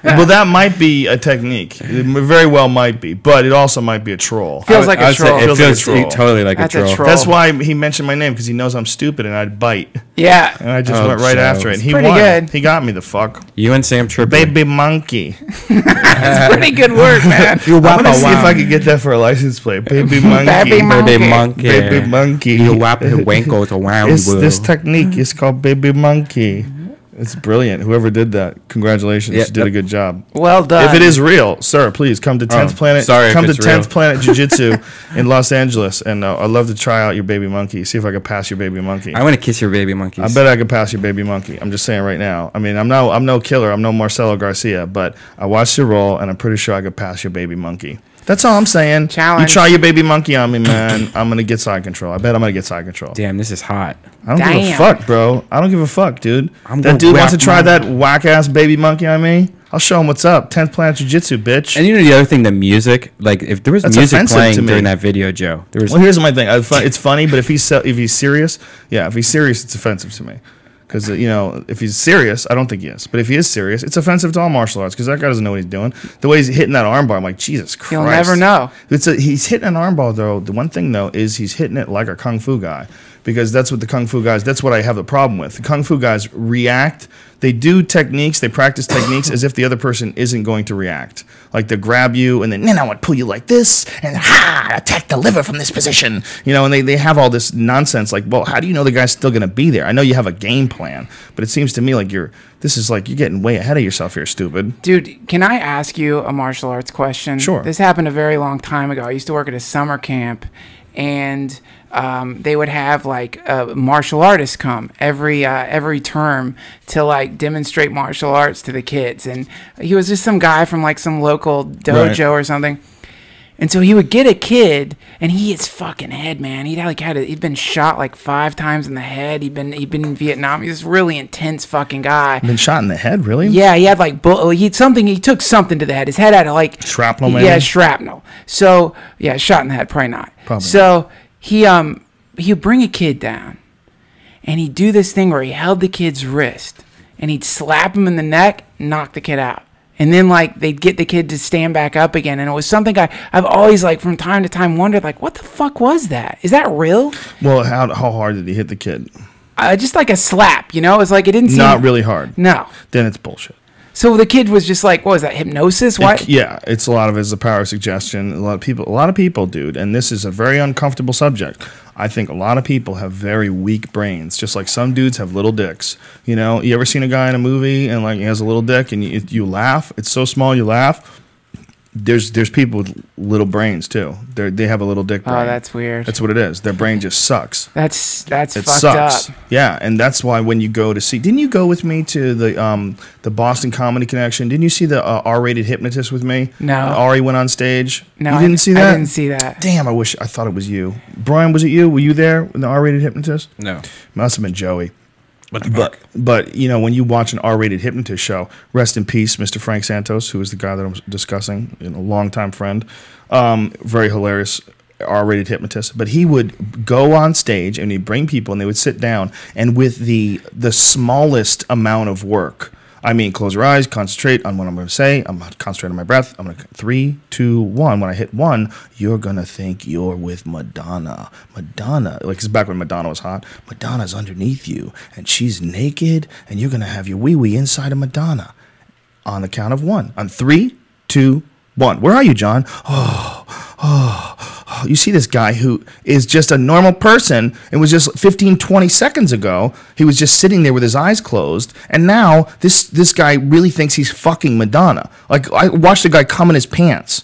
Well, that might be a technique. It very well might be, but it also might be a troll. Feels like a I'd say troll. It Feels like a feels troll. totally like That's a a troll. troll. That's why he mentioned my name, because he knows I'm stupid and I'd bite. Yeah. And I just Oh, went right Joe. after it. And he pretty won. good. He got me the fuck. You and Sam Tripper. Baby monkey. That's pretty good work, man. You I'm wap gonna a see if wap. I could get that for a license plate. Baby monkey. Baby monkey. Baby monkey. Baby monkey. You wap your wankles around. It's boo. this technique is called baby monkey. It's brilliant. Whoever did that, congratulations. Yeah, You did a good job. Well done. If it is real, sir, please come to 10th Planet. sorry if come to it's 10th real. Planet Jiu-Jitsu in Los Angeles, and I'd love to try out your baby monkey. See if I can pass your baby monkey. I want to kiss your baby monkeys. I bet I could pass your baby monkey. I'm just saying right now. I mean, I'm no killer. I'm no Marcelo Garcia, but I watched your role, and I'm pretty sure I could pass your baby monkey. That's all I'm saying. Challenge. You try your baby monkey on me, man. I'm gonna get side control. I bet I'm gonna get side control. Damn, this is hot. I don't give a Damn. fuck, bro. I don't give a fuck, dude. I'm That gonna dude wants to whack try my- that whack ass baby monkey on me. I'll show him what's up. 10th Planet Jiu-Jitsu, bitch. And you know the other thing, the music. Like if there was That's music offensive to playing me. during that video, Joe, there was. Well, here's my thing. It's funny, but if he's serious, yeah, if he's serious, it's offensive to me. Because, if he's serious, I don't think he is. But if he is serious, it's offensive to all martial arts because that guy doesn't know what he's doing. The way he's hitting that armbar, I'm like, Jesus Christ. You'll never know. He's hitting an armbar, though. The one thing, though, is he's hitting it like a kung fu guy. Because that's what the kung fu guys, that's what I have the problem with. The kung fu guys react. They do techniques, they practice techniques as if the other person isn't going to react. Like they grab you and then I would pull you like this and attack the liver from this position. And they have all this nonsense like, well, how do you know the guy's still going to be there? I know you have a game plan, but it seems to me like you're getting way ahead of yourself here, stupid. Dude, can I ask you a martial arts question? Sure. This happened a very long time ago. I used to work at a summer camp, and they would have like martial artists come every term to like demonstrate martial arts to the kids. And he was just some guy from like some local dojo or something. And so he would get a kid, and he hit his fucking head, man. He'd been shot like 5 times in the head. He'd been in Vietnam. He was a really intense fucking guy. Been shot in the head, really? Yeah, he had like he took something to the head. His head had like Shrapnel, maybe? Yeah, shrapnel. So yeah, shot in the head, probably not. Probably so he'd bring a kid down, and he'd do this thing where he held the kid's wrist, and he'd slap him in the neck, knock the kid out. And then, like, they'd get the kid to stand back up again. And it was something I've always, like, from time to time wondered, like, what the fuck was that? Is that real? Well, how hard did he hit the kid? Just like a slap, It's like it didn't seem... Not really hard. No. Then it's bullshit. So the kid was just like, what was that, hypnosis? What? Yeah, it's a lot of it is the power of suggestion. A lot of people, dude, and this is a very uncomfortable subject. I think a lot of people have very weak brains, just like some dudes have little dicks. You ever seen a guy in a movie and like he has a little dick and you laugh? It's so small you laugh. There's people with little brains too. They have a little dick brain. Oh, that's weird. That's what it is. Their brain just sucks. That's It fucked sucks. up. Yeah, and that's why when you go to see, didn't you go with me to the Boston Comedy Connection? Didn't you see the R-rated hypnotist with me? No. Ari went on stage. No, you didn't see that. I didn't see that. Damn, I thought it was you. Brian, was it you? Were you there with the R-rated hypnotist? No. Must have been Joey. What the fuck? But when you watch an R-rated hypnotist show, rest in peace, Mr. Frank Santos, who is the guy that I'm discussing, a longtime friend, very hilarious R-rated hypnotist. But he would go on stage and he'd bring people and they would sit down, and with the smallest amount of work, I mean, close your eyes, concentrate on what I'm going to say. I'm going to concentrate on my breath. I'm going to 3, 2, 1. When I hit 1, you're going to think you're with Madonna. Madonna, like it's back when Madonna was hot. Madonna's underneath you, and she's naked, and you're going to have your wee-wee inside of Madonna. On the count of 1. On 3, 2, 1. Where are you, John? You see this guy who is just a normal person. It was just 15, 20 seconds ago. He was just sitting there with his eyes closed. And now this guy really thinks he's fucking Madonna. Like, I watched the guy come in his pants.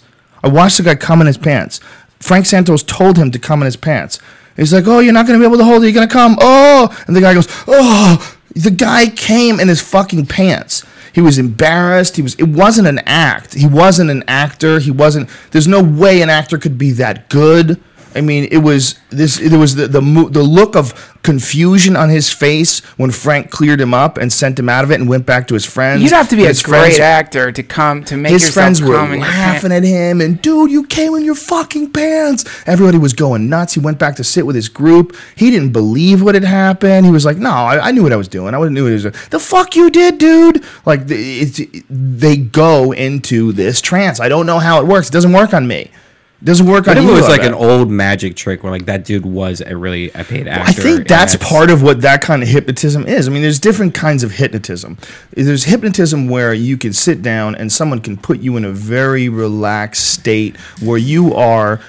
Frank Santos told him to come in his pants. He's like, oh, you're not going to be able to hold it. You're going to come. Oh. And the guy goes, oh. The guy came in his fucking pants. He was embarrassed. It wasn't an act. He wasn't an actor. There's no way an actor could be that good. I mean, there was the look of confusion on his face when Frank cleared him up and sent him out of it and went back to his friends. You'd have to be a great actor to make his yourself friends were come in laughing at him and, dude, you came in your fucking pants. Everybody was going nuts. He went back to sit with his group. He didn't believe what had happened. He was like, no, I knew what I was doing. I knew what I was doing. The fuck you did, dude. Like, they go into this trance. I don't know how it works. It doesn't work on me. Doesn't work on you. It was like an old magic trick where like that dude was a paid actor. I think that's part of what that kind of hypnotism is. I mean, there's different kinds of hypnotism. There's hypnotism where you can sit down and someone can put you in a very relaxed state where you are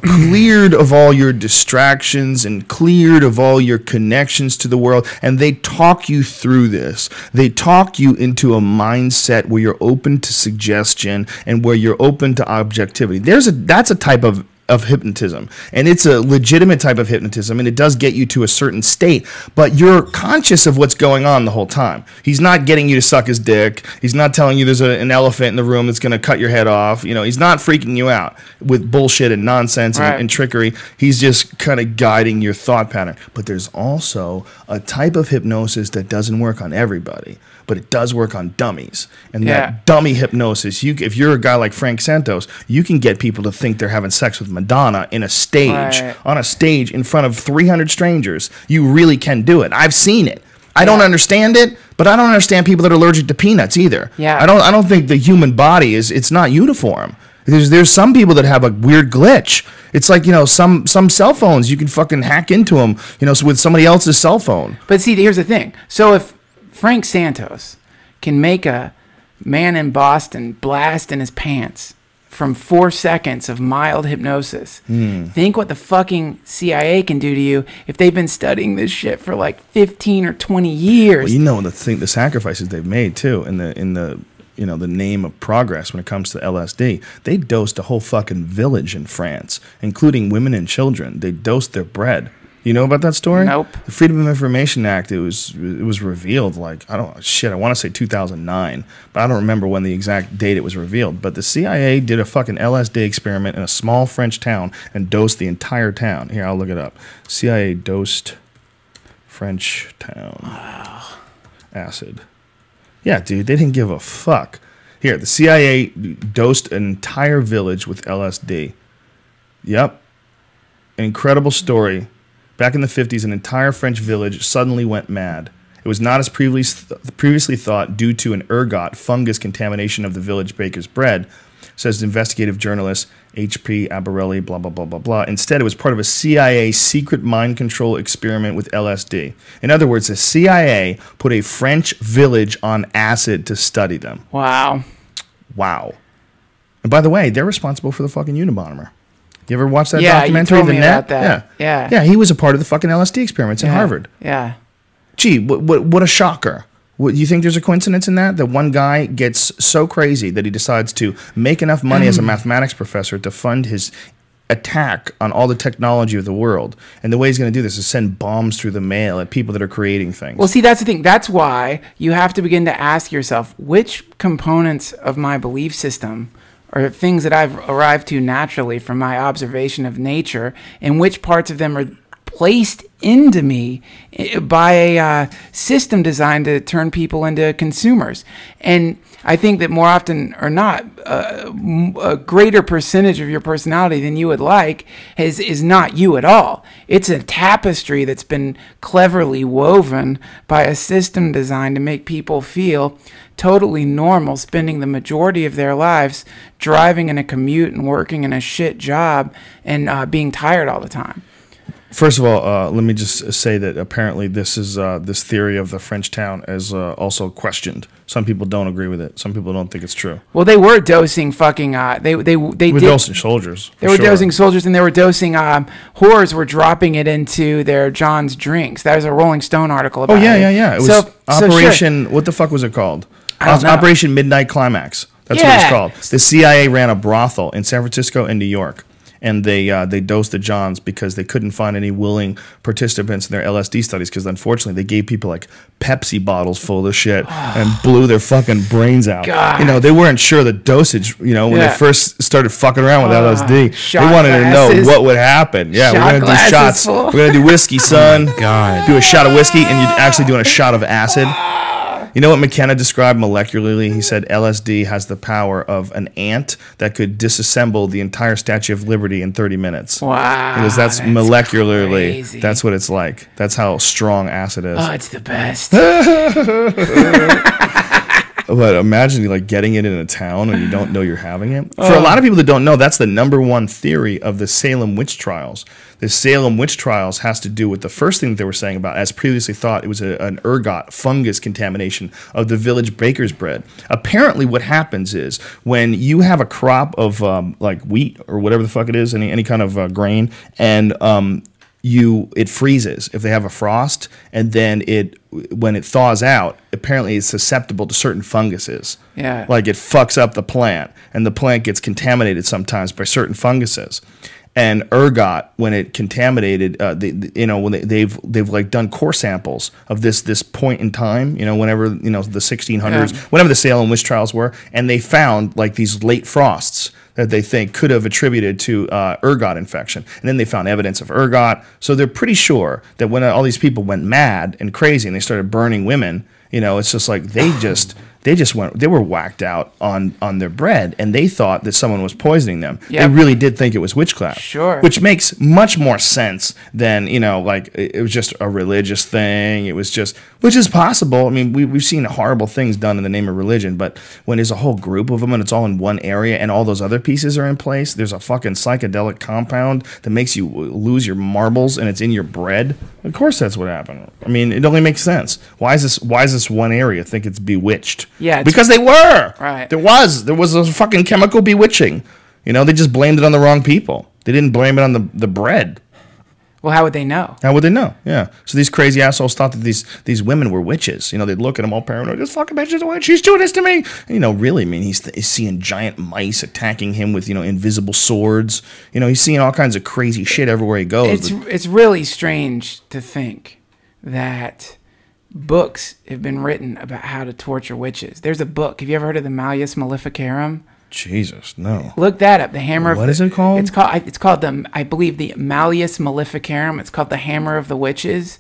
cleared of all your distractions and cleared of all your connections to the world, and they talk you through this. They talk you into a mindset where you're open to suggestion and where you're open to objectivity. That's a type of hypnotism, and it's a legitimate type of hypnotism, and it does get you to a certain state, but you're conscious of what's going on the whole time. He's not getting you to suck his dick. He's not telling you there's an elephant in the room that's going to cut your head off. You know, he's not freaking you out with bullshit and nonsense and trickery. He's just kind of guiding your thought pattern. But there's also a type of hypnosis that doesn't work on everybody, but it does work on dummies. And that dummy hypnosis, if you're a guy like Frank Santos, you can get people to think they're having sex with Madonna on a stage in front of 300 strangers. You really can do it. I've seen it. I don't understand it, but I don't understand people that are allergic to peanuts either. Yeah. I don't think the human body it's not uniform. There's some people that have a weird glitch. It's like, some cell phones, you can fucking hack into them, with somebody else's cell phone. But see, here's the thing. So if Frank Santos can make a man in Boston blast in his pants from 4 seconds of mild hypnosis, think what the fucking CIA can do to you if they've been studying this shit for like 15 or 20 years. Well, the sacrifices they've made too in the name of progress when it comes to LSD. They dosed a whole fucking village in France, including women and children. They dosed their bread. You know about that story? Nope. The Freedom of Information Act, it was revealed like, I want to say 2009, but I don't remember when the exact date it was revealed. But the CIA did a fucking LSD experiment in a small French town and dosed the entire town. Here, I'll look it up. CIA dosed French town. Acid. Yeah, dude, they didn't give a fuck. Here, the CIA dosed an entire village with LSD. Yep. Incredible story. Back in the 50s, an entire French village suddenly went mad. It was not as previously thought due to an ergot fungus contamination of the village baker's bread, says investigative journalist H.P. Abarelli, blah, blah, blah, blah, blah. Instead, it was part of a CIA secret mind control experiment with LSD. In other words, the CIA put a French village on acid to study them. Wow. And by the way, they're responsible for the fucking Unabomber. You ever watch that documentary? You told me about that. Yeah, he was a part of the fucking LSD experiments in Harvard. Yeah. Gee, what a shocker. You think there's a coincidence in that? That one guy gets so crazy that he decides to make enough money as a mathematics professor to fund his attack on all the technology of the world. And the way he's going to do this is send bombs through the mail at people that are creating things. Well, see, that's the thing. That's why you have to begin to ask yourself, which components of my belief system are things that I've arrived to naturally from my observation of nature, and which parts of them are placed into me by a system designed to turn people into consumers. And I think that more often or not, a greater percentage of your personality than you would like is not you at all. It's a tapestry that's been cleverly woven by a system designed to make people feel totally normal, spending the majority of their lives driving in a commute and working in a shit job and being tired all the time. First of all, let me just say that apparently this is this theory of the French town is also questioned. Some people don't agree with it. Some people don't think it's true. Well, they were dosing fucking. They were dosing soldiers. They were dosing soldiers, and they were dosing whores. Were dropping it into their John's drinks. That was a Rolling Stone article about. Oh yeah. It was Operation. Sure. What the fuck was it called? I don't know. Operation Midnight Climax. That's what it's called. The CIA ran a brothel in San Francisco and New York. And they dosed the Johns because they couldn't find any willing participants in their LSD studies because unfortunately they gave people like Pepsi bottles full of shit and blew their fucking brains out. God. You know, they weren't sure the dosage, you know, when they first started fucking around with LSD. They wanted to know what would happen. Yeah, we're going to do shots. We're going to do whiskey, son. God. Do a shot of whiskey and you're actually doing a shot of acid. You know what McKenna described molecularly? He said LSD has the power of an ant that could disassemble the entire Statue of Liberty in 30 minutes. Wow. Because that's molecularly, crazy. That's what it's like. That's how strong acid is. Oh, it's the best. But imagine like getting it in a town and you don't know you're having it. For a lot of people that don't know, that's the #1 theory of the Salem witch trials. The Salem witch trials has to do with the first thing that they were saying about, as previously thought, it was an ergot fungus contamination of the village baker's bread. Apparently what happens is when you have a crop of like wheat or whatever the fuck it is, any kind of grain, and it freezes if they have a frost, and then when it thaws out, apparently it's susceptible to certain funguses. Yeah. Like it fucks up the plant, and the plant gets contaminated sometimes by certain funguses. And ergot, when it contaminated, when they've like done core samples of this point in time, whenever the 1600s, whenever the Salem witch trials were, and they found like these late frosts that they think could have attributed to ergot infection. And then they found evidence of ergot. So they're pretty sure that when all these people went mad and crazy and they started burning women, it's just like they were whacked out on their bread, and they thought that someone was poisoning them. Yep. They really did think it was witchcraft. Sure. Which makes much more sense than, like it was just a religious thing. It was just, which is possible. I mean, we've seen horrible things done in the name of religion, but when there's a whole group of them and it's all in one area and all those other pieces are in place, there's a fucking psychedelic compound that makes you lose your marbles and it's in your bread. Of course that's what happened. I mean, it only makes sense. Why is this one area think it's bewitched? Yeah, because they were. Right. There was a fucking chemical bewitching. They just blamed it on the wrong people. They didn't blame it on the bread. Well, how would they know? How would they know? Yeah. So these crazy assholes thought that these women were witches. They'd look at them all paranoid. This fucking bitch is a witch. She's doing this to me. And, really, I mean, he's seeing giant mice attacking him with, invisible swords. He's seeing all kinds of crazy shit everywhere he goes. It's really strange to think that books have been written about how to torture witches. There's a book. Have you ever heard of the Malleus Maleficarum? Jesus, no. Look that up. The Hammer of What is it called? It's called I believe the Malleus Maleficarum. It's called the Hammer of the Witches.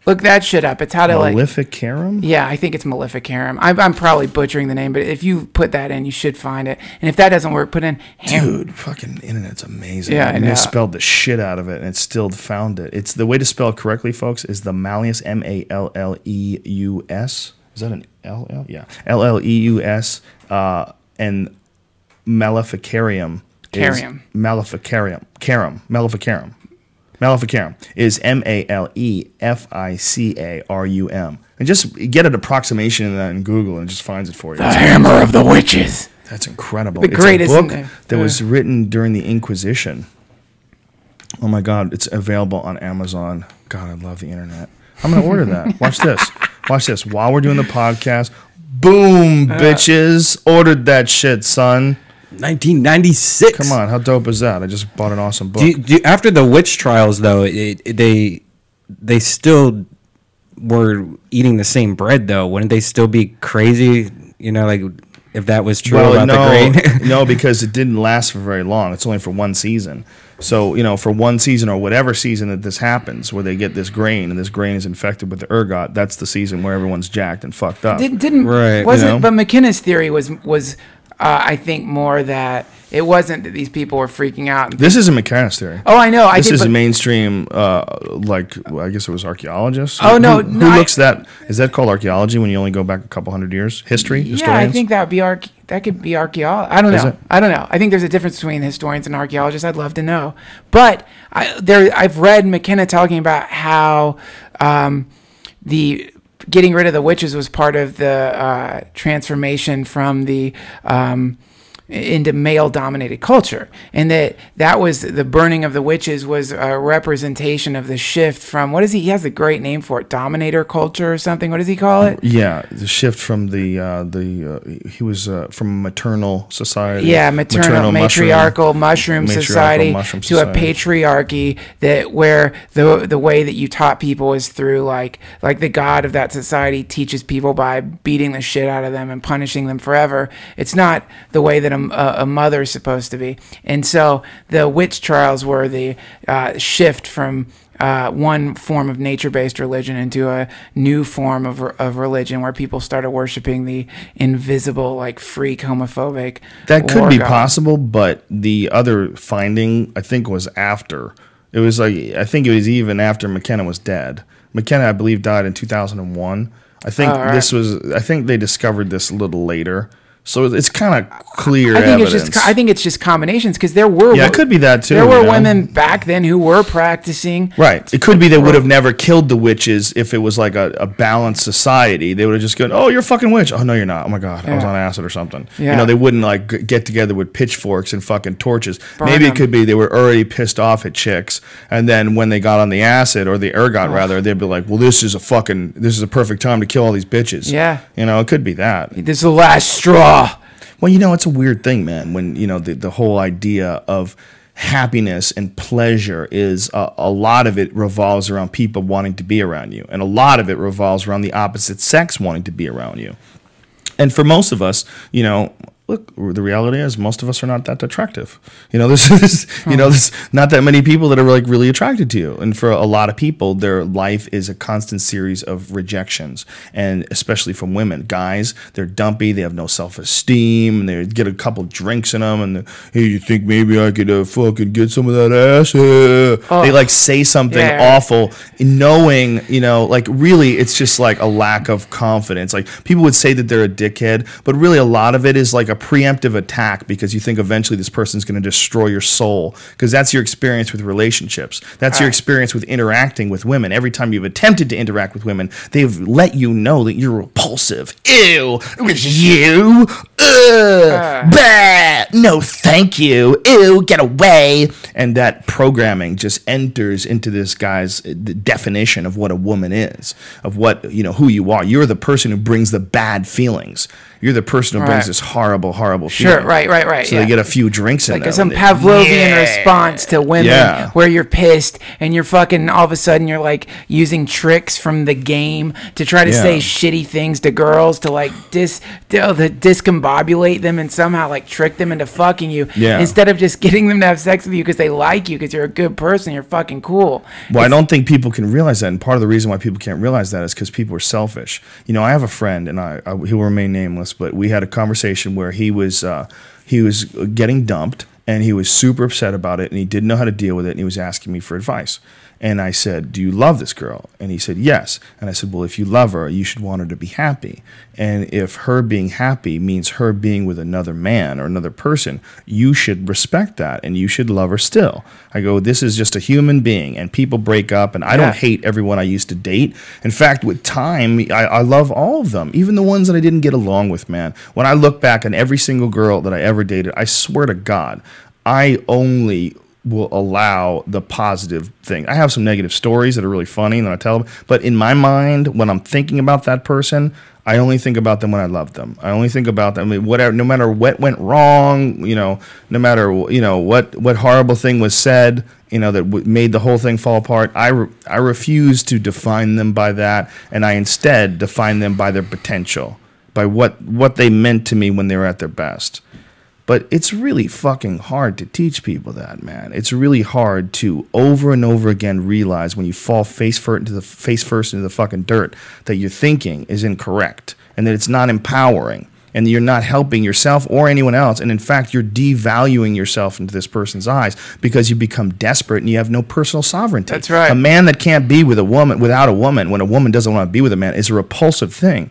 Look that shit up. It's how to Maleficarum? Yeah, I think it's Maleficarum. I'm probably butchering the name, but if you put that in, you should find it. And if that doesn't work, put in Dude, fucking internet's amazing. Yeah, I know. Misspelled the shit out of it, and it still found it. It's the way to spell it correctly, folks, is the Malleus, Malleus. Is that an LL? Yeah. Lleus, and Maleficarium. Maleficarum is Maleficarum. And just get an approximation of that in Google and it just finds it for you. The Hammer of the Witches. That's incredible. The greatest. It's a book that was written during the Inquisition. Oh my God, it's available on Amazon. God, I love the internet. I'm going to order that. Watch this. Watch this. While we're doing the podcast, boom, bitches. Ordered that shit, son. 1996. Come on, how dope is that? I just bought an awesome book. After the witch trials, though, they still were eating the same bread, though. Wouldn't they still be crazy? Like if that was true about the grain? No, because it didn't last for very long. It's only for one season. So, for one season or whatever season that this happens, where they get this grain and this grain is infected with the ergot, that's the season where everyone's jacked and fucked up. But McKenna's theory was I think more that it wasn't that these people were freaking out. This isn't McKenna's theory. Oh, I know. This is mainstream, I guess it was archaeologists. Oh, no. Who looks that? Is that called archaeology when you only go back a couple hundred years? History? Yeah, Historians? I think that could be archaeology. I don't know. I don't know. I think there's a difference between historians and archaeologists. I'd love to know. But I've read McKenna talking about how the getting rid of the witches was part of the transformation from the into male-dominated culture, and that was the burning of the witches was a representation of the shift from he has a great name for it, dominator culture or something. What does he call it? Yeah, the shift from he was from maternal society. Yeah, maternal matriarchal mushroom society to a patriarchy where the way that you taught people is through like the god of that society teaches people by beating the shit out of them and punishing them forever. It's not the way that a mother is supposed to be. And so the witch trials were the shift from one form of nature-based religion into a new form of religion where people started worshiping the invisible, like freak homophobic. That could be possible, but the other finding I think was after. It was I think it was even after McKenna was dead. McKenna, I believe, died in 2001. I think I think they discovered this a little later. So it's kind of clear evidence. I think it's just combinations because there were it could be that too. There were women back then who were practicing. Right. It could be they would have never killed the witches if it was like a balanced society. They would have just gone, "Oh, you're a fucking witch." "Oh no, you're not." "Oh my god, I was on acid or something." Yeah. They wouldn't like get together with pitchforks and fucking torches. Maybe it could be they were already pissed off at chicks, and then when they got on the acid or the ergot rather, they'd be like, "Well, this is a perfect time to kill all these bitches." Yeah. It could be that. This is the last straw. Well, it's a weird thing, man, when, the whole idea of happiness and pleasure is a lot of it revolves around people wanting to be around you. And a lot of it revolves around the opposite sex wanting to be around you. And for most of us, look, the reality is most of us are not that attractive. There's not that many people that are like really attracted to you. And for a lot of people, their life is a constant series of rejections, and especially from women. Guys, they're dumpy, they have no self-esteem, and they get a couple drinks in them, and hey, you think maybe I could fucking get some of that ass? They say something awful, knowing, really it's just like a lack of confidence. Like people would say that they're a dickhead, but really a lot of it is like a preemptive attack because you think eventually this person's going to destroy your soul, because that's your experience with relationships. That's your experience with interacting with women. Every time you've attempted to interact with women, they've let you know that you're repulsive. Ew, it was you. Bah, no thank you. Ew, get away. And that programming just enters into this guy's definition of what a woman is, of what, who you are. You're the person who brings the bad feelings. You're the person who brings this horrible feeling. Sure, right. So they get a few drinks in there. Like some Pavlovian response to women where you're pissed and you're fucking, all of a sudden you're like using tricks from the game to try to say shitty things to girls to like discombobulate them and somehow like trick them into fucking you instead of just getting them to have sex with you because they like you, because you're a good person, you're fucking cool. Well, I don't think people can realize that, and part of the reason why people can't realize that is because people are selfish. I have a friend, and he will remain nameless, but we had a conversation where he was getting dumped, and he was super upset about it, and he didn't know how to deal with it, and he was asking me for advice. And I said, "Do you love this girl?" And he said, "Yes." And I said, "Well, if you love her, you should want her to be happy. And if her being happy means her being with another man or another person, you should respect that, and you should love her still." I go, "This is just a human being, and people break up, and I don't hate everyone I used to date. In fact, with time, I love all of them, even the ones that I didn't get along with, man. When I look back on every single girl that I ever dated, I swear to God, I only will allow the positive thing. I have some negative stories that are really funny and I tell them, but in my mind, when I'm thinking about that person, I only think about them when I love them. I only think about them, whatever, no matter what went wrong, no matter, what horrible thing was said, that made the whole thing fall apart. I refuse to define them by that, and I instead define them by their potential, by what they meant to me when they were at their best. But it's really fucking hard to teach people that, man. It's really hard to over and over again realize when you fall face first into the fucking dirt that your thinking is incorrect and that it's not empowering and you're not helping yourself or anyone else. And in fact, you're devaluing yourself into this person's eyes because you become desperate and you have no personal sovereignty. That's right. A man that can't be with a woman without a woman when a woman doesn't want to be with a man is a repulsive thing.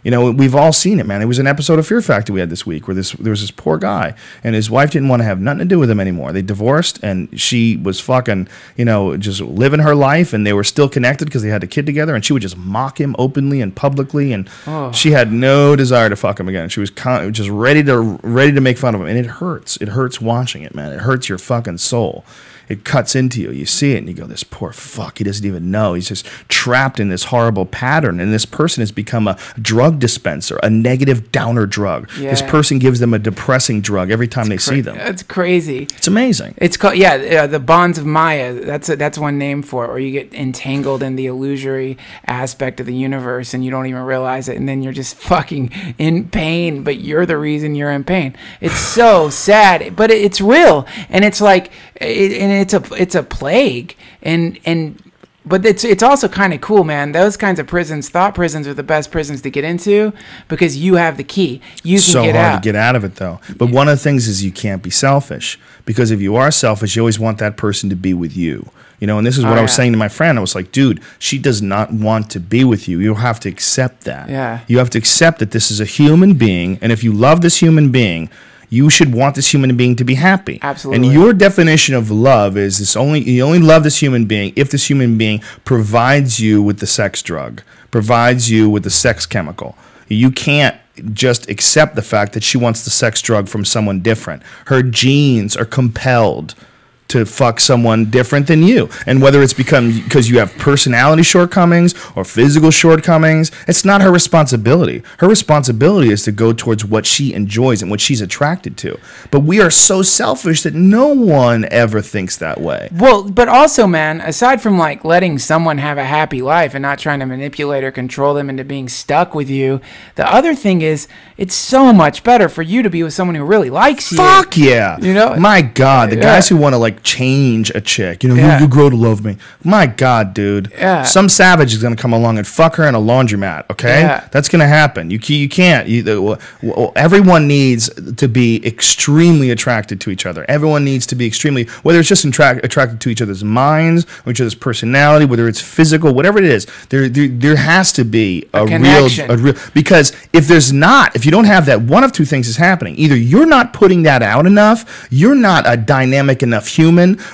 You know, we've all seen it, man. It was an episode of Fear Factor we had this week where there was this poor guy, and his wife didn't want to have nothing to do with him anymore. They divorced, and she was fucking, you know, just living her life, and they were still connected because they had a kid together, and she would just mock him openly and publicly, and she had no desire to fuck him again. She was just ready to make fun of him, and it hurts. It hurts watching it, man. It hurts your fucking soul. It cuts into you. You see it, and you go, this poor fuck, he doesn't even know. He's just trapped in this horrible pattern, and this person has become a drug dispenser, a negative downer drug. Yeah. This person gives them a depressing drug every time they see them. That's crazy. It's amazing. It's called, the bonds of Maya. That's one name for it, where you get entangled in the illusory aspect of the universe, and you don't even realize it, and then you're just fucking in pain, but you're the reason you're in pain. It's so sad, but it's real, and it's like, it's a plague, but it's also kind of cool, man. Those kinds of prisons, thought prisons, are the best prisons to get into because you have the key. You can so get hard out. to get out of it, though. But one of the things is you can't be selfish, because if you are selfish, you always want that person to be with you. You know, and this is what I was saying to my friend. I was like, dude, she does not want to be with you. You have to accept that. Yeah. You have to accept that this is a human being, and if you love this human being, you should want this human being to be happy. Absolutely. And your definition of love is you only love this human being if this human being provides you with the sex drug, provides you with the sex chemical. You can't just accept the fact that she wants the sex drug from someone different. Her genes are compelled to fuck someone different than you. And whether it's because you have personality shortcomings or physical shortcomings, it's not her responsibility. Her responsibility is to go towards what she enjoys and what she's attracted to. But we are so selfish that no one ever thinks that way. Well, but also, man, aside from like letting someone have a happy life and not trying to manipulate or control them into being stuck with you, the other thing is it's so much better for you to be with someone who really likes you. Fuck yeah. You know? My God, the guys who want to like change a chick, you know, you grow to love me. My God, dude. Yeah. Some savage is going to come along and fuck her in a laundromat, okay? Yeah. That's going to happen. You can't. Everyone needs to be extremely attracted to each other. Everyone needs to be extremely, whether it's just attracted to each other's minds, or each other's personality, whether it's physical, whatever it is, there has to be a real, because if you don't have that, one of two things is happening. Either you're not putting that out enough, you're not a dynamic enough human,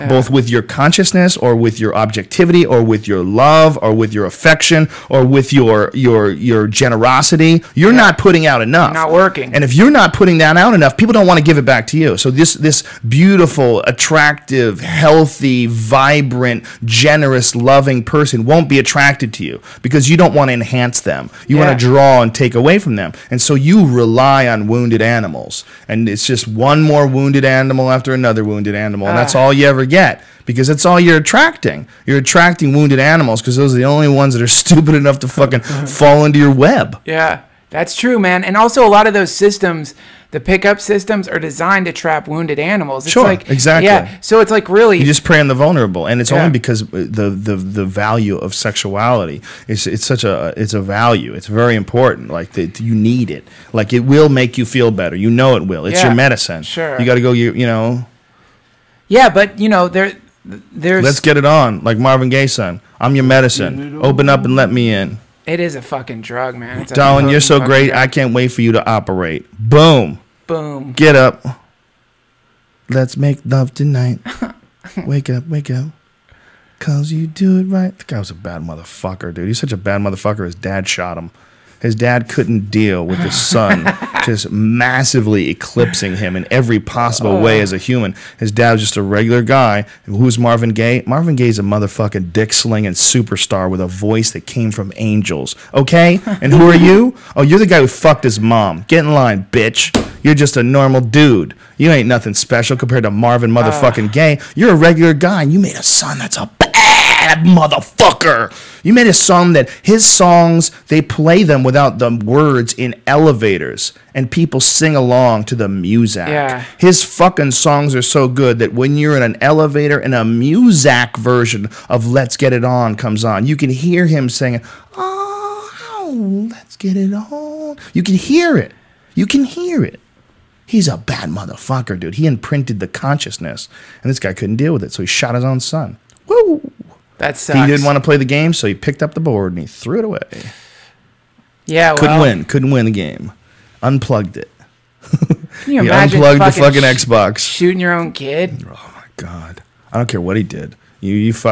both with your consciousness or with your objectivity or with your love or with your affection or with your generosity. You're not putting out enough. Not working. And if you're not putting that out enough, people don't want to give it back to you. So this beautiful, attractive, healthy, vibrant, generous, loving person won't be attracted to you because you don't want to enhance them. You want to draw and take away from them. And so you rely on wounded animals. And it's just one more wounded animal after another wounded animal. And that's all you ever get, because that's all you're attracting. You're attracting wounded animals because those are the only ones that are stupid enough to fucking fall into your web. Yeah, that's true, man. And also a lot of those systems, the pickup systems, are designed to trap wounded animals. It's like, exactly. Yeah, so it's like really... You just prey on the vulnerable, and it's only because the value of sexuality it's a value. It's very important. Like you need it. Like it will make you feel better. You know it will. It's your medicine. Sure. You got to go. You know. Yeah, but you know there's. Let's get it on, like Marvin Gaye son. I'm your medicine. Open up and let me in. It is a fucking drug, man. Darling, you're so great. I can't wait for you to operate. Boom. Boom. Get up. Let's make love tonight. Wake up, wake up. Cause you do it right. The guy was a bad motherfucker, dude. He's such a bad motherfucker. His dad shot him. His dad couldn't deal with his son just massively eclipsing him in every possible way as a human. His dad was just a regular guy. Who's Marvin Gaye? Marvin Gaye's a motherfucking dick-slinging superstar with a voice that came from angels. Okay? And who are you? Oh, you're the guy who fucked his mom. Get in line, bitch. You're just a normal dude. You ain't nothing special compared to Marvin motherfucking Gaye. You're a regular guy, and you made a son that's a badass bad motherfucker. You made a song that his songs, they play them without the words in elevators, and people sing along to the music. Yeah. His fucking songs are so good that when you're in an elevator and a music version of Let's Get It On comes on, you can hear him singing, oh, let's get it on. You can hear it. You can hear it. He's a bad motherfucker, dude. He imprinted the consciousness, and this guy couldn't deal with it, so he shot his own son. Woo! That sucks. He didn't want to play the game, so he picked up the board and he threw it away. Yeah, Couldn't win the game. Unplugged it. Can you he imagine unplugged the fucking Xbox. Shooting your own kid? Oh my god! I don't care what he did.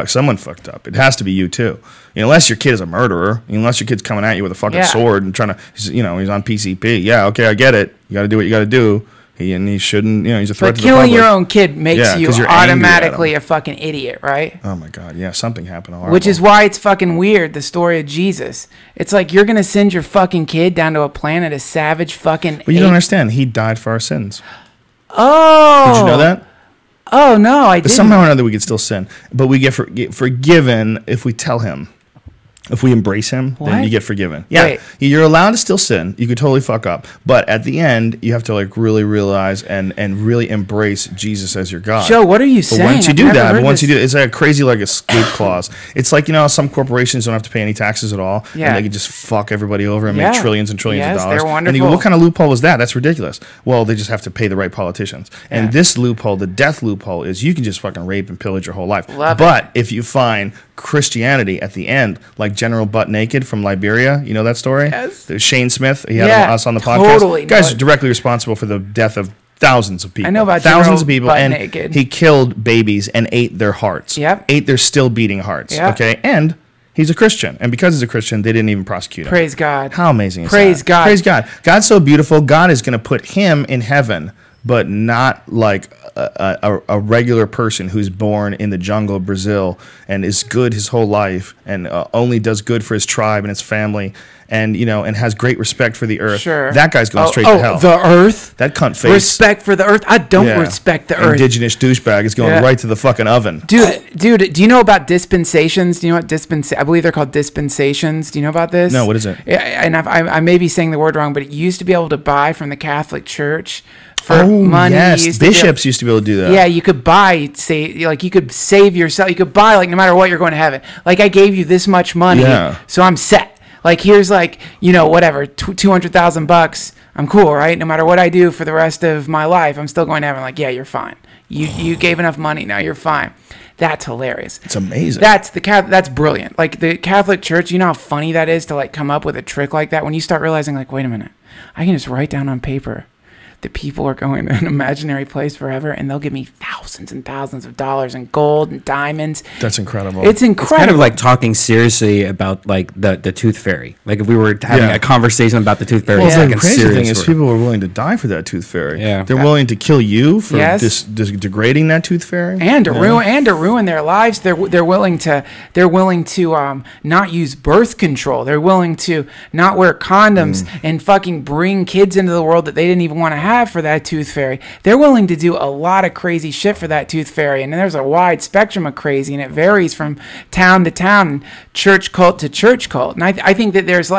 Someone fucked up. It has to be you too. Unless your kid is a murderer, unless your kid's coming at you with a fucking sword and trying to, he's on PCP. Yeah, okay, I get it. You got to do what you got to do. He shouldn't, he's a threat to the public. But killing your own kid makes you automatically a fucking idiot, right? Oh my god, yeah, something happened horrible. Which is why it's fucking weird, the story of Jesus. It's like you're going to send your fucking kid down to a planet of savage fucking But you don't understand. He died for our sins. Oh. Did you know that? Oh, no, I didn't. Somehow or another we could still sin. But we get forgiven if we tell him. If we embrace him, then you get forgiven. Yeah, Wait. You're allowed to still sin. You could totally fuck up. But at the end, you have to really realize and really embrace Jesus as your God. Joe, what are you saying? Once you do that, it's like a crazy escape clause. It's like, some corporations don't have to pay any taxes at all. Yeah. And they can just fuck everybody over and make trillions and trillions of dollars. They're wonderful. And you go, what kind of loophole is that? That's ridiculous. Well, they just have to pay the right politicians. And this loophole, the death loophole, is you can just fucking rape and pillage your whole life. But if you find Christianity at the end, like General Butt Naked from Liberia, you know that story? Yes. Shane Smith, he had us on the podcast. Totally. Guys are directly responsible for the death of thousands of people. I know about thousands of people, and Naked. he killed babies and ate their hearts. Yep. Ate their still beating hearts. Yep. Okay, and he's a Christian, and because he's a Christian, they didn't even prosecute him. Praise God. How amazing is Praise that? God. Praise God. God's so beautiful. God is going to put him in heaven, but not like a regular person who's born in the jungle of Brazil and is good his whole life and only does good for his tribe and his family and and has great respect for the earth. Sure. That guy's going straight to hell. The earth? That cunt face. Respect for the earth? I don't respect the earth. Indigenous douchebag is going right to the fucking oven. Dude, do you know about dispensations? Do you know what I believe they're called dispensations. Do you know about this? No, what is it? And I may be saying the word wrong, but it used to be able to buy from the Catholic Church for money. Yes, bishops used to be able to do that. Yeah, you could buy, you could save yourself. You could buy, no matter what, you're going to heaven. Like, I gave you this much money, so I'm set. Like, here's whatever, $200,000. I'm cool, right? No matter what I do for the rest of my life, I'm still going to heaven. Like, yeah, you're fine. You gave enough money, now you're fine. That's hilarious. It's amazing. That's brilliant. Like, the Catholic Church, you know how funny that is to come up with a trick like that when you start realizing wait a minute, I can just write down on paper that people are going to an imaginary place forever, and they'll give me thousands and thousands of dollars in gold and diamonds. That's incredible. It's incredible. It's kind of like talking seriously about the tooth fairy. Like if we were having a conversation about the tooth fairy. Well, the crazy thing is people are willing to die for that tooth fairy. Yeah. They're willing to kill you for degrading that tooth fairy. And to ruin their lives. They're willing to not use birth control. They're willing to not wear condoms and fucking bring kids into the world that they didn't even want to have for that tooth fairy. They're willing to do a lot of crazy shit for that tooth fairy, and there's a wide spectrum of crazy, and it varies from town to town, and church cult to church cult. And I think that there's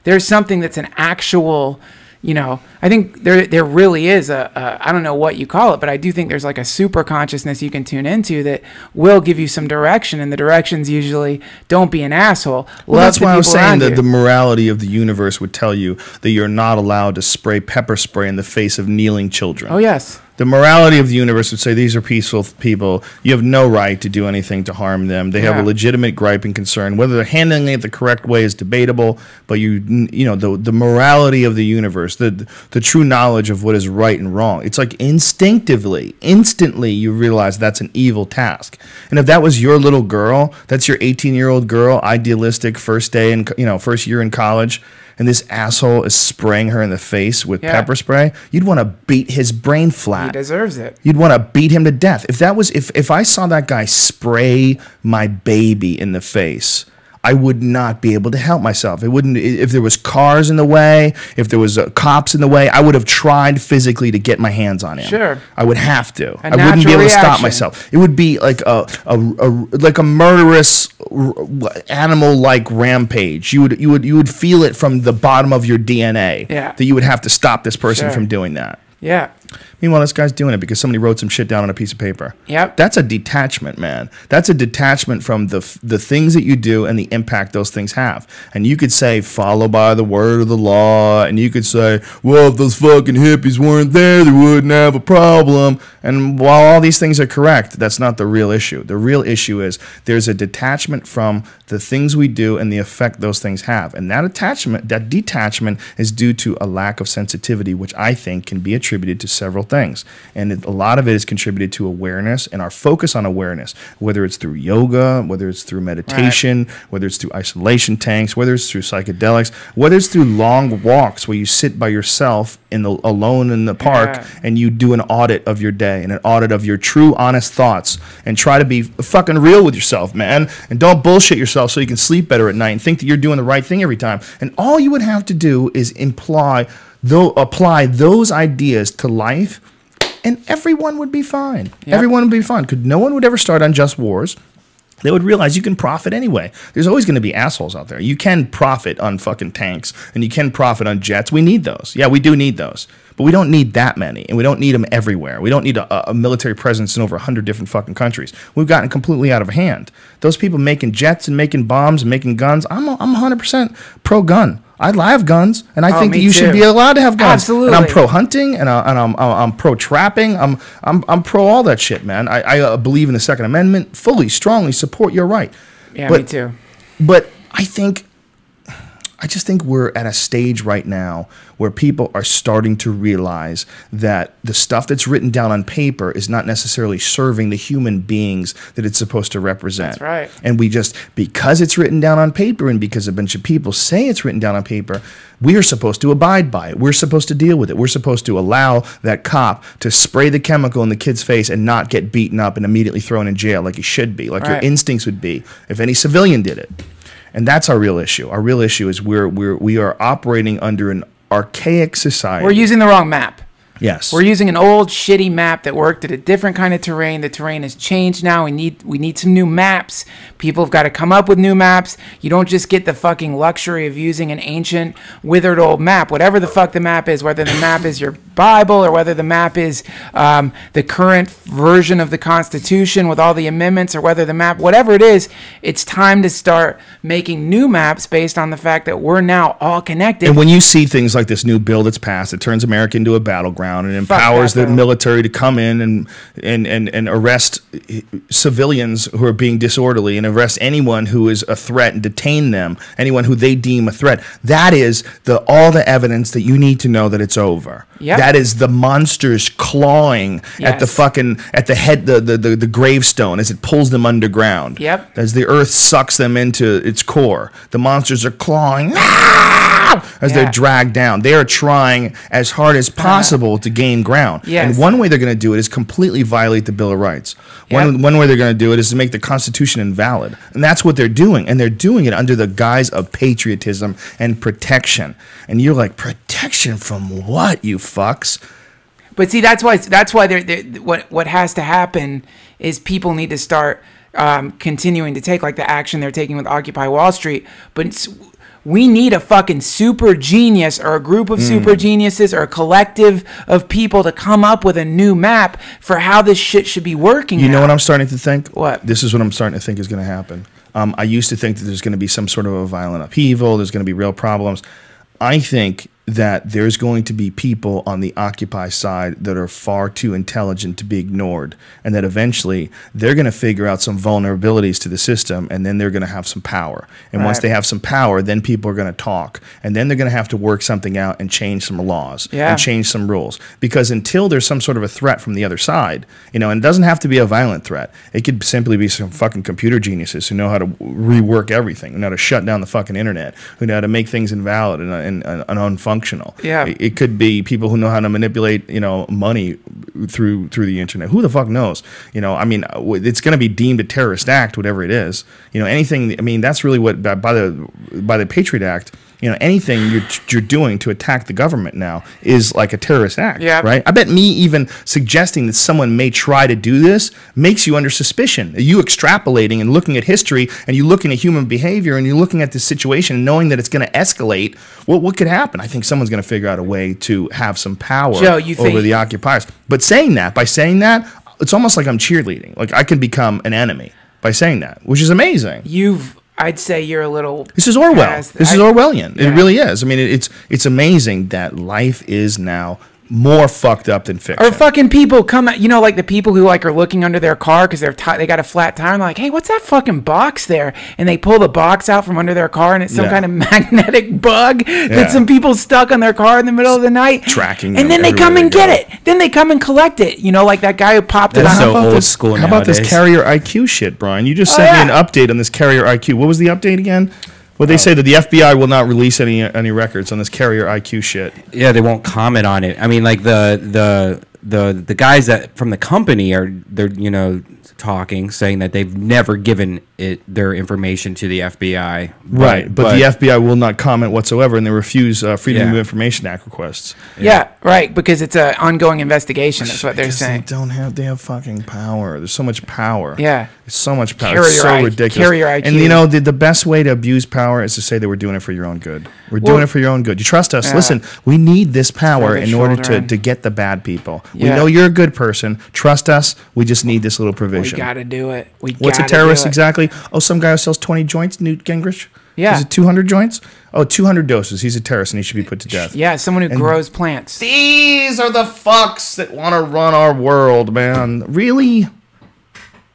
there's something that's an actual, I think there really is I don't know what you call it, but I do think there's a super consciousness you can tune into that will give you some direction, and the directions usually don't be an asshole. Well, that's why I was saying that the morality of the universe would tell you that you're not allowed to spray pepper spray in the face of kneeling children. Oh, yes. The morality of the universe would say these are peaceful people. You have no right to do anything to harm them. They have a legitimate gripe and concern. Whether they're handling it the correct way is debatable, but the morality of the universe, the true knowledge of what is right and wrong. It's like instantly you realize that's an evil task. And if that was your little girl, that's your 18-year-old girl, idealistic first day and first year in college, and this asshole is spraying her in the face with pepper spray, you'd want to beat his brain flat. He deserves it. You'd want to beat him to death. If I saw that guy spray my baby in the face, I would not be able to help myself. It wouldn't, if there was cars in the way, if there was cops in the way, I would have tried physically to get my hands on him. Sure. I would have to. I wouldn't be able to stop myself. It would be like a murderous animal-like rampage. You would feel it from the bottom of your DNA. Yeah. That you would have to stop this person from doing that. Yeah. Meanwhile, this guy's doing it because somebody wrote some shit down on a piece of paper. Yep. That's a detachment, man. That's a detachment from the things that you do and the impact those things have. And you could say, follow by the word of the law. And you could say, well, if those fucking hippies weren't there, they wouldn't have a problem. And while all these things are correct, that's not the real issue. The real issue is there's a detachment from the things we do and the effect those things have. And that detachment is due to a lack of sensitivity, which I think can be attributed to several things. And a lot of it is contributed to awareness and our focus on awareness, whether it's through yoga, whether it's through meditation, whether it's through isolation tanks, whether it's through psychedelics, whether it's through long walks where you sit by yourself alone in the park and you do an audit of your day and an audit of your true, honest thoughts and try to be fucking real with yourself, man. And don't bullshit yourself so you can sleep better at night and think that you're doing the right thing every time. And all you would have to do is apply those ideas to life, and everyone would be fine. Yep. Everyone would be fine. Because no one would ever start unjust wars. They would realize you can profit anyway. There's always going to be assholes out there. You can profit on fucking tanks, and you can profit on jets. We need those. Yeah, we do need those. But we don't need that many, and we don't need them everywhere. We don't need a military presence in over 100 different fucking countries. We've gotten completely out of hand. Those people making jets and making bombs and making guns, I'm 100% pro-gun. I have guns, and I think that you should be allowed to have guns. Absolutely. And I'm pro hunting, and I'm pro trapping. I'm pro all that shit, man. I believe in the Second Amendment, fully, strongly support your right. Yeah, me too. But I just think we're at a stage right now where people are starting to realize that the stuff that's written down on paper is not necessarily serving the human beings that it's supposed to represent. That's right. And because it's written down on paper and because a bunch of people say it's written down on paper, we are supposed to abide by it. We're supposed to deal with it. We're supposed to allow that cop to spray the chemical in the kid's face and not get beaten up and immediately thrown in jail like he should be, like your instincts would be if any civilian did it. And that's our real issue. Our real issue is we are operating under an archaic society. We're using the wrong map. Yes. We're using an old shitty map that worked at a different kind of terrain. The terrain has changed now. We need some new maps. People have got to come up with new maps. You don't just get the fucking luxury of using an ancient, withered old map. Whatever the fuck the map is, whether the map is your Bible or whether the map is the current version of the Constitution with all the amendments, or whether the map, whatever it is, it's time to start making new maps based on the fact that we're now all connected. And when you see things like this new bill that's passed, it turns America into a battleground and empowers the military to come in and arrest civilians who are being disorderly and arrest anyone who is a threat and detain them, anyone who they deem a threat. That is all the evidence that you need to know that it's over. Yep. That is the monsters clawing at the head, the gravestone as it pulls them underground. Yep. As the earth sucks them into its core, the monsters are clawing as they're dragged down. They are trying as hard as possible to gain ground. Yes. And one way they're going to do it is completely violate the Bill of Rights. One way they're going to do it is to make the Constitution invalid. And that's what they're doing. And they're doing it under the guise of patriotism and protection. And you're like, protection from what, you fucks? But see, that's why what has to happen is people need to start continuing to take like the action they're taking with Occupy Wall Street. But we need a fucking super genius or a group of super geniuses or a collective of people to come up with a new map for how this shit should be working. You know what I'm starting to think? What? This is what I'm starting to think is going to happen. I used to think that there's going to be some sort of a violent upheaval. There's going to be real problems. I think that there's going to be people on the Occupy side that are far too intelligent to be ignored, and that eventually they're going to figure out some vulnerabilities to the system, and then they're going to have some power. And once they have some power, then people are going to talk, and then they're going to have to work something out and change some laws and change some rules. Because until there's some sort of a threat from the other side, and it doesn't have to be a violent threat. It could simply be some fucking computer geniuses who know how to rework everything, who know how to shut down the fucking internet, who know how to make things invalid and unfunctional. functional. Yeah. It could be people who know how to manipulate, money through the internet. Who the fuck knows? I mean, it's going to be deemed a terrorist act, whatever it is. Anything. I mean, that's really what by the Patriot Act. Anything you're doing to attack the government now is like a terrorist act, right? I bet me even suggesting that someone may try to do this makes you under suspicion. You extrapolating and looking at history, and you looking at human behavior, and you're looking at the situation and knowing that it's going to escalate. What could happen? I think someone's going to figure out a way to have some power over the occupiers. But by saying that, it's almost like I'm cheerleading. Like I can become an enemy by saying that, which is amazing. I'd say you're a little. This is Orwell. This is Orwellian. Yeah. It really is. I mean, it's amazing that life is now more fucked up than fiction. Or fucking people come, like the people who are looking under their car because they got a flat tire and they're like, hey, what's that fucking box there? And they pull the box out from under their car and it's some kind of magnetic bug that some people stuck on their car in the middle of the night. Tracking and then they come and get it. Then they come and collect it. Like that guy who popped it on. So old school nowadays. How about this carrier IQ shit, Brian? You just sent me an update on this carrier IQ. What was the update again? Well, they say that the FBI will not release any records on this carrier IQ shit. Yeah, they won't comment on it. I mean, like the guys that from the company they're talking, saying that they've never given their information to the FBI. Right, but the FBI will not comment whatsoever, and they refuse Freedom of Information Act requests. Yeah, right, because it's an ongoing investigation. That's what they're saying. They have fucking power. There's so much power. Yeah. There's so much power. It's so ridiculous. Carrier IQ. And the best way to abuse power is to say that we're doing it for your own good. We're doing it for your own good. You trust us. Listen, we need this power in order to get the bad people. We know you're a good person. Trust us. We just need this little provision. We got to do it. What's a terrorist exactly? Oh, some guy who sells 20 joints, Newt Gingrich? Yeah. Is it 200 joints? Oh, 200 doses. He's a terrorist and he should be put to death. Yeah, someone who grows plants. These are the fucks that want to run our world, man. Really?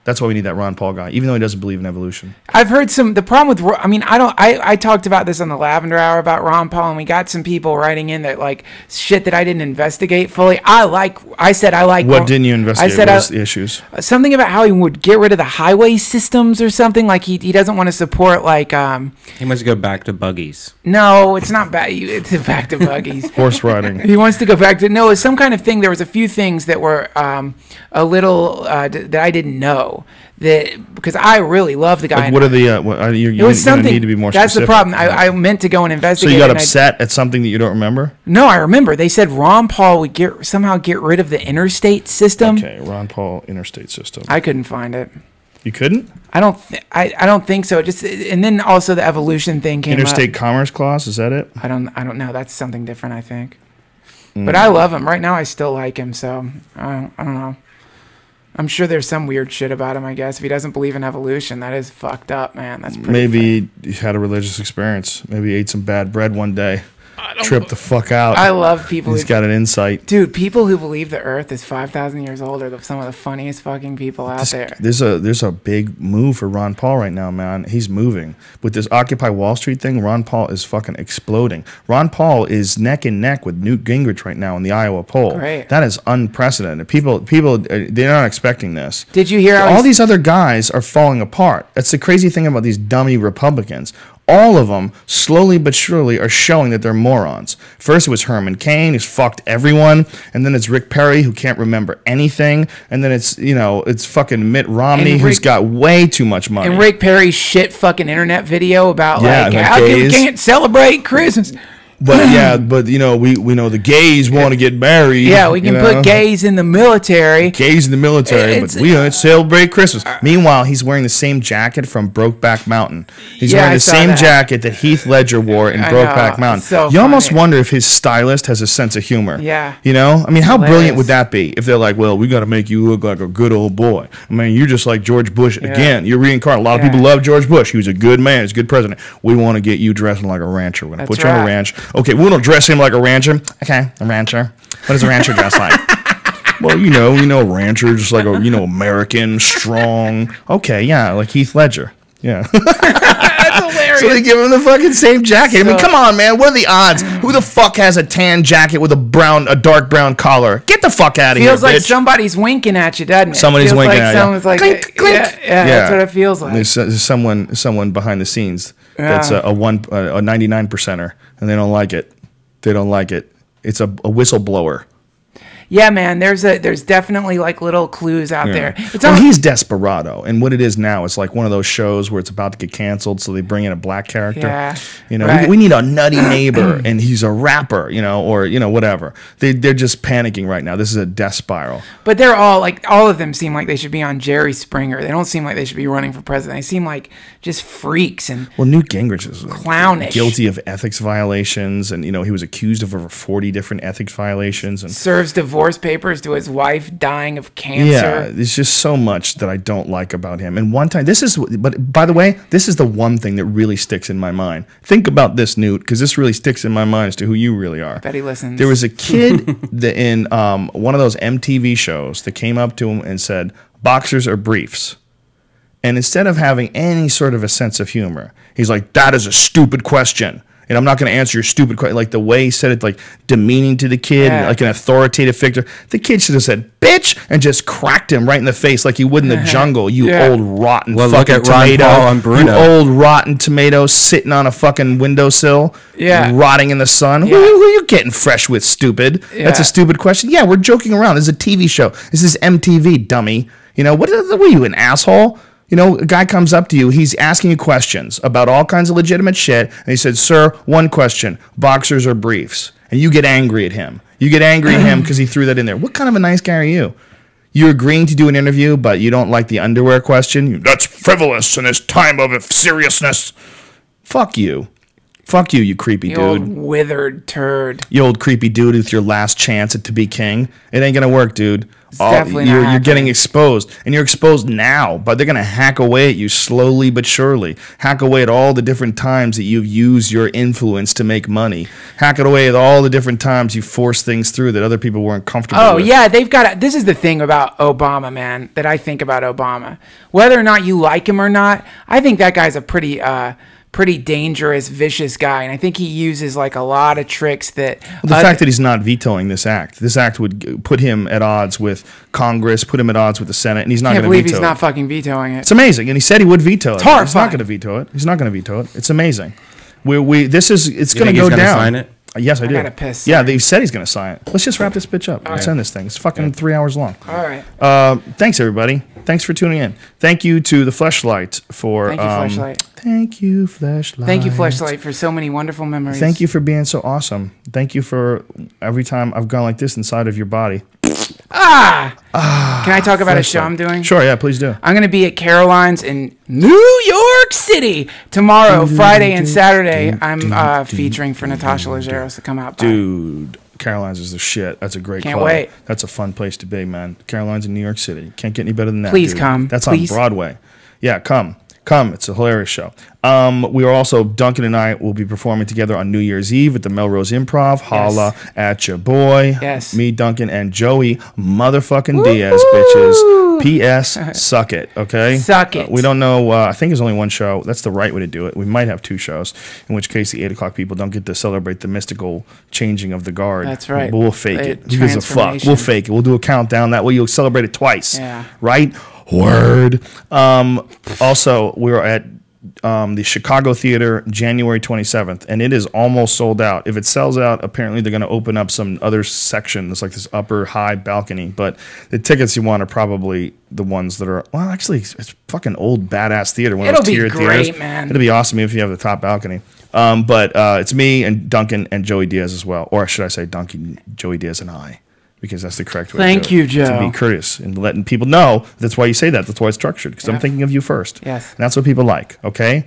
That's why we need that Ron Paul guy, even though he doesn't believe in evolution. I've heard the problem with, I talked about this on the Lavender Hour about Ron Paul, and we got some people writing in that shit that I didn't investigate fully. I said I like. What didn't you investigate? What was the issues? Something about how he would get rid of the highway systems or something. Like he doesn't want to support He must go back to buggies. No, it's not back. It's back to buggies. Horse riding. He wants to go back to it's some kind of thing. There was a few things that were a little that I didn't know. Because I really love the guy. What are the? It was something. Need to be more that's specific. The problem. I meant to go and investigate. So you got upset at something that you don't remember? No, I remember. They said Ron Paul would somehow get rid of the interstate system. Okay, Ron Paul interstate system. I couldn't find it. You couldn't? I don't think so. And then also the evolution thing came Interstate up. Commerce Clause, is that it? I don't know. That's something different, I think. But I love him. Right now I still like him, so I don't know. I'm sure there's some weird shit about him, I guess. If he doesn't believe in evolution, that is fucked up, man. That's pretty Maybe he had a religious experience. Maybe he ate some bad bread one day. Tripped the fuck out. I love people. He's got an insight. Dude, people who believe the Earth is 5,000 years old are some of the funniest fucking people out there. There's a big move for Ron Paul right now, man. He's moving. With this Occupy Wall Street thing, Ron Paul is fucking exploding. Ron Paul is neck and neck with Newt Gingrich right now in the Iowa poll. Great. That is unprecedented. People, they're not expecting this. Did you hear all these other guys are falling apart? That's the crazy thing about these dummy Republicans. All of them, slowly but surely, are showing that they're morons. First, it was Herman Cain, who's fucked everyone, and then it's Rick Perry, who can't remember anything, and then it's fucking Mitt Romney, who's got way too much money. And Rick Perry's shit fucking internet video about how you can't celebrate Christmas. But we know the gays want to get married. Yeah, we can put gays in the military. Gays in the military, but we don't celebrate Christmas. Meanwhile, he's wearing the same jacket from Brokeback Mountain. He's wearing the same jacket that Heath Ledger wore in Brokeback Mountain. So you almost wonder if his stylist has a sense of humor. Yeah. I mean, how brilliant would that be if they're like, well, we got to make you look like a good old boy. I mean, you're just like George Bush again. You're reincarnated. A lot of people love George Bush. He was a good man. He's a good president. We want to get you dressing like a rancher. We're going to put you on a ranch. Okay, we don't dress him like a rancher. Okay, a rancher. What does a rancher dress like? Well, a rancher, just like American, strong. Okay, yeah, like Heath Ledger. Yeah. That's hilarious. So they give him the fucking same jacket. I mean, come on, man. What are the odds? Who the fuck has a tan jacket with a dark brown collar? Get the fuck out of here, Feels like bitch. somebody's winking at you, doesn't it? Somebody's winking at you. Someone's like, clink, clink. Yeah, that's what it feels like. There's someone behind the scenes that's a 99%er, and they don't like it. They don't like it. It's a whistleblower. Yeah, man. There's definitely like little clues out there. It's he's Desperado, and what it is now is like one of those shows where it's about to get canceled, so they bring in a black character. Yeah, you know, we need a nutty neighbor, and he's a rapper, you know, or you know, whatever. They're just panicking right now. This is a death spiral. But they're all like, all of them seem like they should be on Jerry Springer. They don't seem like they should be running for president. They seem like just freaks and Newt Gingrich is clownish, guilty of ethics violations, and you know he was accused of over 40 different ethics violations, and serves divorce papers to his wife dying of cancer. Yeah, there's just so much that I don't like about him. And one time, but by the way, this is the one thing that really sticks in my mind. Think about this, Newt, because this really sticks in my mind as to who you really are. I bet he listens. There was a kid in one of those MTV shows that came up to him and said, "Boxers or briefs?" And instead of having any sort of a sense of humor, he's like, "That is a stupid question. And I'm not going to answer your stupid question." Like the way he said it, like demeaning to the kid, like an authoritative figure. The kid should have said, "Bitch," and just cracked him right in the face like he would in the jungle. You old rotten fucking tomato. Ron Paul you old rotten tomato sitting on a fucking windowsill, rotting in the sun. Who are you getting fresh with, stupid? That's a stupid question. Yeah, we're joking around. This is a TV show. This is MTV, dummy. You know, what are you, an asshole? You know, a guy comes up to you, he's asking you questions about all kinds of legitimate shit, and he said, "Sir, one question, boxers or briefs?" And you get angry at him. You get angry at him because he threw that in there. What kind of a nice guy are you? You're agreeing to do an interview, but you don't like the underwear question? That's frivolous in this time of seriousness. Fuck you. Fuck you, you creepy dude. Old withered turd. You old creepy dude with your last chance to be king. It ain't gonna work, dude. You're getting exposed, and you're exposed now, but they're going to hack away at you slowly but surely. Hack away at all the different times that you've used your influence to make money. Hack it away at all the different times you forced things through that other people weren't comfortable with. Oh, yeah, this is the thing about Obama, man, that I think about Obama. Whether or not you like him or not, I think that guy's a pretty dangerous, vicious guy, and I think he uses like a lot of tricks that. Well, the fact that he's not vetoing this act would put him at odds with Congress, put him at odds with the Senate, and he's not going to veto it. I can't believe he's not fucking vetoing it. It's amazing, and he said he would veto it. It's horrifying. He's not going to veto it. He's not going to veto it. It's amazing. It's going to go down. Sign it? Yes, I do. I gotta piss. Yeah, they said he's going to sign it. Let's just wrap this bitch up. Let's end this thing. It's fucking 3 hours long. All right. Thanks, everybody. Thanks for tuning in. Thank you to the Fleshlight for. Thank you, Fleshlight. Thank you, Fleshlight. Thank you, Fleshlight, for so many wonderful memories. Thank you for being so awesome. Thank you for every time I've gone like this inside of your body. Can I talk about a show I'm doing? Sure, yeah, please do. I'm going to be at Caroline's in New York City tomorrow, Friday and Saturday. I'm featuring for Natasha Leggero to come out. Dude, Caroline's is the shit. That's a great club. Can't wait. That's a fun place to be, man. Caroline's in New York City. Can't get any better than that. Please dude. come. That's Please. on Broadway. Yeah, come. It's a hilarious show. We are also, Duncan and I will be performing together on New Year's Eve at the Melrose Improv. Holla at your boy. Yes. Me, Duncan, and Joey motherfucking Diaz, bitches. P.S. Suck it, okay? Suck it. We don't know. I think there's only one show. That's the right way to do it. We might have 2 shows, in which case the 8 o'clock people don't get to celebrate the mystical changing of the guard. That's right. But we'll fake it. Who gives a fuck? We'll fake it. We'll do a countdown. That way you'll celebrate it twice. Yeah. Right? Word. Also, we're at the Chicago Theater January 27th, and it is almost sold out. If it sells out, apparently they're going to open up some other section. It's like this upper high balcony, but the tickets you want are probably the ones that are, well, actually, it's fucking old badass theater. One of those tiered theaters. Man. It'll be awesome if you have the top balcony. But it's me and Duncan and Joey Diaz as well, or should I say Duncan, Joey Diaz, and I. Because that's the correct way Thank to do it. you, Joe. To be courteous and letting people know. That's why you say that. That's why it's structured. Because I'm thinking of you first. Yes. And that's what people like, okay?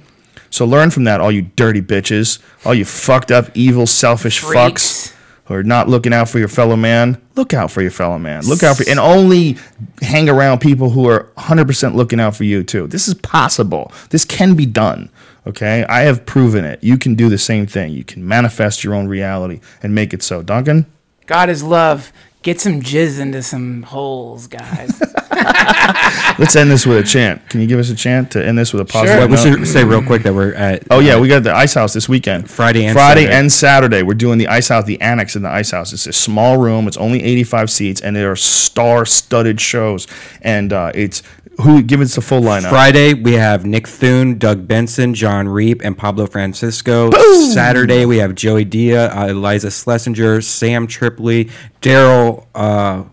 So learn from that, all you dirty bitches. All you fucked up, evil, selfish fucks who are not looking out for your fellow man. Look out for your fellow man. Look out for and only hang around people who are 100% looking out for you, too. This is possible. This can be done, okay? I have proven it. You can do the same thing. You can manifest your own reality and make it so. Duncan? God is love. Get some jizz into some holes, guys. Let's end this with a chant. Can you give us a chant to end this with a positive note? We should say real quick that we're at... Oh, yeah, we got the Ice House this weekend. Friday and Saturday. We're doing the Ice House, the Annex in the Ice House. It's a small room. It's only 85 seats, and there are star-studded shows. And it's Who give us the full lineup? Friday we have Nick Thune, Doug Benson, John Reap, and Pablo Francisco. Boom! Saturday we have Joey Dia, Eliza Schlesinger, Sam Tripley, Daryl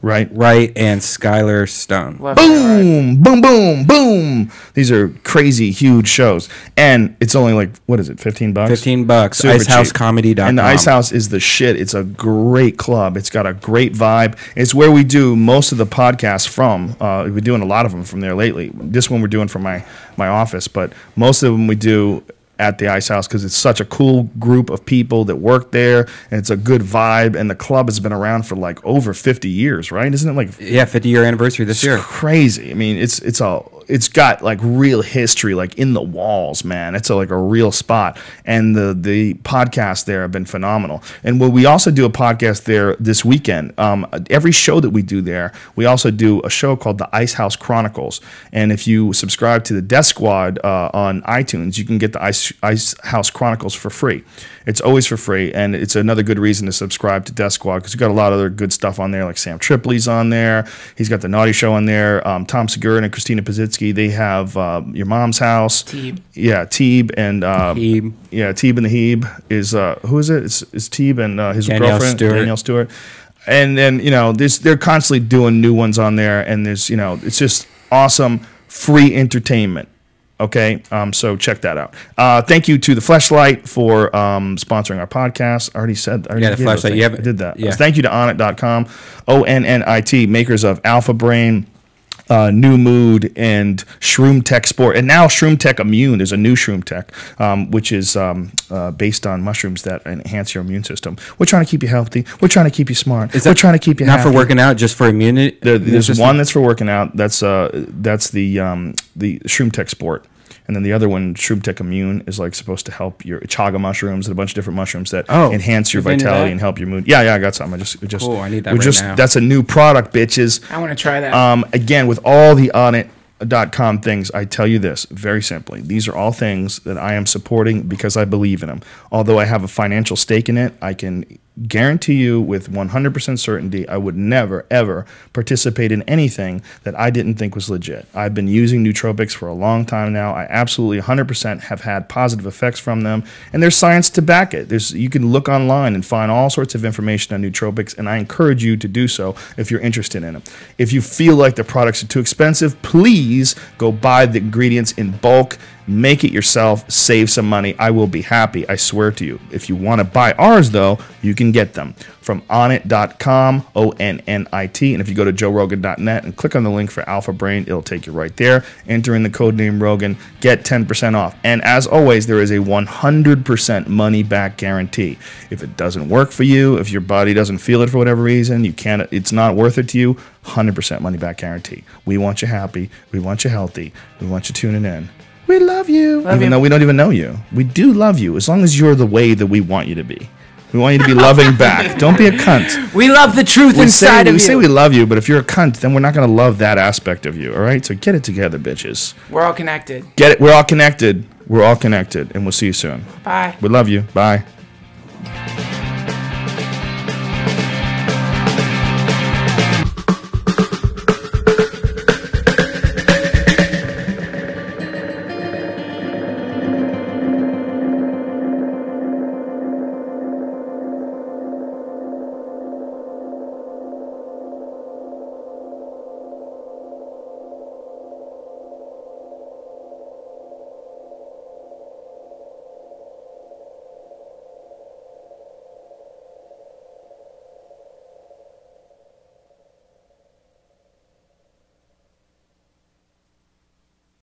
Wright, and Skylar Stone. Boom, boom, boom, boom. These are crazy, huge shows, and it's only like, what is it, $15? $15. IceHouseComedy.com. And the Ice House is the shit. It's a great club. It's got a great vibe. It's where we do most of the podcasts from. We're doing a lot of them from there lately. This one we're doing from my office, but most of them we do at the Ice House because it's such a cool group of people that work there, and it's a good vibe. And the club has been around for like over 50 years, right? Isn't it like 50-year anniversary this year? Crazy. I mean, it's got like real history, like in the walls, man. It's like a real spot, and the podcasts there have been phenomenal. And we also do a podcast there this weekend. Every show that we do there, we also do a show called the Ice House Chronicles. And if you subscribe to the Death Squad on iTunes, you can get the Ice House Chronicles for free. It's always for free, and it's another good reason to subscribe to Death Squad because we've got a lot of other good stuff on there, like Sam Tripley's on there. He's got the Naughty Show on there. Tom Segura and Christina Pazitsky. They have Your Mom's House. Teeb. Yeah, Teeb and Teeb. Yeah, Teeb and the Heeb is who is it? It's Teeb and his girlfriend Danielle Stewart. And then they're constantly doing new ones on there, and there's it's just awesome free entertainment. Okay, so check that out. Thank you to the Fleshlight for sponsoring our podcast. I already said. The Fleshlight. I did that. Yeah. Thank you to Onnit.com, ONNIT, makers of Alpha Brain, New Mood, and Shroom Tech Sport, and now Shroom Tech Immune. There's a new Shroom Tech, which is based on mushrooms that enhance your immune system. We're trying to keep you healthy. We're trying to keep you smart. We're trying to keep you not happy. For working out, just for immunity. There's one that's for working out. That's the Shroom Tech Sport. And then the other one, Shroom Tech Immune, is like supposed to help your chaga mushrooms and a bunch of different mushrooms that enhance your vitality and help your mood. Yeah, I got some. Cool, I need that right now. That's a new product, bitches. I want to try that. Again, with all the Onnit.com things, I tell you this very simply. These are all things that I am supporting because I believe in them. Although I have a financial stake in it, I can guarantee you with 100% certainty I would never, ever participate in anything that I didn't think was legit. I've been using nootropics for a long time now. I absolutely 100% have had positive effects from them, and there's science to back it. You can look online and find all sorts of information on nootropics, and I encourage you to do so if you're interested in them. If you feel like the products are too expensive, please go buy the ingredients in bulk. Make it yourself, save some money. I will be happy, I swear to you. If you want to buy ours, though, you can get them from Onnit.com, ONNIT. And if you go to JoeRogan.net and click on the link for Alpha Brain, it'll take you right there. Enter in the code name Rogan, get 10% off. And as always, there is a 100% money back guarantee. If it doesn't work for you, if your body doesn't feel it for whatever reason, it's not worth it to you, 100% money back guarantee. We want you happy. We want you healthy. We want you tuning in. We love you. Even though we don't even know you. We do love you as long as you're the way that we want you to be. We want you to be loving back. Don't be a cunt. We love the truth inside of you. We say we love you, but if you're a cunt, then we're not going to love that aspect of you, all right? So get it together, bitches. We're all connected. Get it? We're all connected. We're all connected, and we'll see you soon. Bye. We love you. Bye.